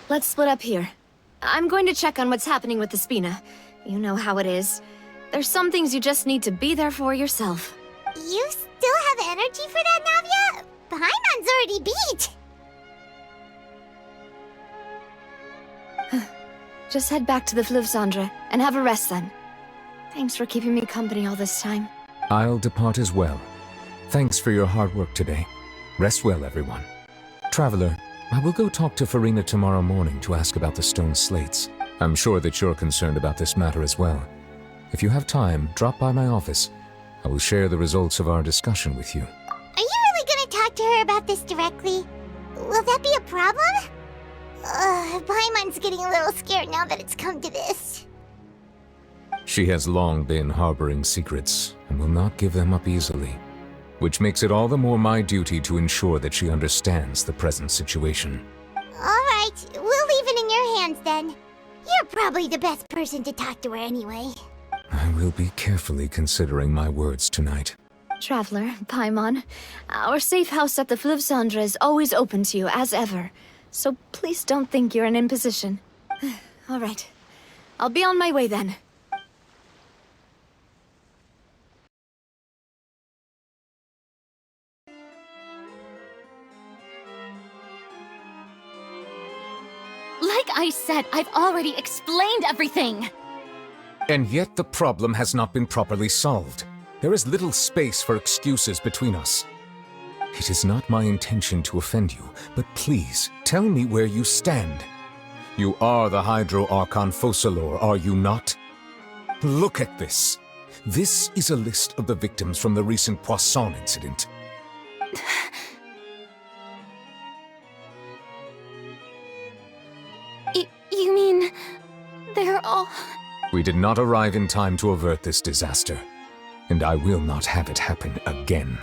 Let's split up here. I'm going to check on what's happening with the Spina. You know how it is. There's some things you just need to be there for yourself. You still have energy for that, Navia? Paimon's already beat! Just head back to the Fleuve Cendre and have a rest then. Thanks for keeping me company all this time. I'll depart as well. Thanks for your hard work today. Rest well, everyone. Traveler, I will go talk to Farina tomorrow morning to ask about the stone slates. I'm sure that you're concerned about this matter as well. If you have time, drop by my office. I will share the results of our discussion with you. Are you really gonna talk to her about this directly? Will that be a problem? Paimon's getting a little scared now that it's come to this. She has long been harboring secrets and will not give them up easily, which makes it all the more my duty to ensure that she understands the present situation. Alright, we'll leave it in your hands then. You're probably the best person to talk to her anyway. I will be carefully considering my words tonight. Traveler, Paimon, our safe house at the Fleuve Cendre is always open to you, as ever. So please don't think you're an imposition. All right. I'll be on my way then. Like I said, I've already explained everything! And yet the problem has not been properly solved. There is little space for excuses between us. It is not my intention to offend you, but please, tell me where you stand. You are the Hydro Archon Focalor, are you not? Look at this. This is a list of the victims from the recent Poisson incident. You mean... they're all... We did not arrive in time to avert this disaster, and I will not have it happen again.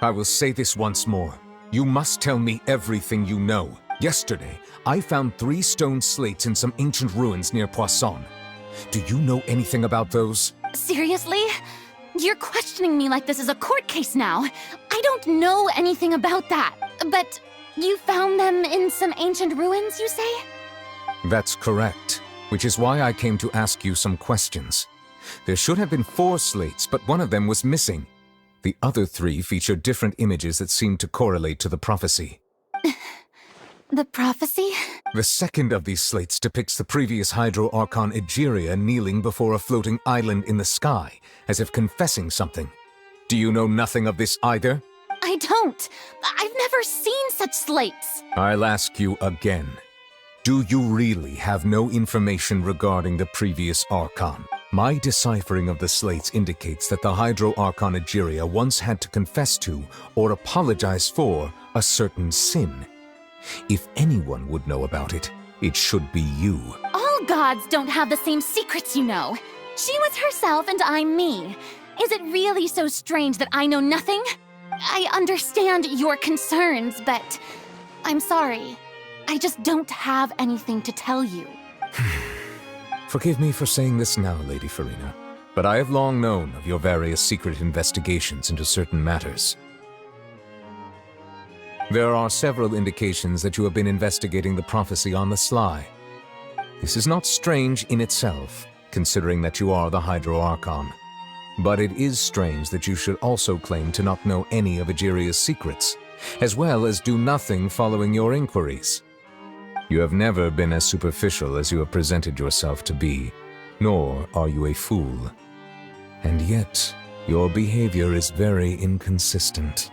I will say this once more. You must tell me everything you know. Yesterday, I found 3 stone slates in some ancient ruins near Poisson. Do you know anything about those? Seriously? You're questioning me like this is a court case now. I don't know anything about that. But you found them in some ancient ruins, you say? That's correct, which is why I came to ask you some questions. There should have been 4 slates, but one of them was missing. The other 3 feature different images that seem to correlate to the prophecy. The prophecy? The second of these slates depicts the previous Hydro Archon Egeria kneeling before a floating island in the sky, as if confessing something. Do you know nothing of this either? I don't. I've never seen such slates. I'll ask you again. Do you really have no information regarding the previous Archon? My deciphering of the slates indicates that the Hydro Archon Egeria once had to confess to, or apologize for, a certain sin. If anyone would know about it, it should be you. All gods don't have the same secrets, you know. She was herself and I'm me. Is it really so strange that I know nothing? I understand your concerns, but I'm sorry. I just don't have anything to tell you. Forgive me for saying this now, Lady Farina, but I have long known of your various secret investigations into certain matters. There are several indications that you have been investigating the prophecy on the sly. This is not strange in itself, considering that you are the Hydro Archon. But it is strange that you should also claim to not know any of Egeria's secrets, as well as do nothing following your inquiries. You have never been as superficial as you have presented yourself to be, nor are you a fool. And yet, your behavior is very inconsistent.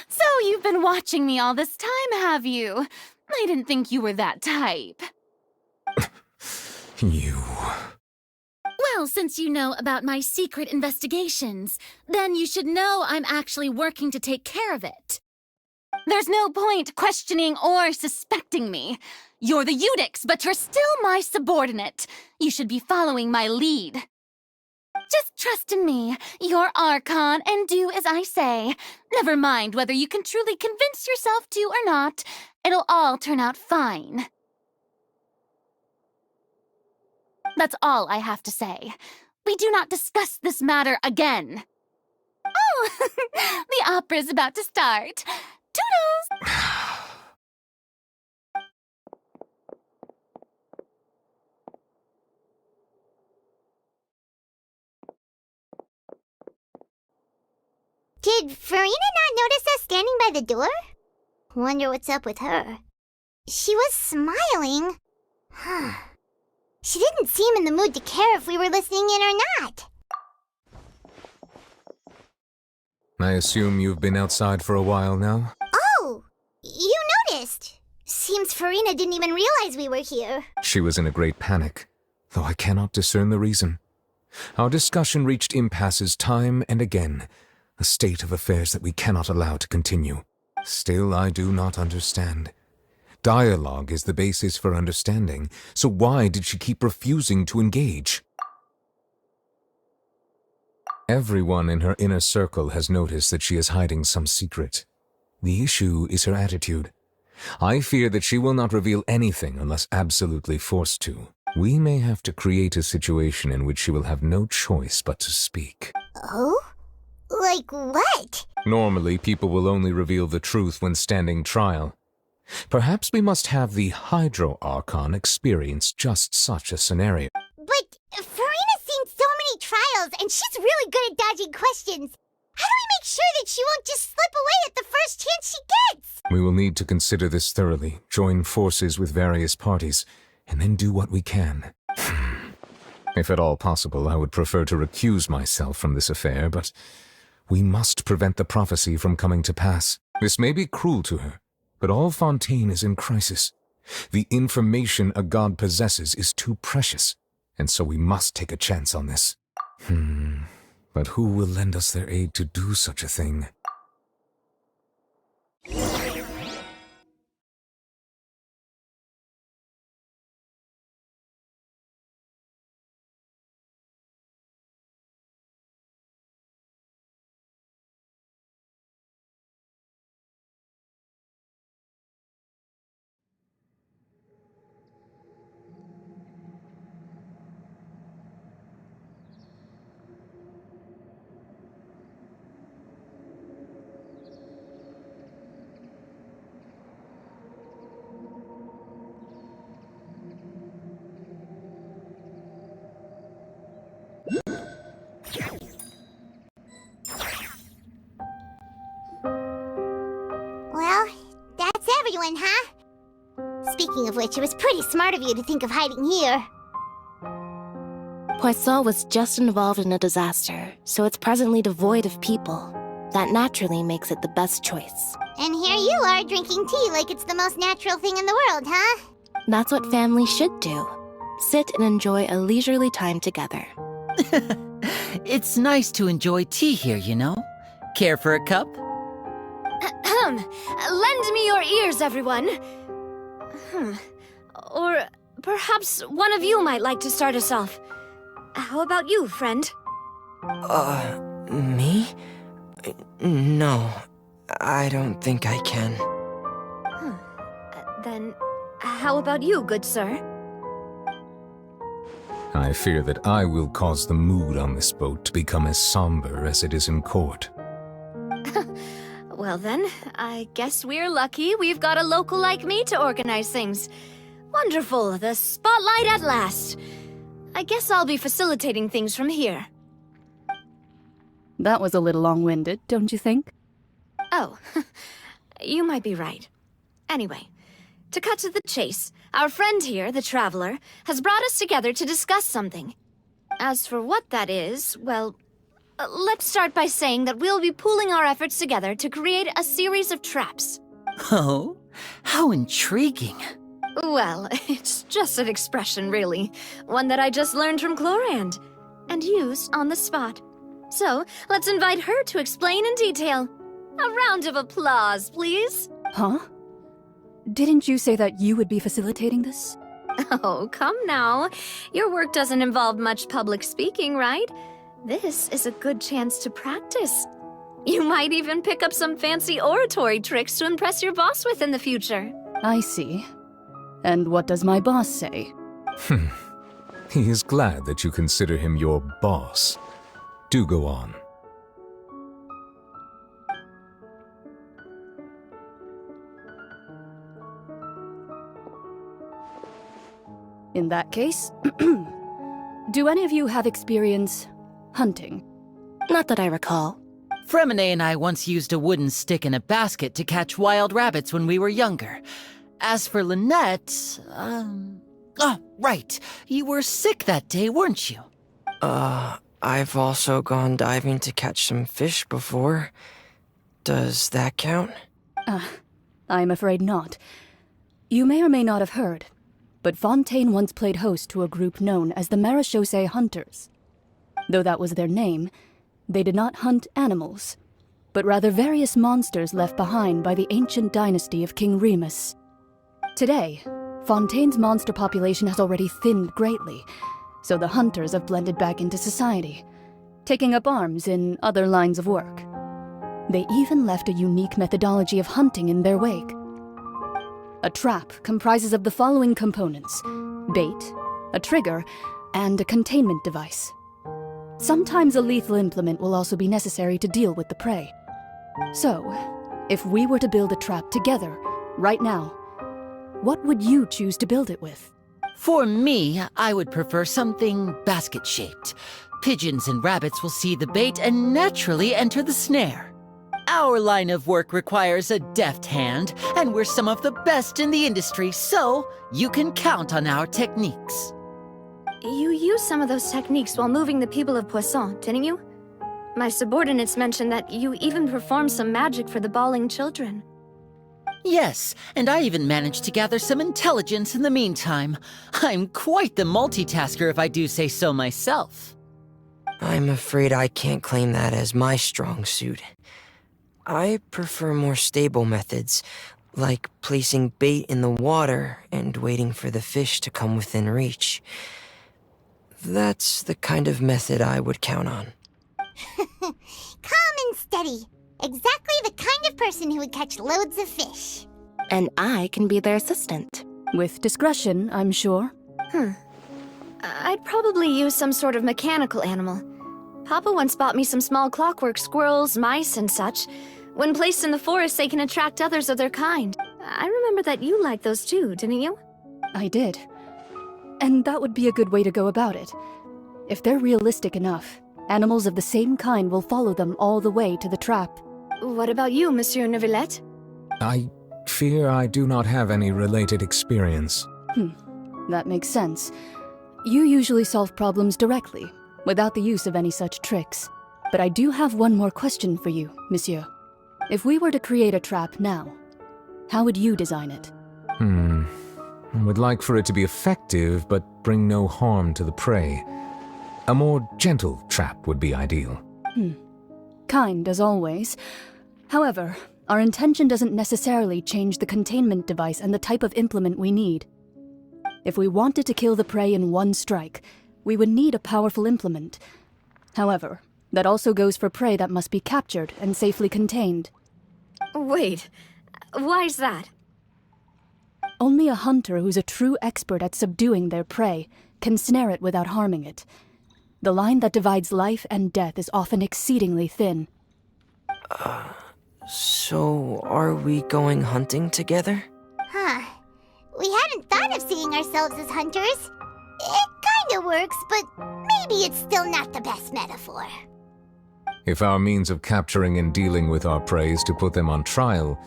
So you've been watching me all this time, have you? I didn't think you were that type. You... Well, since you know about my secret investigations, then you should know I'm actually working to take care of it. There's no point questioning or suspecting me. You're the Eudix, but you're still my subordinate. You should be following my lead. Just trust in me, you're Archon, and do as I say. Never mind whether you can truly convince yourself to or not. It'll all turn out fine. That's all I have to say. We do not discuss this matter again. Oh, the opera's about to start. Toodles! Did Farina not notice us standing by the door? Wonder what's up with her. She was smiling. She didn't seem in the mood to care if we were listening in or not. I assume you've been outside for a while now? Oh, you noticed. Seems Farina didn't even realize we were here. She was in a great panic, though I cannot discern the reason. Our discussion reached impasses time and again, a state of affairs that we cannot allow to continue. Still, I do not understand. Dialogue is the basis for understanding, so why did she keep refusing to engage? Everyone in her inner circle has noticed that she is hiding some secret. The issue is her attitude. I fear that she will not reveal anything unless absolutely forced to. We may have to create a situation in which she will have no choice but to speak. Oh? Like what? Normally, people will only reveal the truth when standing trial. Perhaps we must have the Hydro Archon experience just such a scenario. But Farina's seen so many trials, and she's really good at dodging questions. How do we make sure that she won't just slip away at the first chance she gets? We will need to consider this thoroughly, join forces with various parties, and then do what we can. If at all possible, I would prefer to recuse myself from this affair, but we must prevent the prophecy from coming to pass. This may be cruel to her, but all Fontaine is in crisis. The information a god possesses is too precious, and so we must take a chance on this. But who will lend us their aid to do such a thing? Well, that's everyone, huh? Speaking of which, it was pretty smart of you to think of hiding here. Poisson was just involved in a disaster, so it's presently devoid of people. That naturally makes it the best choice. And here you are drinking tea like it's the most natural thing in the world, huh? That's what families should do. Sit and enjoy a leisurely time together. It's nice to enjoy tea here, you know? Care for a cup? Lend me your ears, everyone. Or perhaps one of you might like to start us off. How about you, friend? Me? No, I don't think I can. Then, how about you, good sir? I fear that I will cause the mood on this boat to become as somber as it is in court. Well then, I guess we're lucky we've got a local like me to organize things. Wonderful, the spotlight at last. I guess I'll be facilitating things from here. That was a little long-winded, don't you think? Oh, you might be right. Anyway, to cut to the chase, our friend here, the Traveler, has brought us together to discuss something. As for what that is, well, let's start by saying that we'll be pooling our efforts together to create a series of traps. Oh, how intriguing. Well, it's just an expression, really. One that I just learned from Chlorand, and used on the spot. So, let's invite her to explain in detail. A round of applause, please. Huh? Didn't you say that you would be facilitating this? Oh, come now. Your work doesn't involve much public speaking, right? This is a good chance to practice. You might even pick up some fancy oratory tricks to impress your boss with in the future. I see. And what does my boss say? He is glad that you consider him your boss. Do go on. In that case, do any of you have experience hunting? Not that I recall. Fremine and I once used a wooden stick in a basket to catch wild rabbits when we were younger. As for Lynette, Oh, right. You were sick that day, weren't you? I've also gone diving to catch some fish before. Does that count? I'm afraid not. You may or may not have heard, but Fontaine once played host to a group known as the Marechaussee Hunters. Though that was their name, they did not hunt animals, but rather various monsters left behind by the ancient dynasty of King Remus. Today, Fontaine's monster population has already thinned greatly, so the hunters have blended back into society, taking up arms in other lines of work. They even left a unique methodology of hunting in their wake. A trap comprises of the following components: bait, a trigger, and a containment device. Sometimes a lethal implement will also be necessary to deal with the prey. So, if we were to build a trap together, right now, what would you choose to build it with? For me, I would prefer something basket-shaped. Pigeons and rabbits will see the bait and naturally enter the snare. Our line of work requires a deft hand, and we're some of the best in the industry, so you can count on our techniques. You used some of those techniques while moving the people of Poisson, didn't you? My subordinates mentioned that you even performed some magic for the bawling children. Yes, and I even managed to gather some intelligence in the meantime. I'm quite the multitasker if I do say so myself. I'm afraid I can't claim that as my strong suit. I prefer more stable methods, like placing bait in the water and waiting for the fish to come within reach. That's the kind of method I would count on. Calm and steady. Exactly the kind of person who would catch loads of fish. And I can be their assistant. With discretion, I'm sure. I'd probably use some sort of mechanical animal. Papa once bought me some small clockwork squirrels, mice, and such. When placed in the forest, they can attract others of their kind. I remember that you liked those too, didn't you? I did. And that would be a good way to go about it. If they're realistic enough, animals of the same kind will follow them all the way to the trap. What about you, Monsieur Neuvillette? I fear I do not have any related experience. That makes sense. You usually solve problems directly, without the use of any such tricks. But I do have one more question for you, Monsieur. If we were to create a trap now, how would you design it? I would like for it to be effective, but bring no harm to the prey. A more gentle trap would be ideal. Kind, as always. However, our intention doesn't necessarily change the containment device and the type of implement we need. If we wanted to kill the prey in one strike, we would need a powerful implement. However, that also goes for prey that must be captured and safely contained. Wait, why's that? Only a hunter who's a true expert at subduing their prey can snare it without harming it. The line that divides life and death is often exceedingly thin. So are we going hunting together? We hadn't thought of seeing ourselves as hunters. It kinda works, but maybe it's still not the best metaphor. If our means of capturing and dealing with our prey is to put them on trial,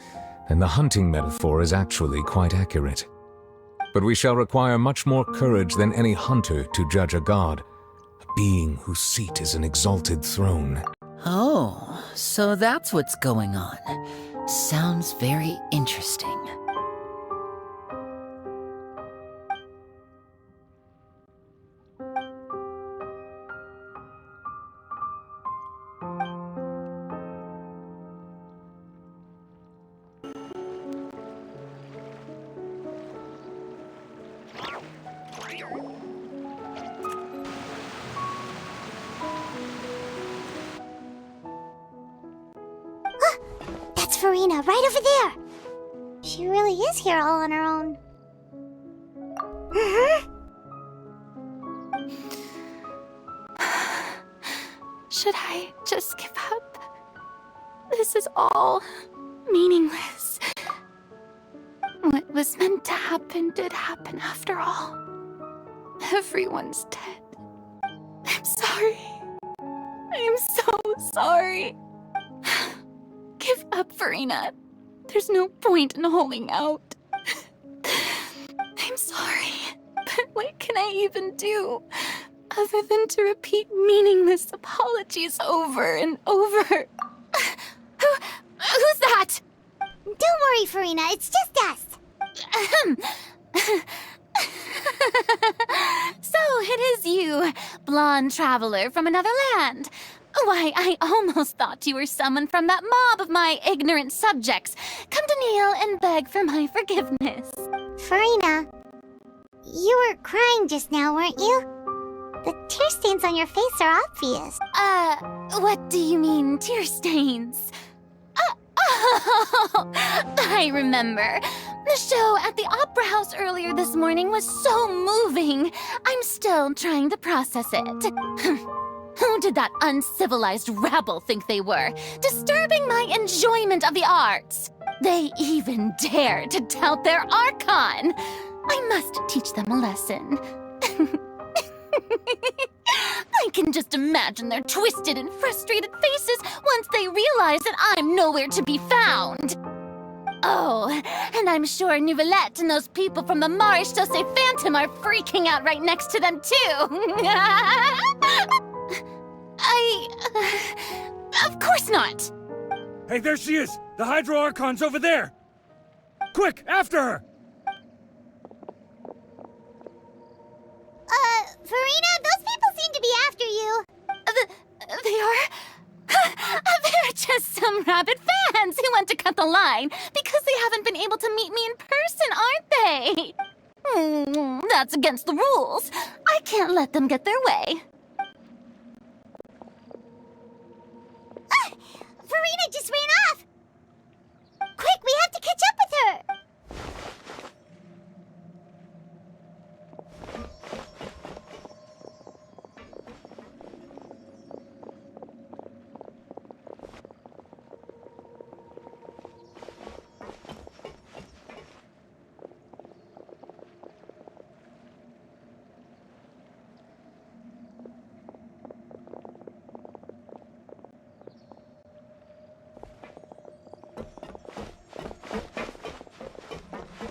then the hunting metaphor is actually quite accurate. But we shall require much more courage than any hunter to judge a god, a being whose seat is an exalted throne. Oh, so that's what's going on. Sounds very interesting. That's Farina, right over there! She really is here all on her own. Should I just give up? This is all meaningless. What was meant to happen did happen after all. Everyone's dead. I'm sorry. I'm so sorry. Give up, Farina. There's no point in holding out. I'm sorry, but what can I even do other than to repeat meaningless apologies over and over? Who's that? Don't worry, Farina, it's just us. So it is you, blonde traveler from another land. Why, I almost thought you were someone from that mob of my ignorant subjects. Come to kneel and beg for my forgiveness. Farina, you were crying just now, weren't you? The tear stains on your face are obvious. What do you mean, tear stains? Oh, I remember. The show at the Opera House earlier this morning was so moving. I'm still trying to process it. Who did that uncivilized rabble think they were, disturbing my enjoyment of the arts? They even dare to tout their Archon. I must teach them a lesson. I can just imagine their twisted and frustrated faces once they realize that I'm nowhere to be found. Oh, and I'm sure Nouvellette and those people from the Maréchaussée Phantom are freaking out right next to them, too. Of course not. Hey, there she is! The Hydro Archon's over there! Quick, after her! Farina, those people seem to be after you. They are? They're just some rabid fans who want to cut the line because they haven't been able to meet me in person, aren't they? That's against the rules. I can't let them get their way. Farina just ran off! Quick, we have to catch up with her!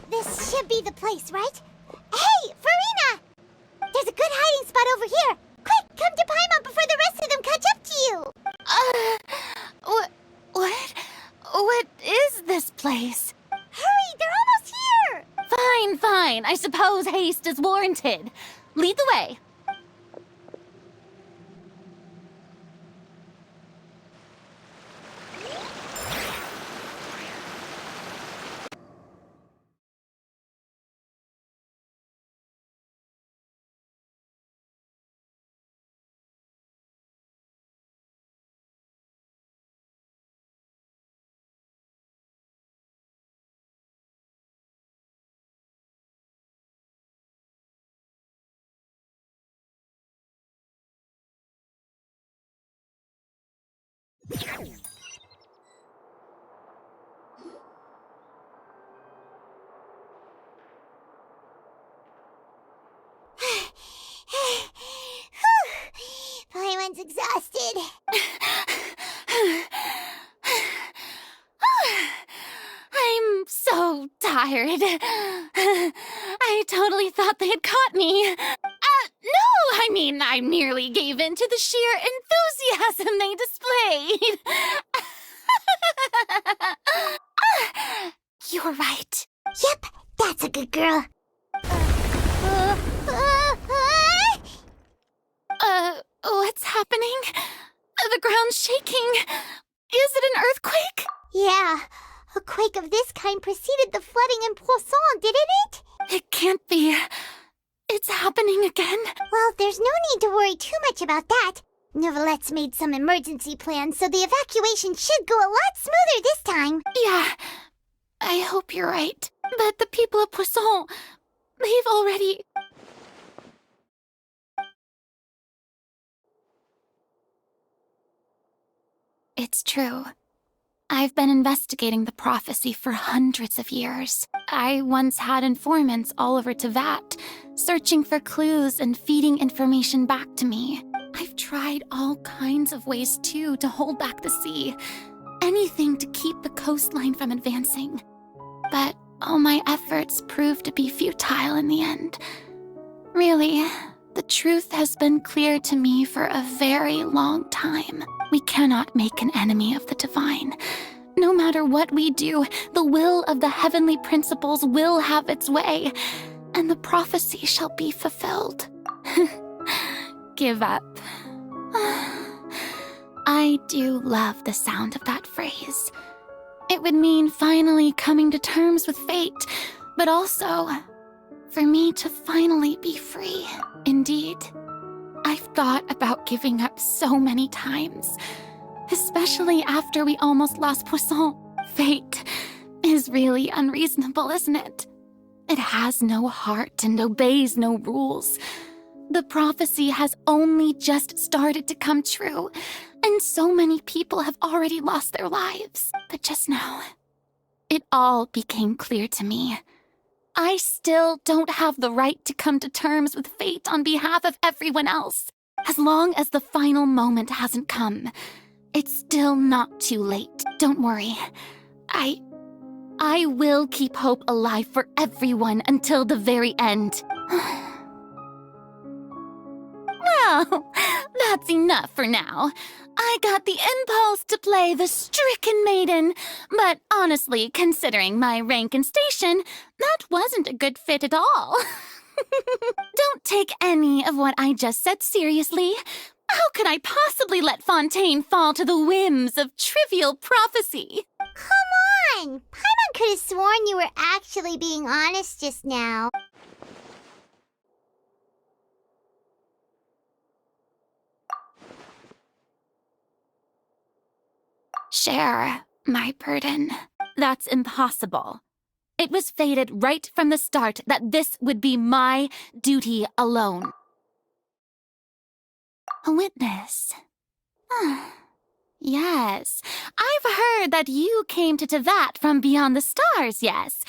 This should be the place, right? Hey, Farina! There's a good hiding spot over here. Quick, come to Paimon before the rest of them catch up to you. What is this place? Hurry, they're almost here. Fine. I suppose haste is warranted. Lead the way. Paimon's exhausted. I'm so tired. I totally thought they had caught me. No, I mean, I merely gave in to the sheer enthusiasm they displayed. You're right. Yep, that's a good girl. What's happening? The ground's shaking. Is it an earthquake? Yeah, a quake of this kind preceded the flooding in Poisson, didn't it? It can't be. It's happening again? Well, there's no need to worry too much about that. Nouvellette's made some emergency plans, so the evacuation should go a lot smoother this time. Yeah, I hope you're right. But the people of Poisson, they've already... It's true. I've been investigating the prophecy for hundreds of years. I once had informants all over Tevat, searching for clues and feeding information back to me. I've tried all kinds of ways, too, to hold back the sea. Anything to keep the coastline from advancing. But all my efforts proved to be futile in the end. Really, the truth has been clear to me for a very long time. We cannot make an enemy of the divine. No matter what we do, the will of the heavenly principles will have its way, and the prophecy shall be fulfilled. Give up. I do love the sound of that phrase. It would mean finally coming to terms with fate, but also for me to finally be free. Indeed, I've thought about giving up so many times, especially after we almost lost Poisson. Fate is really unreasonable, isn't it? It has no heart and obeys no rules. The prophecy has only just started to come true, and so many people have already lost their lives. But just now, it all became clear to me. I still don't have the right to come to terms with fate on behalf of everyone else. As long as the final moment hasn't come, it's still not too late. Don't worry. I will keep hope alive for everyone until the very end. Well, that's enough for now. I got the impulse to play the stricken maiden, but honestly, considering my rank and station, that wasn't a good fit at all. Don't take any of what I just said seriously. How could I possibly let Fontaine fall to the whims of trivial prophecy? Come on! Paimon could have sworn you were actually being honest just now. Share my burden. That's impossible. It was fated right from the start that this would be my duty alone. A witness. Yes, I've heard that you came to Tevat from beyond the stars, yes.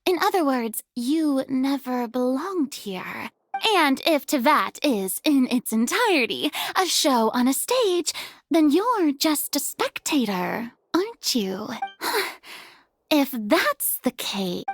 In other words, you never belonged here. And if Tevat is, in its entirety, a show on a stage, then you're just a spectator, aren't you? If that's the case...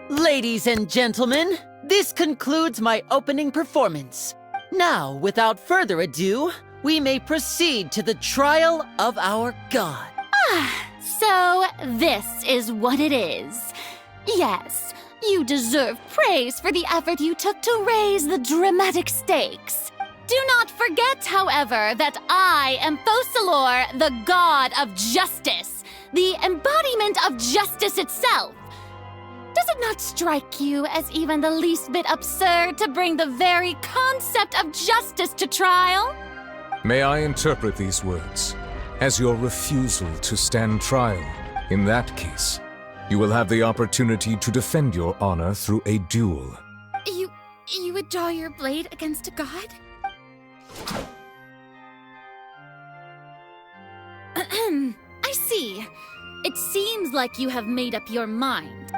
Ladies and gentlemen, this concludes my opening performance. Now, without further ado, we may proceed to the trial of our god. So this is what it is. Yes, you deserve praise for the effort you took to raise the dramatic stakes. Do not forget, however, that I am Focalors, the god of justice, the embodiment of justice itself. Does it not strike you as even the least bit absurd to bring the very concept of justice to trial? May I interpret these words as your refusal to stand trial? In that case, you will have the opportunity to defend your honor through a duel. You would draw your blade against a god? I see. It seems like you have made up your mind.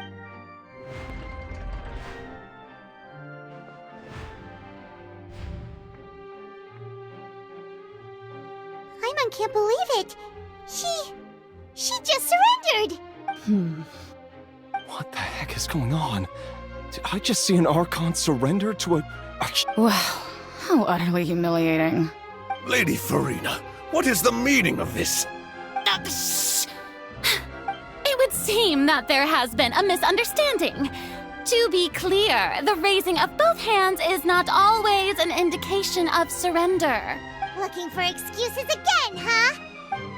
Paimon can't believe it. She just surrendered. What the heck is going on? Did I just see an Archon surrender to a... Well, How utterly humiliating. Lady Farina, what is the meaning of this? It would seem that there has been a misunderstanding. To be clear, the raising of both hands is not always an indication of surrender. Looking for excuses again, huh?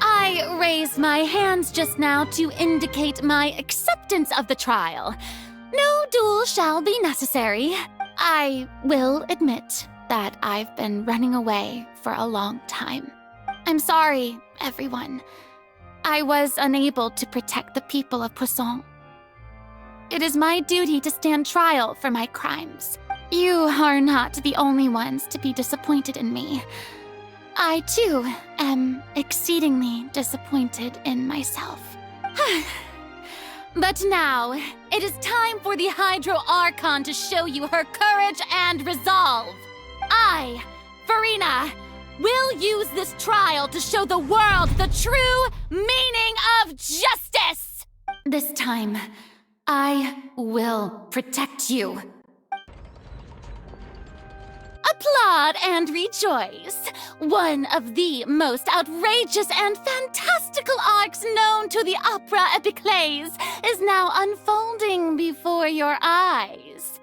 I raised my hands just now to indicate my acceptance of the trial. No duel shall be necessary. I will admit that I've been running away for a long time. I'm sorry, everyone. I was unable to protect the people of Poisson. It is my duty to stand trial for my crimes. You are not the only ones to be disappointed in me. I, too, am exceedingly disappointed in myself. But now, it is time for the Hydro Archon to show you her courage and resolve. I, Farina, will use this trial to show the world the true meaning of justice! This time, I will protect you. Applaud and rejoice! One of the most outrageous and fantastical arcs known to the opera epiclese is now unfolding before your eyes.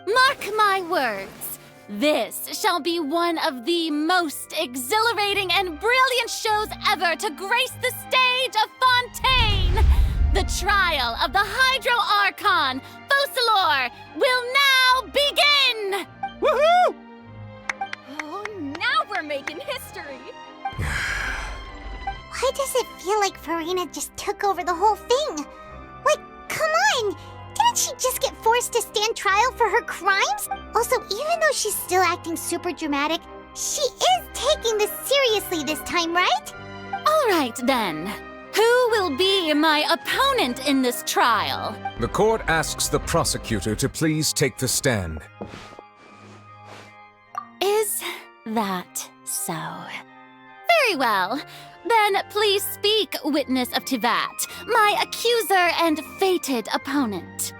Mark my words, this shall be one of the most exhilarating and brilliant shows ever to grace the stage of Fontaine! The trial of the Hydro Archon, Focalors, will now begin! Woohoo! Oh, now we're making history! Why does it feel like Farina just took over the whole thing? Like, come on! Didn't she just get forced to stand trial for her crimes? Also, even though she's still acting super dramatic, she is taking this seriously this time, right? All right, then. Who will be my opponent in this trial? The court asks the prosecutor to please take the stand. Is that so? Very well. Then please speak, witness of Tivat, my accuser and fated opponent.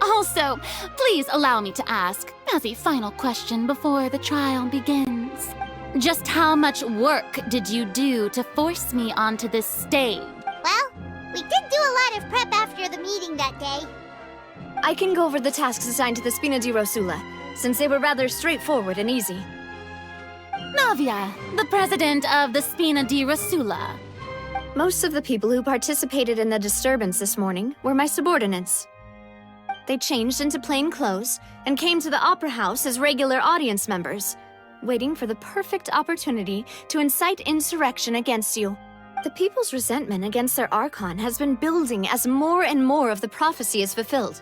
Also, please allow me to ask, as a final question before the trial begins, just how much work did you do to force me onto this stage? Well, we did do a lot of prep after the meeting that day. I can go over the tasks assigned to the Spina di Rosula, since they were rather straightforward and easy. Navia, the president of the Spina di Rosula. Most of the people who participated in the disturbance this morning were my subordinates. They changed into plain clothes and came to the Opera House as regular audience members, waiting for the perfect opportunity to incite insurrection against you. The people's resentment against their Archon has been building as more and more of the prophecy is fulfilled.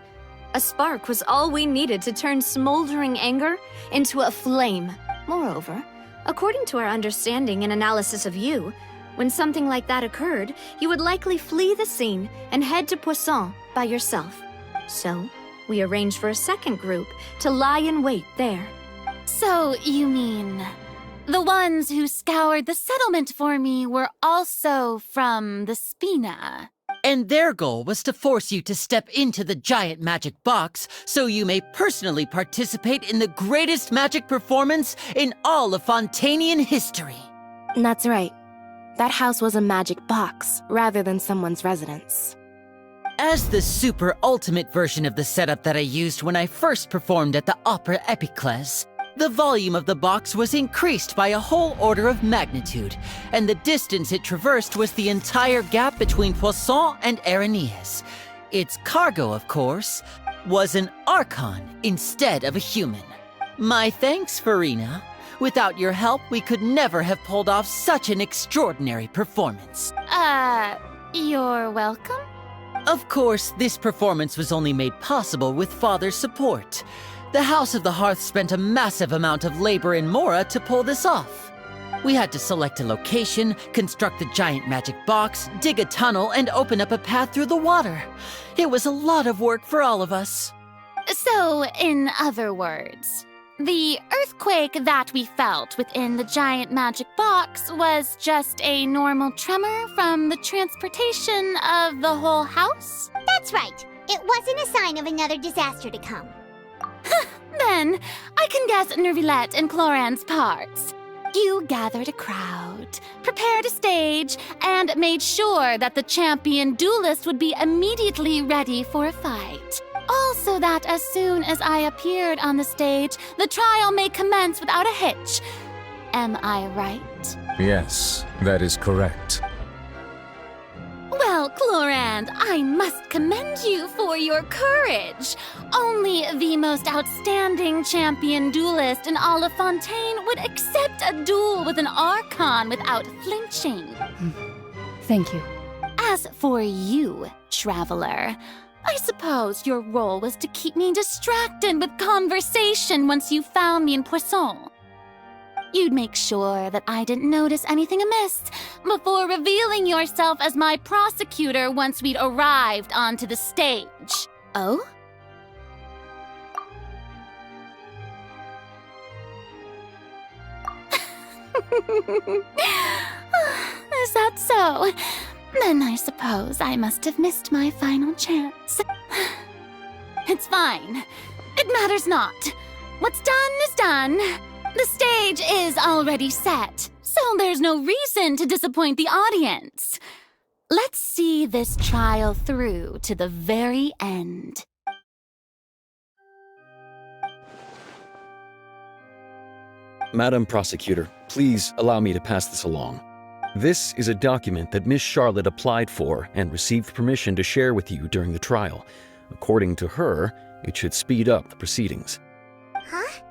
A spark was all we needed to turn smoldering anger into a flame. Moreover, according to our understanding and analysis of you, when something like that occurred, you would likely flee the scene and head to Poisson by yourself. So, we arranged for a second group to lie in wait there. So, you mean, the ones who scoured the settlement for me were also from the Spina? And their goal was to force you to step into the giant magic box so you may personally participate in the greatest magic performance in all of Fontainian history. That's right. That house was a magic box rather than someone's residence. As the super ultimate version of the setup that I used when I first performed at the Opera Epiclese, the volume of the box was increased by a whole order of magnitude, and the distance it traversed was the entire gap between Poisson and Araneas. Its cargo, of course, was an Archon instead of a human. My thanks, Farina. Without your help, we could never have pulled off such an extraordinary performance. You're welcome? Of course, this performance was only made possible with Father's support. The House of the Hearth spent a massive amount of labor in Mora to pull this off. We had to select a location, construct the giant magic box, dig a tunnel, and open up a path through the water. It was a lot of work for all of us. So, in other words, the earthquake that we felt within the giant magic box was just a normal tremor from the transportation of the whole house? That's right. It wasn't a sign of another disaster to come. Then, I can guess Nervilette and Cloran's parts. You gathered a crowd, prepared a stage, and made sure that the champion duelist would be immediately ready for a fight. Also that as soon as I appeared on the stage, the trial may commence without a hitch. Am I right? Yes, that is correct. Well, Clorand, I must commend you for your courage. Only the most outstanding champion duelist in all of Fontaine would accept a duel with an Archon without flinching. Thank you. As for you, Traveler, I suppose your role was to keep me distracted with conversation once you found me in Poisson. You'd make sure that I didn't notice anything amiss before revealing yourself as my prosecutor once we'd arrived onto the stage. Oh? Is that so? Then I suppose I must have missed my final chance. It's fine. It matters not. What's done is done. The stage is already set, so there's no reason to disappoint the audience. Let's see this trial through to the very end. Madam Prosecutor, please allow me to pass this along. This is a document that Miss Charlotte applied for and received permission to share with you during the trial. According to her, it should speed up the proceedings. Huh?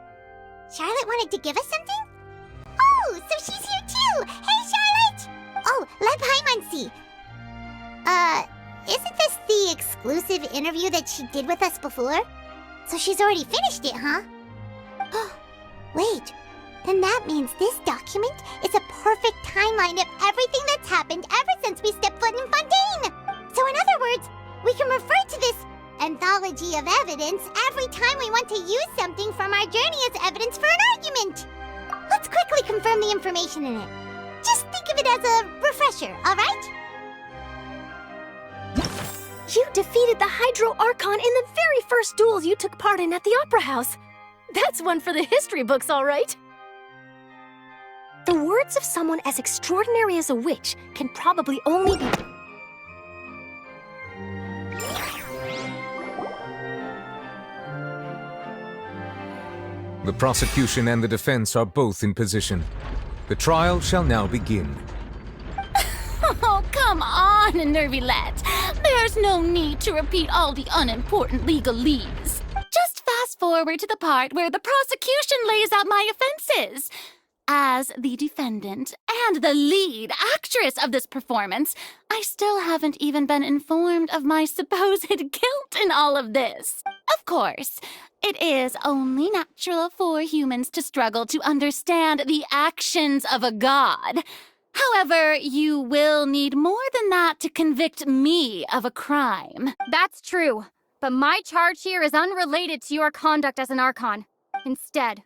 Charlotte wanted to give us something? Oh, so she's here too! Hey, Charlotte! Oh, let Paimon see. Isn't this the exclusive interview that she did with us before? So she's already finished it, huh? Wait, then that means this document is a perfect timeline of everything that's happened ever since we stepped foot in Fontaine! So in other words, we can refer to this anthology of evidence every time we want to use something from our journey as evidence for an argument. Let's quickly confirm the information in it. Just think of it as a refresher, alright? You defeated the Hydro Archon in the very first duels you took part in at the Opera House. That's one for the history books, all right. The words of someone as extraordinary as a witch can probably only be... The prosecution and the defense are both in position. The trial shall now begin. Oh, come on, Nervilette. There's no need to repeat all the unimportant legalese. Just fast forward to the part where the prosecution lays out my offenses. As the defendant and the lead actress of this performance, I still haven't even been informed of my supposed guilt in all of this. Of course, it is only natural for humans to struggle to understand the actions of a god. However, you will need more than that to convict me of a crime. That's true, but my charge here is unrelated to your conduct as an Archon. Instead,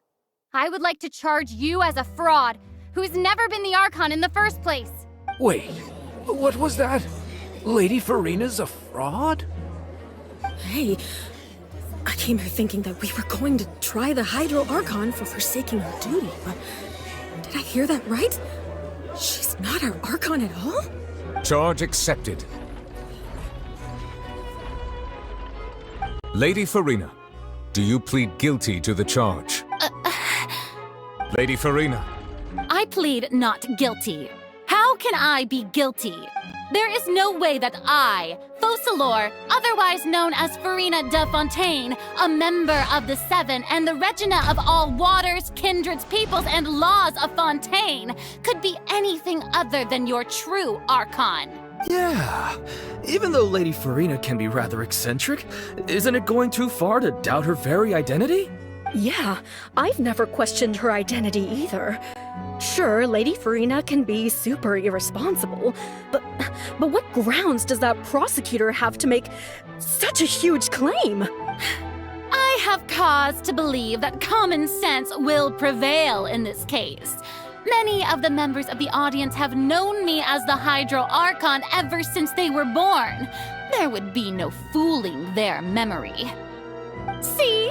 I would like to charge you as a fraud who's never been the Archon in the first place. Wait, what was that? Lady Farina's a fraud? Hey, I came here thinking that we were going to try the Hydro Archon for forsaking her duty, but did I hear that right? She's not our Archon at all? Charge accepted. Lady Farina, do you plead guilty to the charge? Lady Farina. I plead not guilty. How can I be guilty? There is no way that I, Focalors, otherwise known as Farina de Fontaine, a member of the Seven and the Regina of all waters, kindreds, peoples, and laws of Fontaine, could be anything other than your true Archon. Yeah, even though Lady Farina can be rather eccentric, isn't it going too far to doubt her very identity? Yeah, I've never questioned her identity either. Sure, Lady Farina can be super irresponsible, but what grounds does that prosecutor have to make such a huge claim? I have cause to believe that common sense will prevail in this case. Many of the members of the audience have known me as the Hydro Archon ever since they were born. There would be no fooling their memory. See?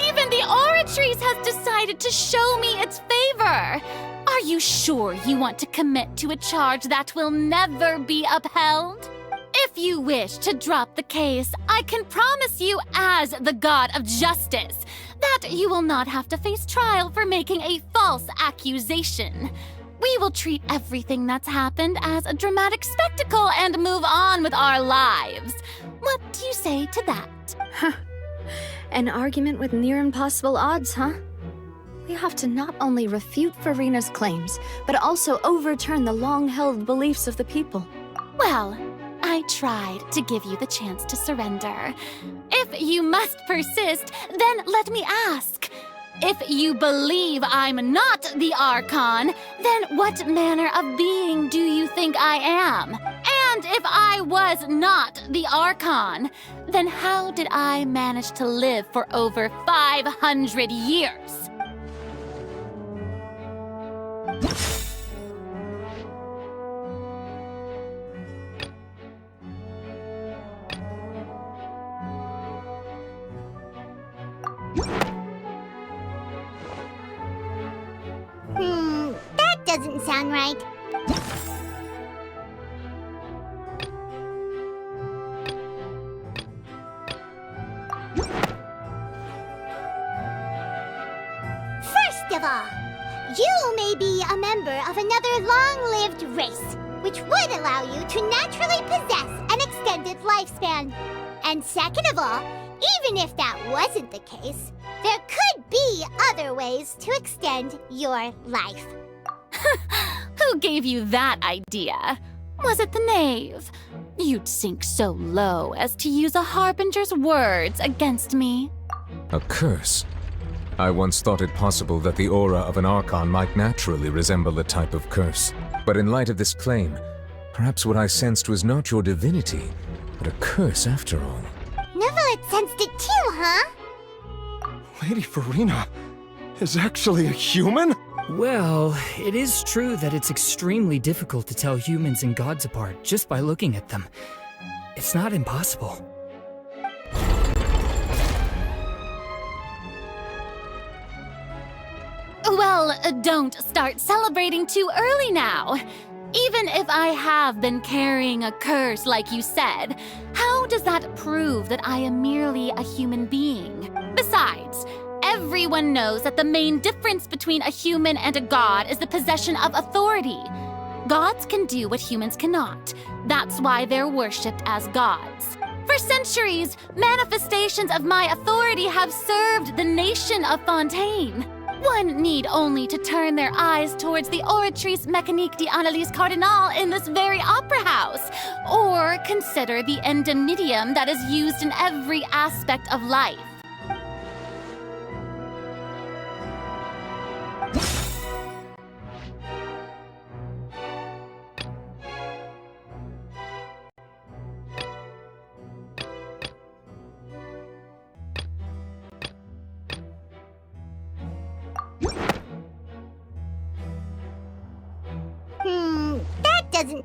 Even the Oratrice has decided to show me its favor. Are you sure you want to commit to a charge that will never be upheld? If you wish to drop the case, I can promise you as the God of Justice that you will not have to face trial for making a false accusation. We will treat everything that's happened as a dramatic spectacle and move on with our lives. What do you say to that? Huh. An argument with near impossible odds, huh? We have to not only refute Furina's claims, but also overturn the long-held beliefs of the people. Well, I tried to give you the chance to surrender. If you must persist, then let me ask. If you believe I'm not the Archon, then what manner of being do you think I am? And if I was not the Archon, then how did I manage to live for over 500 years? That doesn't sound right. First of all, you may be a member of another long-lived race, which would allow you to naturally possess an extended lifespan. And second of all, even if that wasn't the case, there could be other ways to extend your life. Who gave you that idea? Was it the knave? You'd sink so low as to use a harbinger's words against me. A curse? I once thought it possible that the aura of an Archon might naturally resemble a type of curse. But in light of this claim, perhaps what I sensed was not your divinity, but a curse after all. Nevelet sensed it too, huh? Lady Furina is actually a human? Well, it is true that it's extremely difficult to tell humans and gods apart just by looking at them. It's not impossible. Well, don't start celebrating too early now. Even if I have been carrying a curse like you said, how does that prove that I am merely a human being? Besides, everyone knows that the main difference between a human and a god is the possession of authority. Gods can do what humans cannot. That's why they're worshipped as gods. For centuries, manifestations of my authority have served the nation of Fontaine. One need only to turn their eyes towards the Oratrice Mécanique d'Analyse Cardinal in this very opera house, or consider the endemitium that is used in every aspect of life. That doesn't...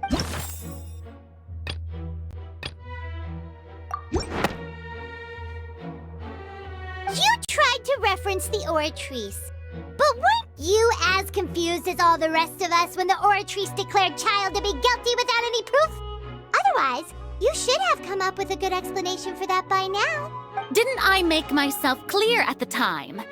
You tried to reference the Oratrice, but weren't you as confused as all the rest of us when the Oratrice declared Child to be guilty without any proof? Otherwise, you should have come up with a good explanation for that by now. Didn't I make myself clear at the time?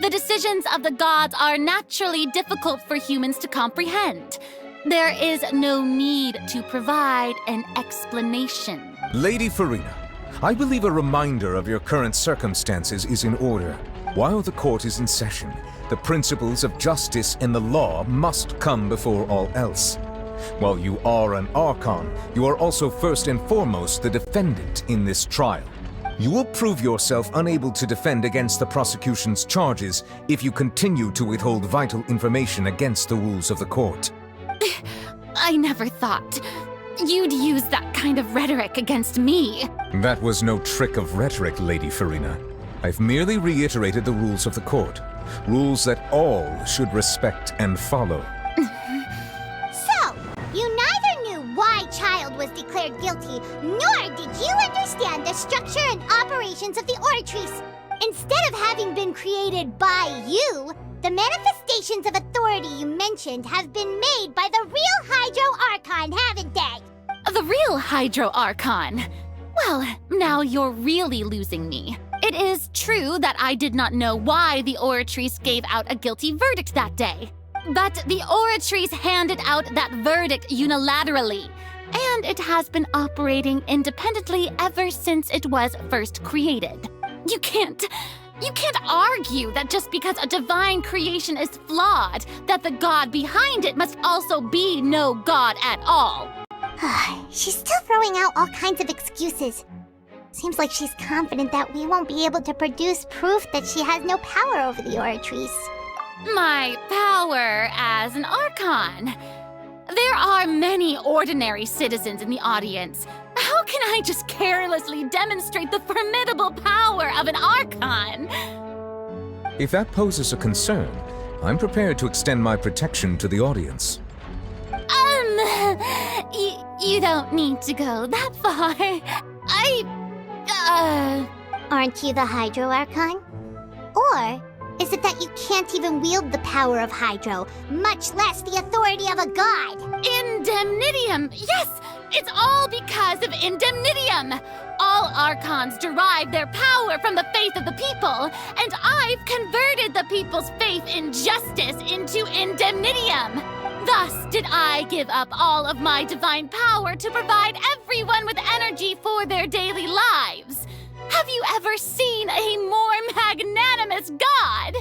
The decisions of the gods are naturally difficult for humans to comprehend. There is no need to provide an explanation. Lady Furina, I believe a reminder of your current circumstances is in order. While the court is in session, the principles of justice and the law must come before all else. While you are an Archon, you are also first and foremost the defendant in this trial. You will prove yourself unable to defend against the prosecution's charges if you continue to withhold vital information against the rules of the court. I never thought you'd use that kind of rhetoric against me. That was no trick of rhetoric, Lady Furina. I've merely reiterated the rules of the court. Rules that all should respect and follow. So, you neither knew why Child was declared guilty, nor did you understand the structure and operations of the Oratrice. Instead of having been created by you, the manifestations of authority you mentioned have been made by the real Hydro Archon, haven't they? The real Hydro Archon? Well, now you're really losing me. It is true that I did not know why the Oratrice gave out a guilty verdict that day. But the Oratrice handed out that verdict unilaterally, and it has been operating independently ever since it was first created. You can't argue that just because a divine creation is flawed, that the god behind it must also be no god at all. She's still throwing out all kinds of excuses. Seems like she's confident that we won't be able to produce proof that she has no power over the Oratrice. My power as an Archon. There are many ordinary citizens in the audience. How can I just carelessly demonstrate the formidable power of an Archon? If that poses a concern, I'm prepared to extend my protection to the audience. You don't need to go that far. Aren't you the Hydro Archon? Or is it that you can't even wield the power of Hydro, much less the authority of a god? Indemnitium! Yes! It's all because of Indemnitium! All Archons derive their power from the faith of the people, and I've converted the people's faith in justice into Indemnitium! Thus did I give up all of my divine power to provide everyone with energy for their daily lives. Have you ever seen a more magnanimous god?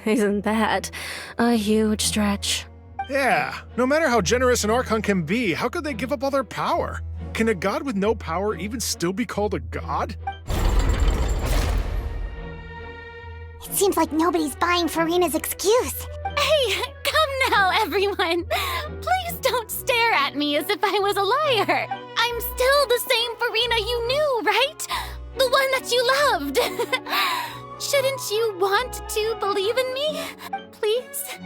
Isn't that a huge stretch? Yeah, no matter how generous an Archon can be, how could they give up all their power? Can a god with no power even still be called a god? It seems like nobody's buying Farina's excuse. Hey, come now, everyone. Please don't stare at me as if I was a liar. I'm still the same Farina you knew, right? The one that you loved. Shouldn't you want to believe in me? Please?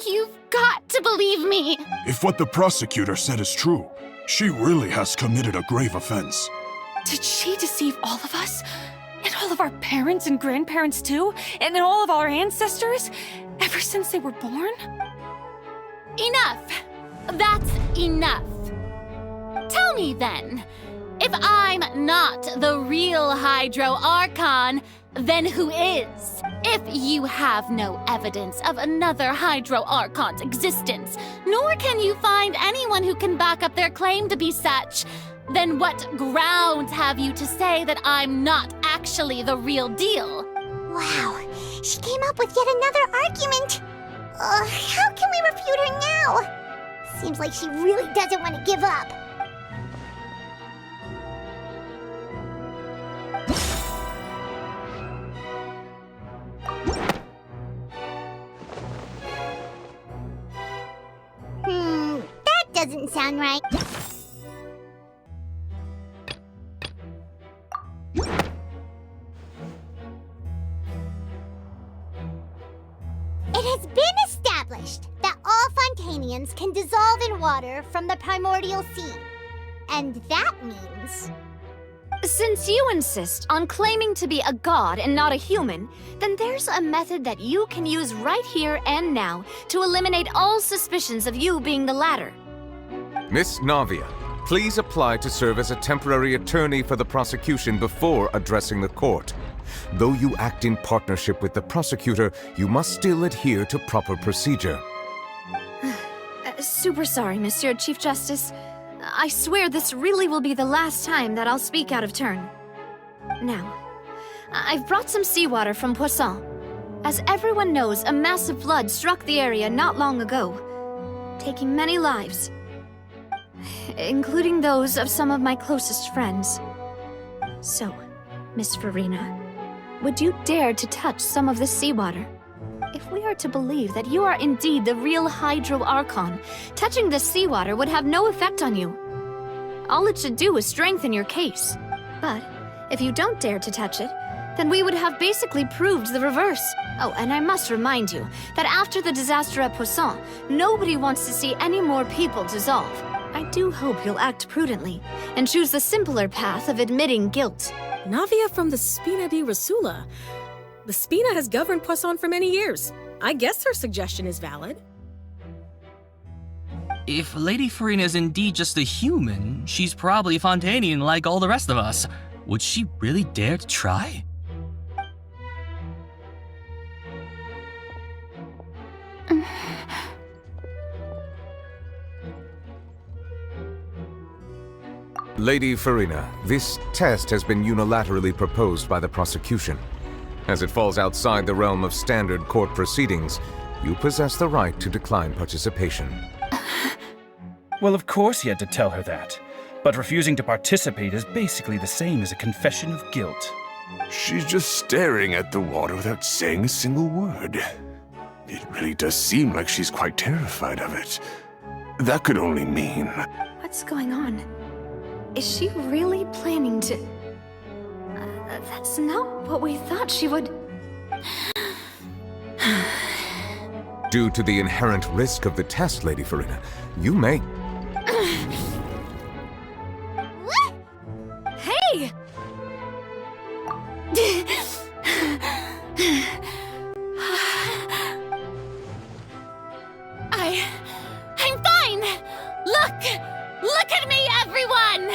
You've got to believe me. If what the prosecutor said is true, she really has committed a grave offense. Did she deceive all of us? And all of our parents and grandparents too? And all of our ancestors? Ever since they were born? Enough! That's enough. Tell me then, if I'm not the real Hydro Archon, then who is? If you have no evidence of another Hydro Archon's existence, nor can you find anyone who can back up their claim to be such, then what grounds have you to say that I'm not actually the real deal? Wow, she came up with yet another argument. How can we refute her now? Seems like she really doesn't want to give up. That doesn't sound right. It has been established that all Fontainians can dissolve in water from the primordial sea. And that means... Since you insist on claiming to be a god and not a human, then there's a method that you can use right here and now to eliminate all suspicions of you being the latter. Miss Navia, please apply to serve as a temporary attorney for the prosecution before addressing the court. Though you act in partnership with the prosecutor, you must still adhere to proper procedure. Super sorry, Monsieur Chief Justice. I swear this really will be the last time that I'll speak out of turn. Now, I've brought some seawater from Poisson. As everyone knows, a massive flood struck the area not long ago, taking many lives, including those of some of my closest friends. So, Miss Farina, would you dare to touch some of this seawater? If we are to believe that you are indeed the real Hydro Archon, touching this seawater would have no effect on you. All it should do is strengthen your case. But if you don't dare to touch it, then we would have basically proved the reverse. Oh, and I must remind you that after the disaster at Poisson, nobody wants to see any more people dissolve. I do hope you'll act prudently and choose the simpler path of admitting guilt. Navia from the Spina di Rasula. The Spina has governed Poisson for many years. I guess her suggestion is valid. If Lady Farina is indeed just a human, she's probably Fontainian like all the rest of us. Would she really dare to try? Lady Farina, this test has been unilaterally proposed by the prosecution. As it falls outside the realm of standard court proceedings, you possess the right to decline participation. Well, of course he had to tell her that. But refusing to participate is basically the same as a confession of guilt. She's just staring at the water without saying a single word. It really does seem like she's quite terrified of it. That could only mean... What's going on? Is she really planning to... that's not what we thought she would... Due to the inherent risk of the test, Lady Farina, you may... What? Hey! I'm fine! Look at me, everyone!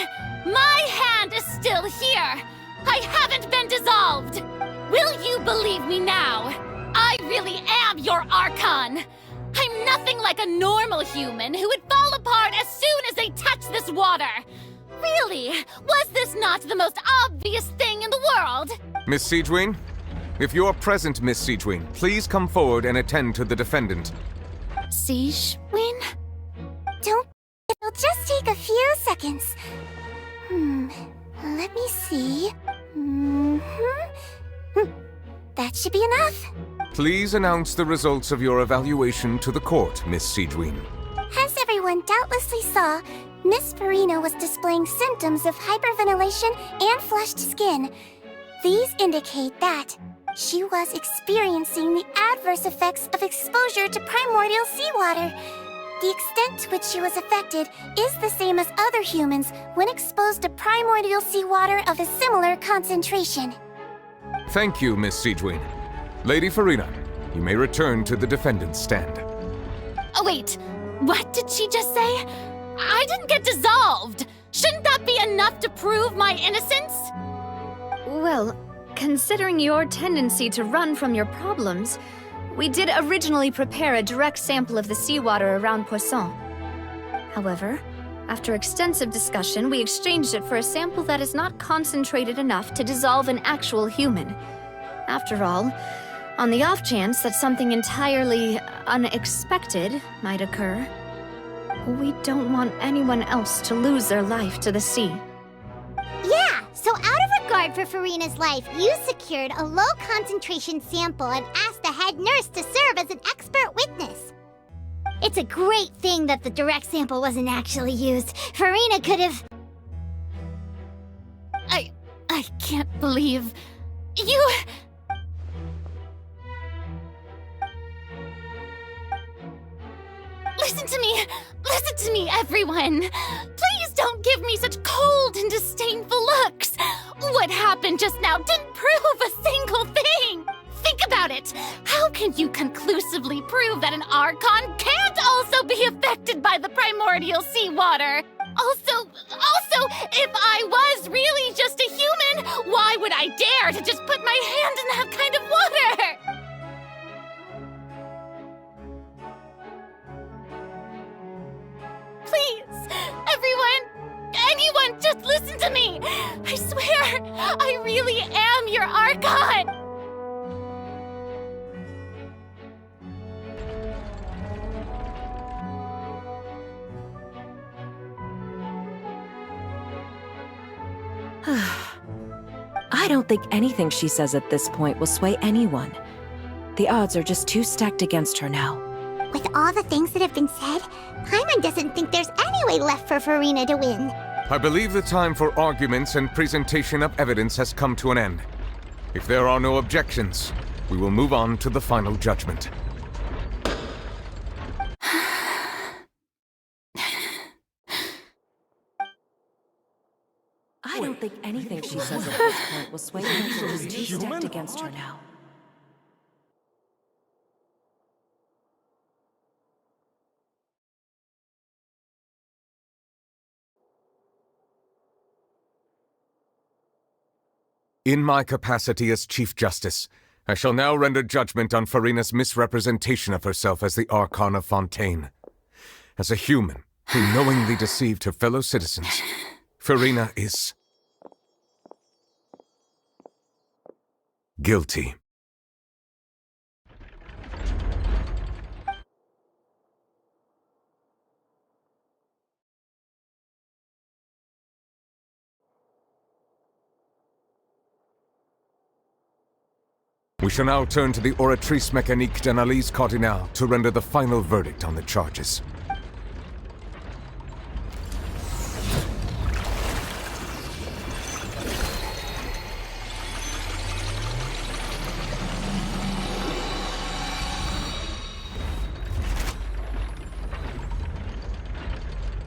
My hand is still here! I haven't been dissolved! Will you believe me now? I really am your Archon! I'm nothing like a normal human who would fall apart as soon as they touch this water! Really? Was this not the most obvious thing in the world? Miss Siegewien? If you're present, Miss Siegewien, please come forward and attend to the defendant. Siegewien? Don't... It'll just take a few seconds. Let me see. That should be enough. Please announce the results of your evaluation to the court, Miss Siegewien. As everyone doubtlessly saw, Miss Farina was displaying symptoms of hyperventilation and flushed skin. These indicate that she was experiencing the adverse effects of exposure to primordial seawater. The extent to which she was affected is the same as other humans when exposed to primordial seawater of a similar concentration. Thank you, Miss Siegewien. Lady Farina, you may return to the defendant's stand. Oh wait, what did she just say? I didn't get dissolved! Shouldn't that be enough to prove my innocence? Well, considering your tendency to run from your problems, we did originally prepare a direct sample of the seawater around Poisson. However, after extensive discussion, we exchanged it for a sample that is not concentrated enough to dissolve an actual human. After all, on the off chance that something entirely unexpected might occur, we don't want anyone else to lose their life to the sea. Yeah, so out of regard for Farina's life, you secured a low-concentration sample and asked the head nurse to serve as an expert witness. It's a great thing that the direct sample wasn't actually used. Farina could have... I can't believe... you... Listen to me, everyone! Please don't give me such cold and disdainful looks! What happened just now didn't prove a single thing! Think about it! How can you conclusively prove that an Archon can't also be affected by the primordial seawater? Also, if I was really just a human, why would I dare to just put my hand in that kind of water? Please, anyone, just listen to me! I swear, I really am your Archon! I don't think anything she says at this point will sway anyone. The odds are just too stacked against her now. With all the things that have been said, Paimon doesn't think there's any way left for Farina to win. I believe the time for arguments and presentation of evidence has come to an end. If there are no objections, we will move on to the final judgment. I don't think anything she says at this point will sway her who's two-stepped against her now. In my capacity as Chief Justice, I shall now render judgment on Furina's misrepresentation of herself as the Archon of Fontaine. As a human who knowingly deceived her fellow citizens, Furina is guilty. We shall now turn to the Oratrice Mécanique d'Analyse Cardinale to render the final verdict on the charges.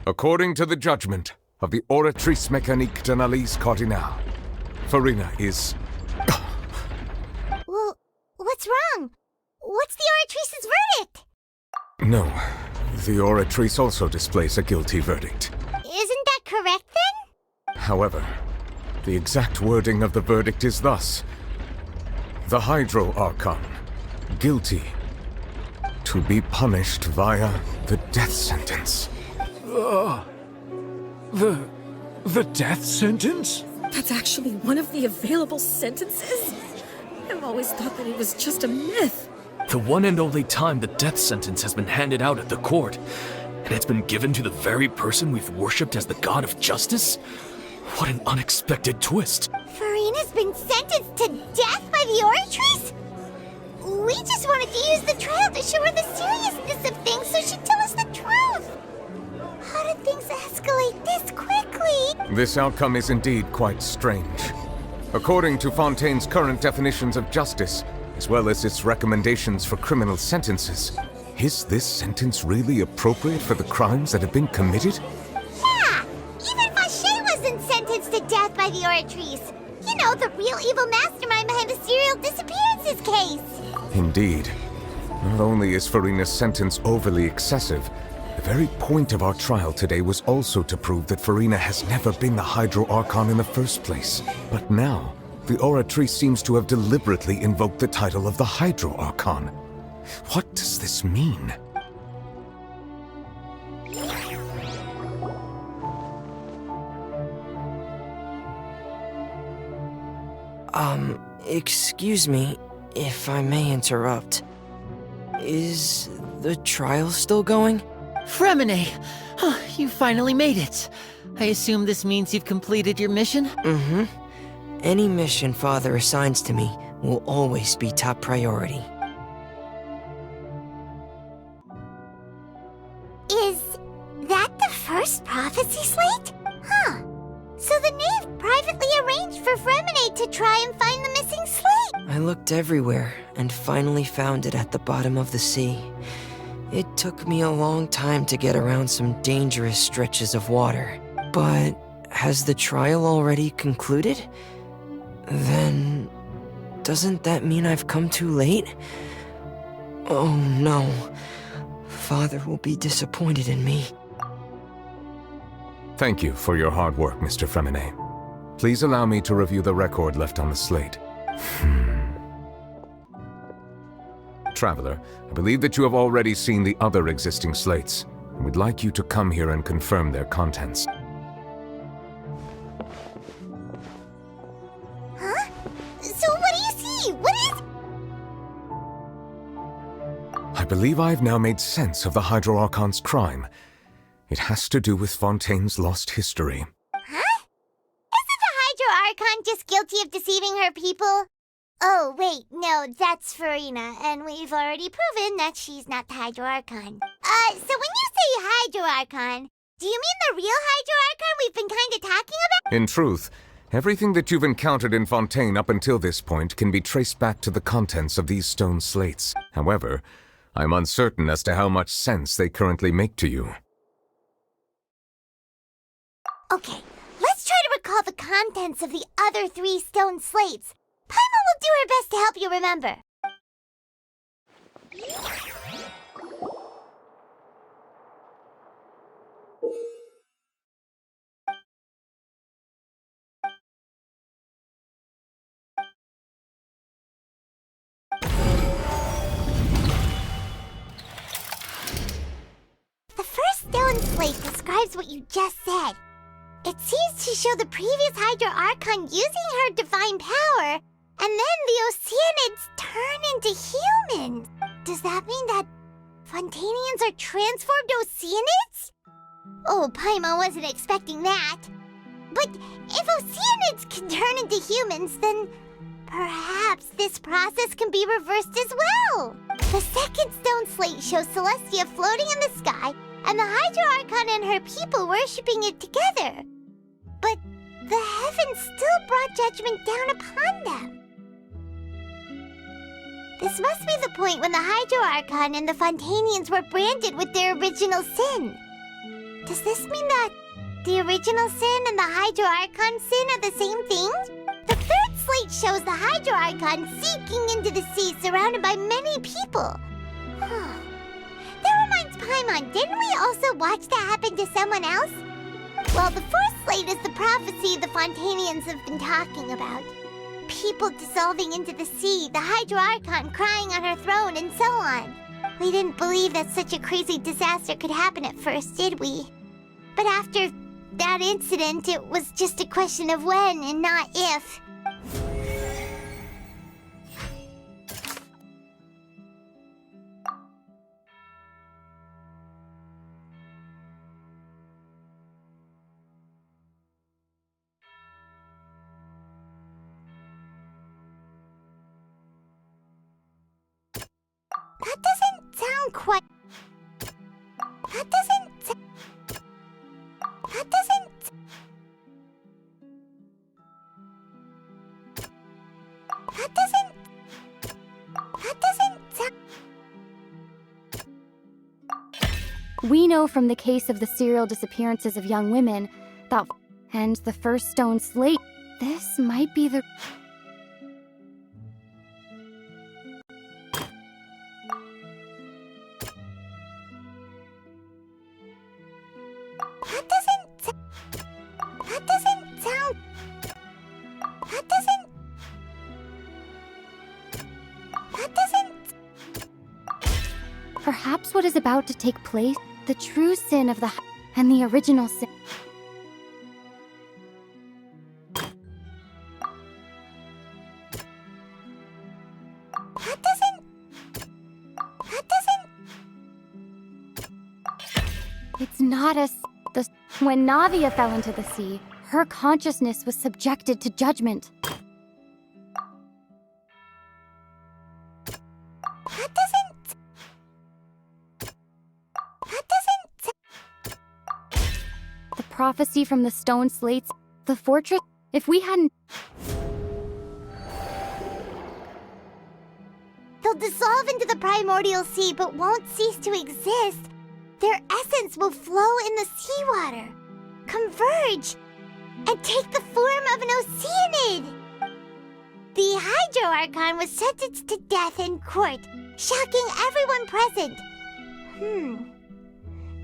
According to the judgment of the Oratrice Mécanique d'Analyse Cardinale, Furina is... Well, what's wrong? What's the Oratrice's verdict? No, the Oratrice also displays a guilty verdict. Isn't that correct then? However, the exact wording of the verdict is thus: the Hydro Archon, guilty, to be punished via the death sentence. The death sentence? That's actually one of the available sentences? I've always thought that it was just a myth. The one and only time the death sentence has been handed out at the court, and it's been given to the very person we've worshipped as the god of justice? What an unexpected twist. Furina's been sentenced to death by the Oratrice? We just wanted to use the trial to show her the seriousness of things so she'd tell us the truth. How did things escalate this quickly? This outcome is indeed quite strange. According to Fontaine's current definitions of justice, as well as its recommendations for criminal sentences, is this sentence really appropriate for the crimes that have been committed? Yeah! Even Fauché wasn't sentenced to death by the Oratrice. You know, the real evil mastermind behind the serial disappearances case. Indeed. Not only is Furina's sentence overly excessive, the very point of our trial today was also to prove that Furina has never been the Hydro Archon in the first place. But now, the Oratrice seems to have deliberately invoked the title of the Hydro Archon. What does this mean? Excuse me, if I may interrupt. Is the trial still going? Fremine! You finally made it. I assume this means you've completed your mission? Mm-hmm. Any mission Father assigns to me will always be top priority. Is that the first prophecy slate? Huh. So the knave privately arranged for Fremine to try and find the missing slate. I looked everywhere and finally found it at the bottom of the sea. It took me a long time to get around some dangerous stretches of water. But has the trial already concluded? Then doesn't that mean I've come too late? Oh no. Father will be disappointed in me. Thank you for your hard work, Mr. Fremine. Please allow me to review the record left on the slate. Traveler, I believe that you have already seen the other existing slates, and would like you to come here and confirm their contents. Huh? So what do you see? What is... I believe I have now made sense of the Hydro Archon's crime. It has to do with Fontaine's lost history. Huh? Isn't the Hydro Archon just guilty of deceiving her people? Oh, wait, no, that's Furina, and we've already proven that she's not the Hydro Archon. So when you say Hydro Archon, do you mean the real Hydro Archon we've been kinda talking about? In truth, Everything that you've encountered in Fontaine up until this point can be traced back to the contents of these stone slates. However, I'm uncertain as to how much sense they currently make to you. Okay, let's try to recall the contents of the other 3 stone slates. Paimon will do her best to help you remember. The first stone slate describes what you just said. It seems to show the previous Hydro Archon using her divine power, and then the Oceanids turn into humans. Does that mean that Fontainians are transformed Oceanids? Oh, Paimon wasn't expecting that. But if Oceanids can turn into humans, then perhaps this process can be reversed as well. The second stone slate shows Celestia floating in the sky, and the Hydro Archon and her people worshipping it together. But the heavens still brought judgment down upon them. This must be the point when the Hydro Archon and the Fontainians were branded with their original sin. Does this mean that the original sin and the Hydro Archon sin are the same thing? The third slate shows the Hydro Archon sinking into the sea surrounded by many people. That reminds Paimon, didn't we also watch that happen to someone else? Well, the fourth slate is the prophecy the Fontainians have been talking about. People dissolving into the sea, the Hydro Archon crying on her throne, and so on. We didn't believe that such a crazy disaster could happen at first, did we? But after that incident, it was just a question of when and not if. That doesn't sound quite... That doesn't... That doesn't... That doesn't... That doesn't sound... We know from the case of the serial disappearances of young women that... And the first stone slate, this might be the... Perhaps what is about to take place, the true sin of the and the original sin. It's not when Navia fell into the sea, her consciousness was subjected to judgment. The prophecy from the stone slates, the fortress, if we hadn't... They'll dissolve into the primordial sea but won't cease to exist. Their essence will flow in the seawater, converge, and take the form of an Oceanid. The Hydro Archon was sentenced to death in court, shocking everyone present.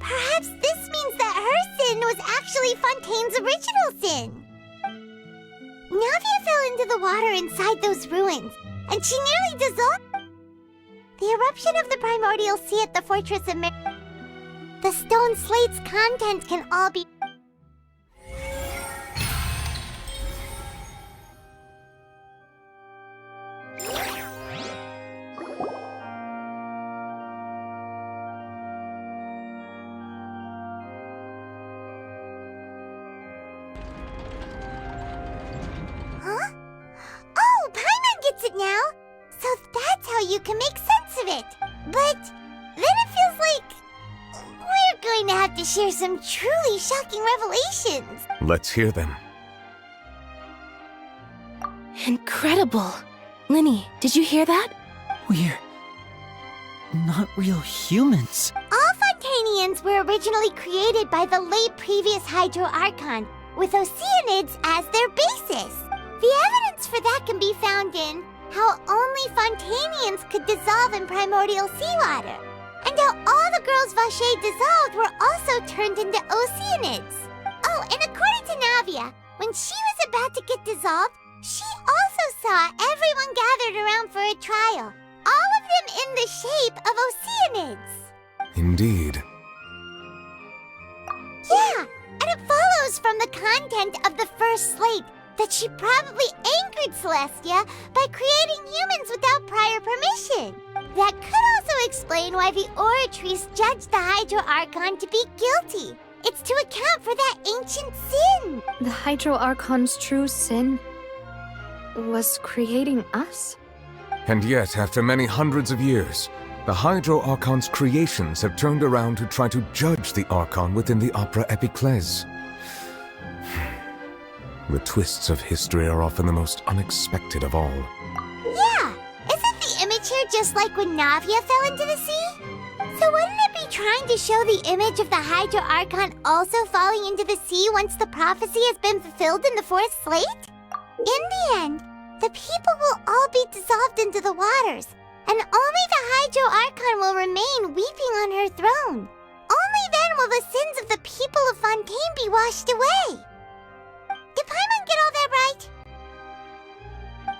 Perhaps this means that her sin was actually Fontaine's original sin. Navia fell into the water inside those ruins, and she nearly dissolved. The eruption of the primordial sea at the fortress of the stone slate's contents can all be... Huh? Oh, Paimon gets it now! So that's how you can make sense of it. But then it feels like... we're going to have to share some truly shocking revelations. Let's hear them. Incredible. Linny, did you hear that? We're not real humans. All Fontainians were originally created by the late previous Hydro Archon, with Oceanids as their basis. The evidence for that can be found in how only Fontainians could dissolve in primordial seawater, and how all the girls Vacher dissolved were also turned into Oceanids. Oh, and according to Navia, when she was about to get dissolved, she also saw everyone gathered around for a trial, all of them in the shape of Oceanids. Indeed. Yeah, and it follows from the content of the first slate that she probably angered Celestia by creating humans without prior permission. That could also explain why the Oratrice judged the Hydro Archon to be guilty. It's to account for that ancient sin. The Hydro Archon's true sin was creating us? And yet, after many hundreds of years, the Hydro Archon's creations have turned around to try to judge the Archon within the Opera Epiclese. The twists of history are often the most unexpected of all. Yeah, isn't the image here just like when Navia fell into the sea? So wouldn't it be trying to show the image of the Hydro Archon also falling into the sea once the prophecy has been fulfilled in the fourth slate? In the end, the people will all be dissolved into the waters, and only the Hydro Archon will remain weeping on her throne. Only then will the sins of the people of Fontaine be washed away. Did Paimon get all that right?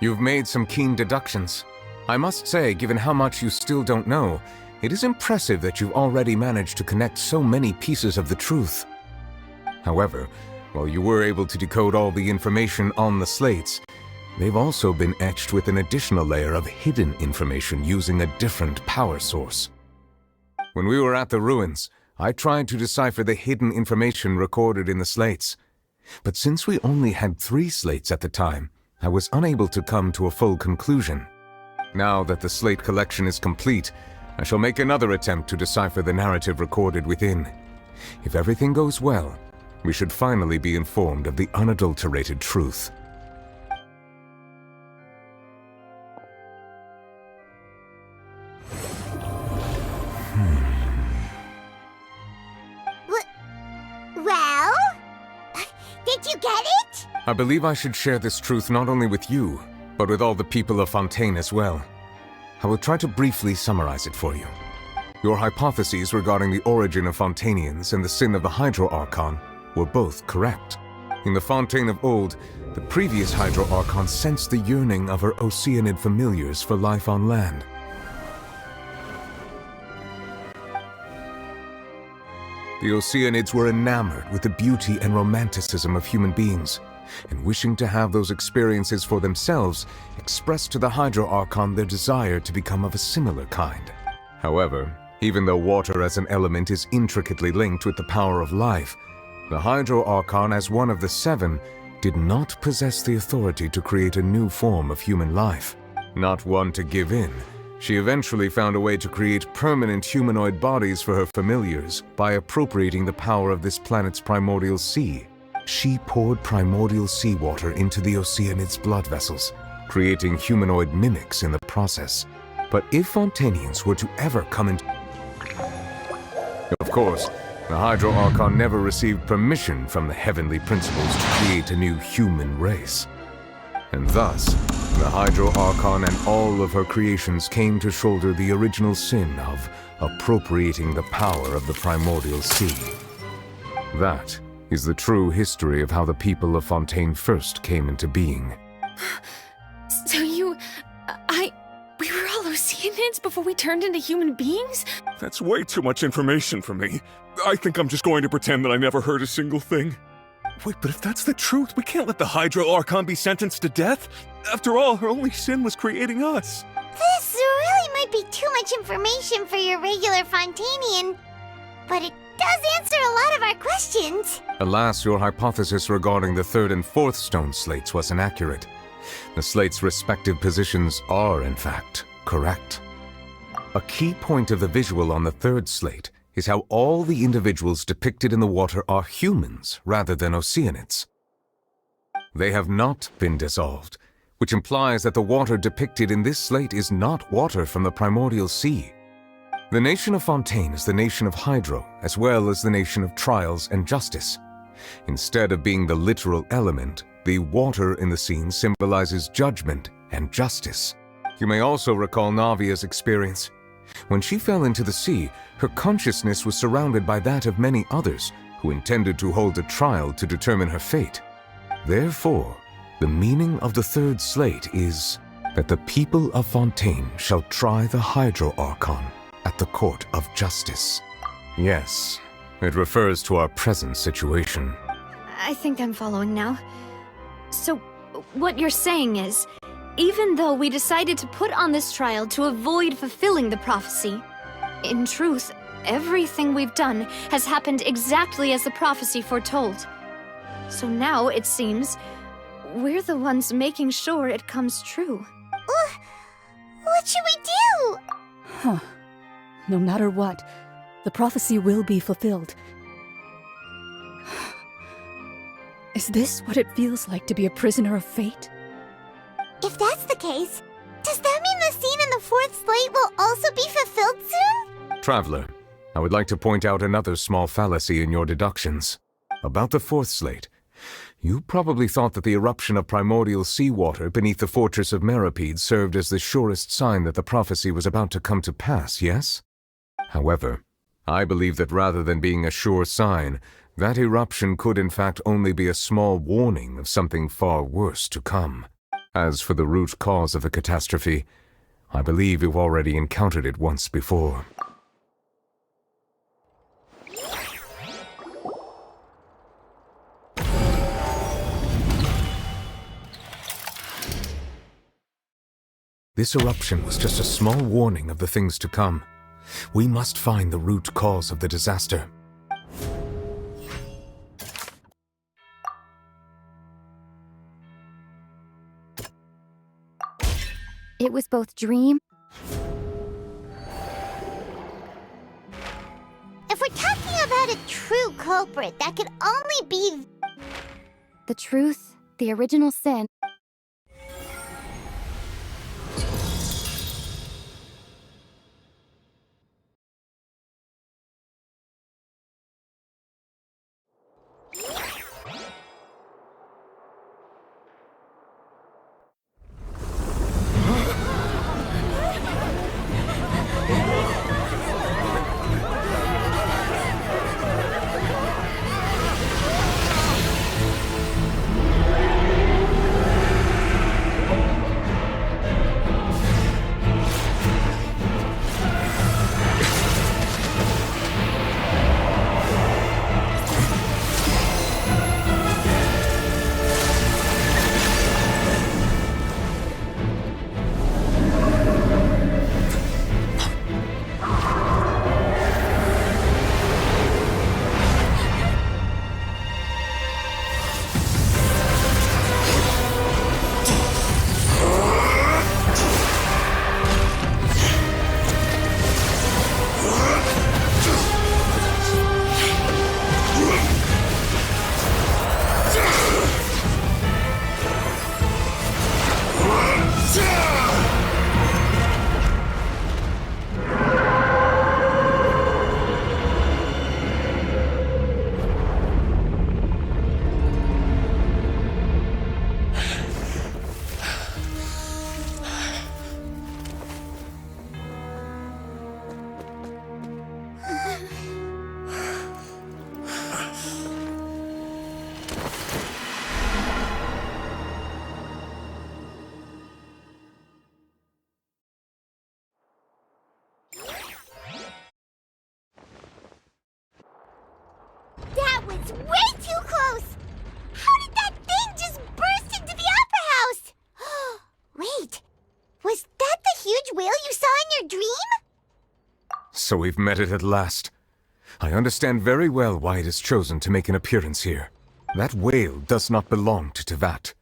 You've made some keen deductions. I must say, given how much you still don't know, it is impressive that you've already managed to connect so many pieces of the truth. However, while you were able to decode all the information on the slates, they've also been etched with an additional layer of hidden information using a different power source. When we were at the ruins, I tried to decipher the hidden information recorded in the slates. But since we only had 3 slates at the time, I was unable to come to a full conclusion. Now that the slate collection is complete, I shall make another attempt to decipher the narrative recorded within. If everything goes well, we should finally be informed of the unadulterated truth. Well? Did you get it? I believe I should share this truth not only with you, but with all the people of Fontaine as well. I will try to briefly summarize it for you. Your hypotheses regarding the origin of Fontainians and the sin of the Hydro Archon were both correct. In the Fontaine of old, the previous Hydro Archon sensed the yearning of her Oceanid familiars for life on land. The Oceanids were enamored with the beauty and romanticism of human beings, and wishing to have those experiences for themselves, expressed to the Hydro Archon their desire to become of a similar kind. However, even though water as an element is intricately linked with the power of life, the Hydro Archon, as one of the 7, did not possess the authority to create a new form of human life. Not one to give in, she eventually found a way to create permanent humanoid bodies for her familiars by appropriating the power of this planet's primordial sea. She poured primordial seawater into the Oceanids' blood vessels, creating humanoid mimics in the process. But if Fontainians were to ever come into... Of course, the Hydro Archon never received permission from the heavenly principles to create a new human race. And thus, the Hydro Archon and all of her creations came to shoulder the original sin of appropriating the power of the primordial sea. That is the true history of how the people of Fontaine first came into being. So we were all Oceanids before we turned into human beings? That's way too much information for me. I think I'm just going to pretend that I never heard a single thing. Wait, but if that's the truth, we can't let the Hydro Archon be sentenced to death. After all, her only sin was creating us. This really might be too much information for your regular Fontainian, but it does answer a lot of our questions. Alas, your hypothesis regarding the 3rd and 4th stone slates was inaccurate. The slates' respective positions are, in fact, correct. A key point of the visual on the 3rd slate is how all the individuals depicted in the water are humans rather than Oceanids. They have not been dissolved, which implies that the water depicted in this slate is not water from the primordial sea. The nation of Fontaine is the nation of Hydro, as well as the nation of trials and justice. Instead of being the literal element, the water in the scene symbolizes judgment and justice. You may also recall Navia's experience. When she fell into the sea, her consciousness was surrounded by that of many others who intended to hold a trial to determine her fate. Therefore, the meaning of the third slate is that the people of Fontaine shall try the Hydro Archon at the court of justice. Yes, it refers to our present situation. I think I'm following now. So, what you're saying is, even though we decided to put on this trial to avoid fulfilling the prophecy, in truth, everything we've done has happened exactly as the prophecy foretold. So now, it seems, we're the ones making sure it comes true. What should we do? Huh. No matter what, the prophecy will be fulfilled. Is this what it feels like to be a prisoner of fate? If that's the case, does that mean the scene in the fourth slate will also be fulfilled soon? Traveler, I would like to point out another small fallacy in your deductions. About the fourth slate, you probably thought that the eruption of primordial seawater beneath the fortress of Meripede served as the surest sign that the prophecy was about to come to pass, yes? However, I believe that rather than being a sure sign, that eruption could in fact only be a small warning of something far worse to come. As for the root cause of the catastrophe, I believe you've already encountered it once before. This eruption was just a small warning of the things to come. We must find the root cause of the disaster. It was both dream. If we're talking about a true culprit, that could only be The truth, the original sin. That was way too close! How did that thing just burst into the Opera House? Wait, was that the huge whale you saw in your dream? So we've met it at last. I understand very well why it has chosen to make an appearance here. That whale does not belong to Tevat.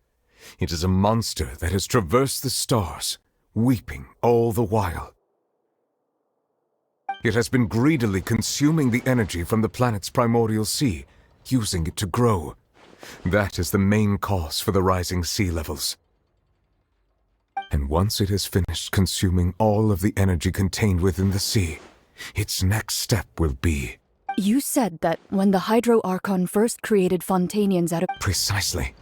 It is a monster that has traversed the stars, weeping all the while. It has been greedily consuming the energy from the planet's primordial sea, using it to grow. That is the main cause for the rising sea levels. And once it has finished consuming all of the energy contained within the sea, its next step will be... You said that when the Hydro Archon first created Fontainians out of... Precisely.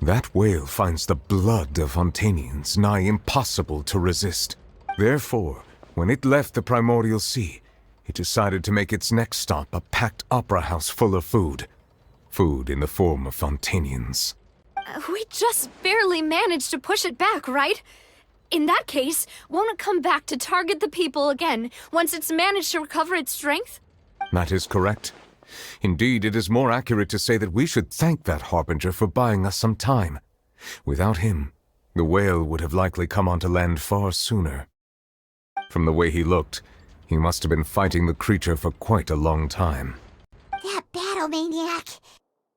That whale finds the blood of Fontainians nigh impossible to resist. Therefore, when it left the primordial sea, it decided to make its next stop a packed opera house full of food. Food in the form of Fontainians. We just barely managed to push it back, right? In that case, won't it come back to target the people again once it's managed to recover its strength? That is correct. Indeed, it is more accurate to say that we should thank that Harbinger for buying us some time. Without him, the whale would have likely come onto land far sooner. From the way he looked, he must have been fighting the creature for quite a long time. That battle maniac.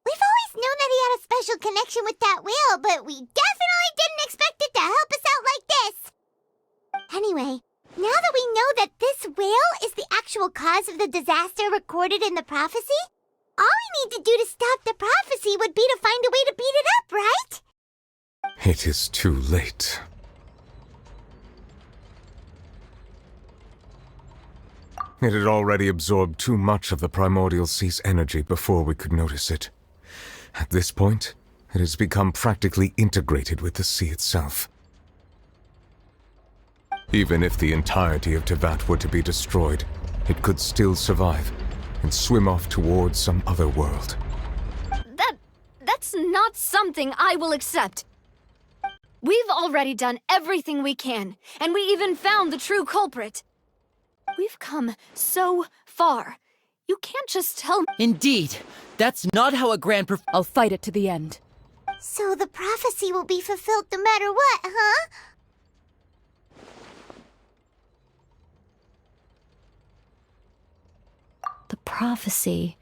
We've always known that he had a special connection with that whale, but we definitely didn't expect it to help us out like this. Anyway, now that we know that this whale is the actual cause of the disaster recorded in the prophecy, all we need to do to stop the prophecy would be to find a way to beat it up, right? It is too late. It had already absorbed too much of the primordial sea's energy before we could notice it. At this point, it has become practically integrated with the sea itself. Even if the entirety of Tevat were to be destroyed, it could still survive and swim off towards some other world. That's not something I will accept. We've already done everything we can, and we even found the true culprit. We've come so far. You can't just tell me. Indeed. That's not how a grand I'll fight it to the end. So the prophecy will be fulfilled no matter what, huh? The prophecy.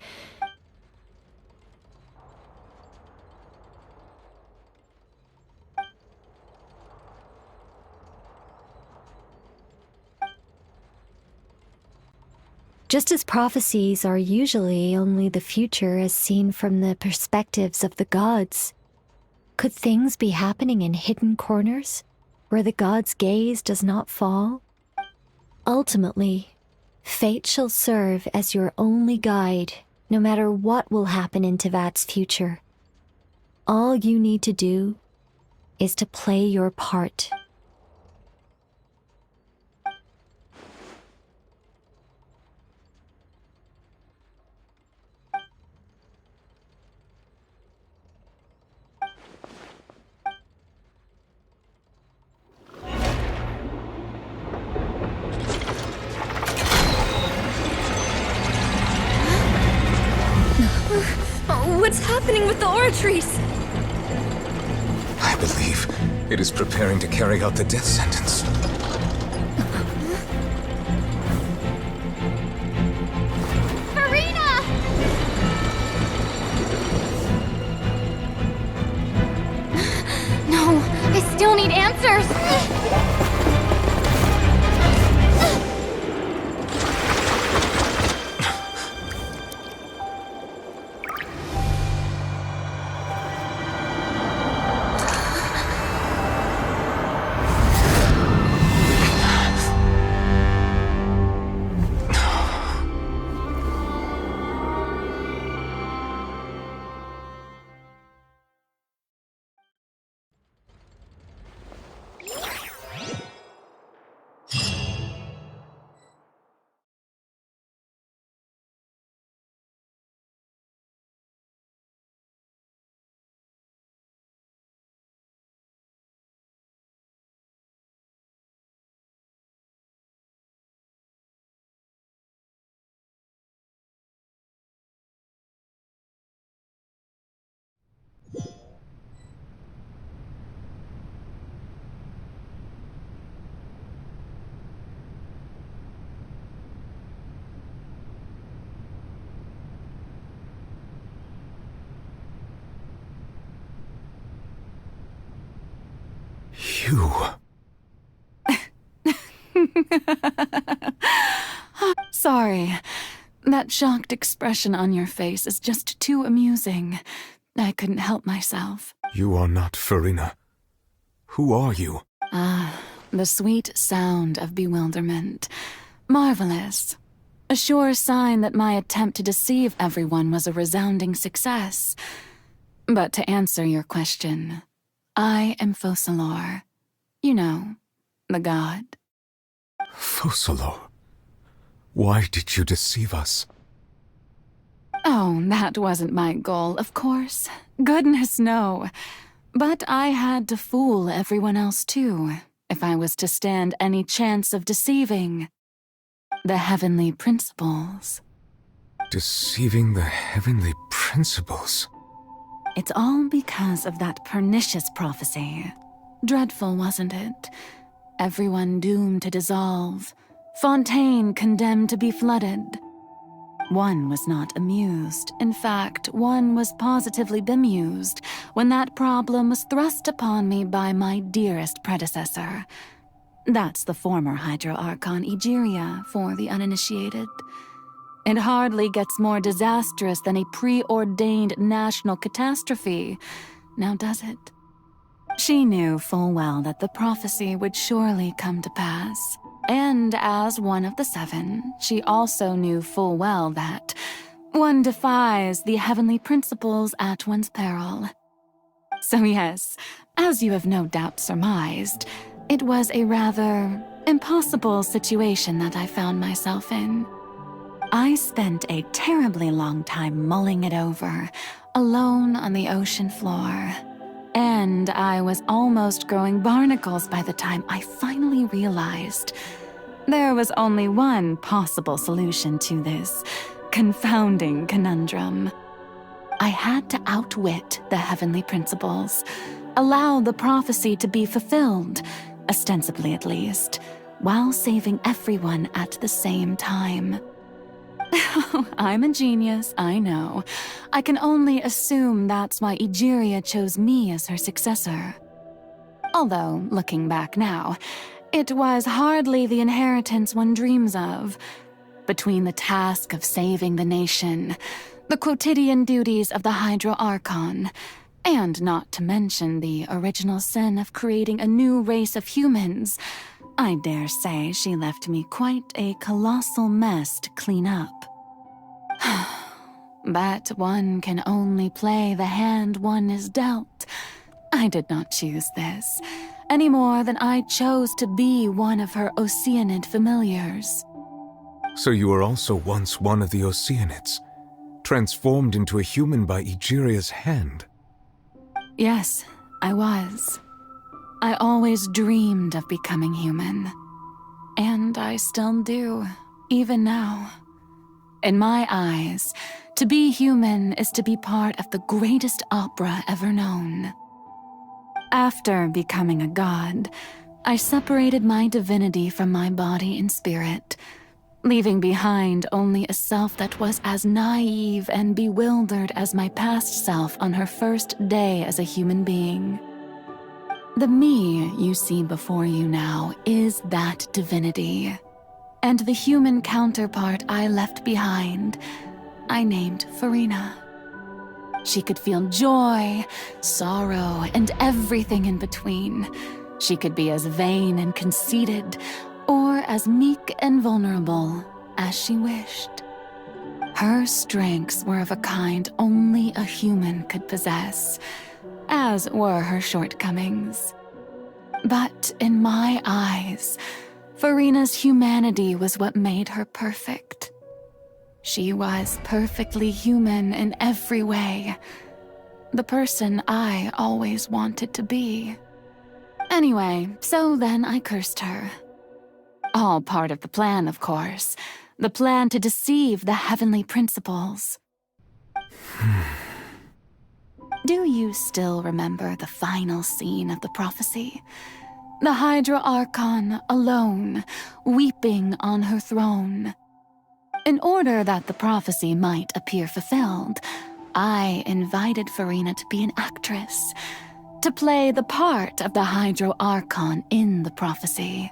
Just as prophecies are usually only the future as seen from the perspectives of the gods, could things be happening in hidden corners, where the gods' gaze does not fall? Ultimately, fate shall serve as your only guide, no matter what will happen in Tevat's future. All you need to do is to play your part. What's happening with the oratories? I believe it is preparing to carry out the death sentence. Marina! No, I still need answers. You... Sorry. That shocked expression on your face is just too amusing. I couldn't help myself. You are not Farina. Who are you? Ah, the sweet sound of bewilderment. Marvelous. A sure sign that my attempt to deceive everyone was a resounding success. But to answer your question, I am Focalor. You know, the god. Focalor, why did you deceive us? Oh, that wasn't my goal, of course. Goodness, no. But I had to fool everyone else too, if I was to stand any chance of deceiving the heavenly principles. Deceiving the heavenly principles? It's all because of that pernicious prophecy. Dreadful, wasn't it? Everyone doomed to dissolve. Fontaine condemned to be flooded. One was not amused. In fact, one was positively bemused when that problem was thrust upon me by my dearest predecessor. That's the former Hydro Archon Egeria for the uninitiated. It hardly gets more disastrous than a preordained national catastrophe, now does it? She knew full well that the prophecy would surely come to pass. And as one of the seven, she also knew full well that one defies the heavenly principles at one's peril. So yes, as you have no doubt surmised, it was a rather impossible situation that I found myself in. I spent a terribly long time mulling it over, alone on the ocean floor. And I was almost growing barnacles by the time I finally realized there was only one possible solution to this confounding conundrum. I had to outwit the heavenly principles, allow the prophecy to be fulfilled, ostensibly at least, while saving everyone at the same time. I'm a genius, I know. I can only assume that's why Egeria chose me as her successor. Although, looking back now, it was hardly the inheritance one dreams of. Between the task of saving the nation, the quotidian duties of the Hydro Archon, and not to mention the original sin of creating a new race of humans, I dare say she left me quite a colossal mess to clean up. But one can only play the hand one is dealt. I did not choose this, any more than I chose to be one of her Oceanid familiars. So you were also once one of the Oceanids, transformed into a human by Egeria's hand. Yes, I was. I always dreamed of becoming human. And I still do, even now. In my eyes, to be human is to be part of the greatest opera ever known. After becoming a god, I separated my divinity from my body and spirit, leaving behind only a self that was as naive and bewildered as my past self on her first day as a human being. The me you see before you now is that divinity, and the human counterpart I left behind, I named Farina. She could feel joy, sorrow, and everything in between. She could be as vain and conceited, or as meek and vulnerable as she wished. Her strengths were of a kind only a human could possess, as were her shortcomings. But in my eyes, Farina's humanity was what made her perfect. She was perfectly human in every way, the person I always wanted to be. Anyway, so then I cursed her. All part of the plan, of course. The plan to deceive the heavenly principles. Do you still remember the final scene of the prophecy? The Hydra Archon alone, weeping on her throne. In order that the prophecy might appear fulfilled, I invited Farina to be an actress, to play the part of the Hydro Archon in the prophecy.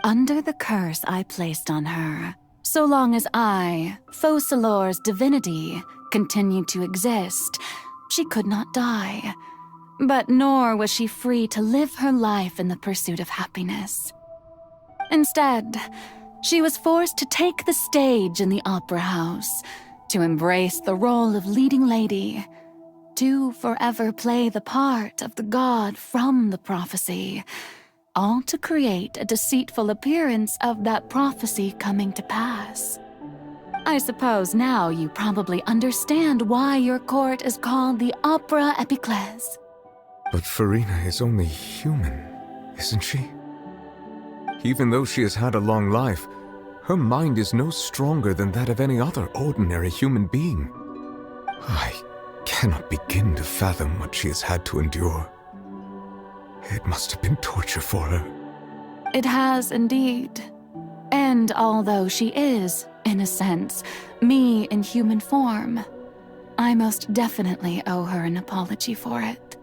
Under the curse I placed on her, so long as I, Focalor's divinity, continued to exist, she could not die. But nor was she free to live her life in the pursuit of happiness. Instead, she was forced to take the stage in the opera house, to embrace the role of leading lady, to forever play the part of the god from the prophecy, all to create a deceitful appearance of that prophecy coming to pass. I suppose now you probably understand why your court is called the Opera Epiclese. But Farina is only human, isn't she? Even though she has had a long life, her mind is no stronger than that of any other ordinary human being. I cannot begin to fathom what she has had to endure. It must have been torture for her. It has indeed. And although she is, in a sense, me in human form, I most definitely owe her an apology for it.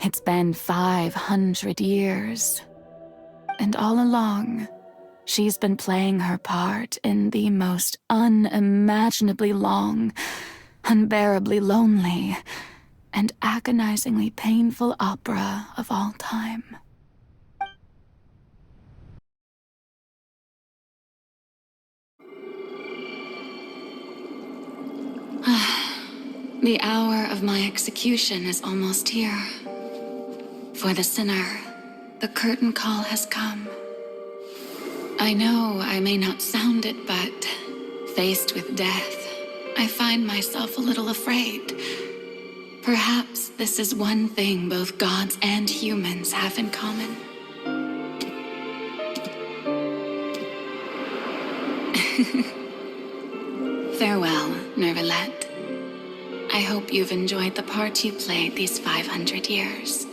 It's been 500 years. And all along, she's been playing her part in the most unimaginably long, unbearably lonely, and agonizingly painful opera of all time. The hour of my execution is almost here. For the sinner, the curtain call has come. I know I may not sound it, but faced with death, I find myself a little afraid. Perhaps this is one thing both gods and humans have in common. Farewell, Nervalette. I hope you've enjoyed the part you played these 500 years.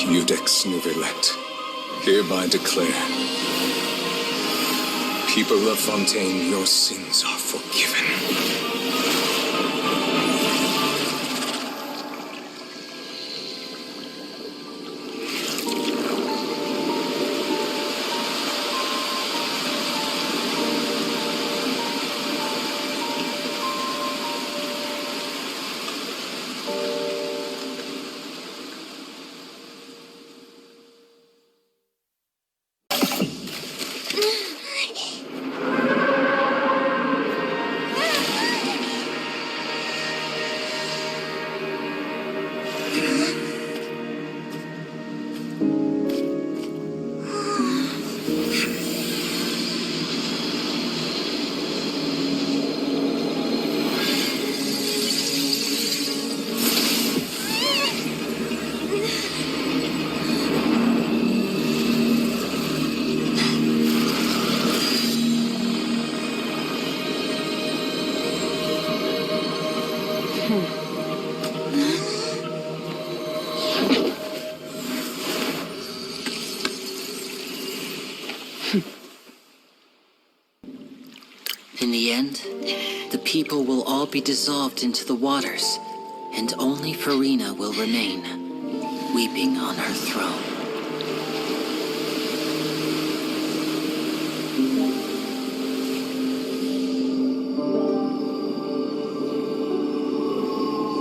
Eudex Nervalette, hereby declare, people of Fontaine, your sins are forgiven. In the end, the people will all be dissolved into the waters, and only Farina will remain, weeping on her throne.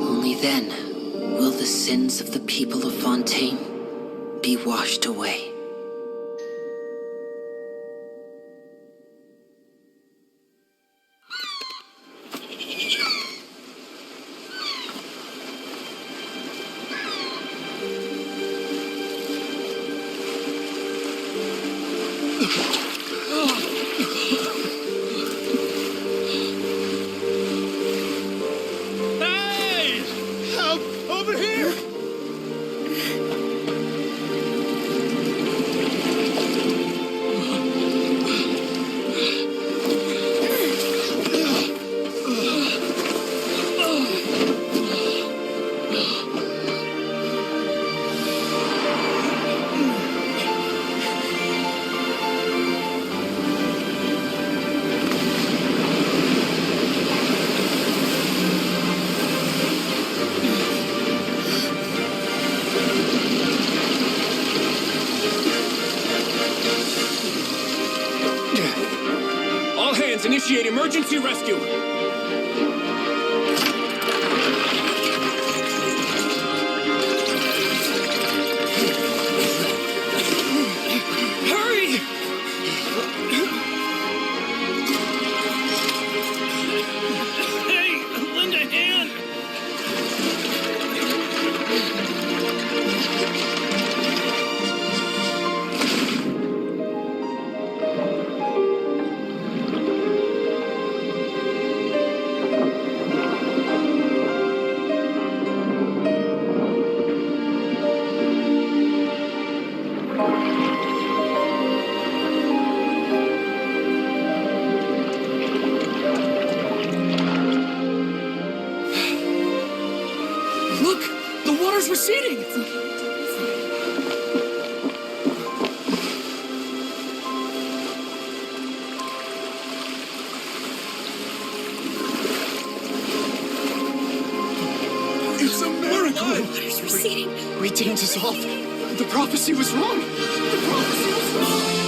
Only then will the sins of the people of Fontaine be washed away. Hey! Help! Over here! All hands, initiate emergency rescue! Hurry! Hey! Lend a hand! Look! The water's receding! It's a miracle! Water's receding. We didn't dissolve. The prophecy was wrong. The prophecy was wrong.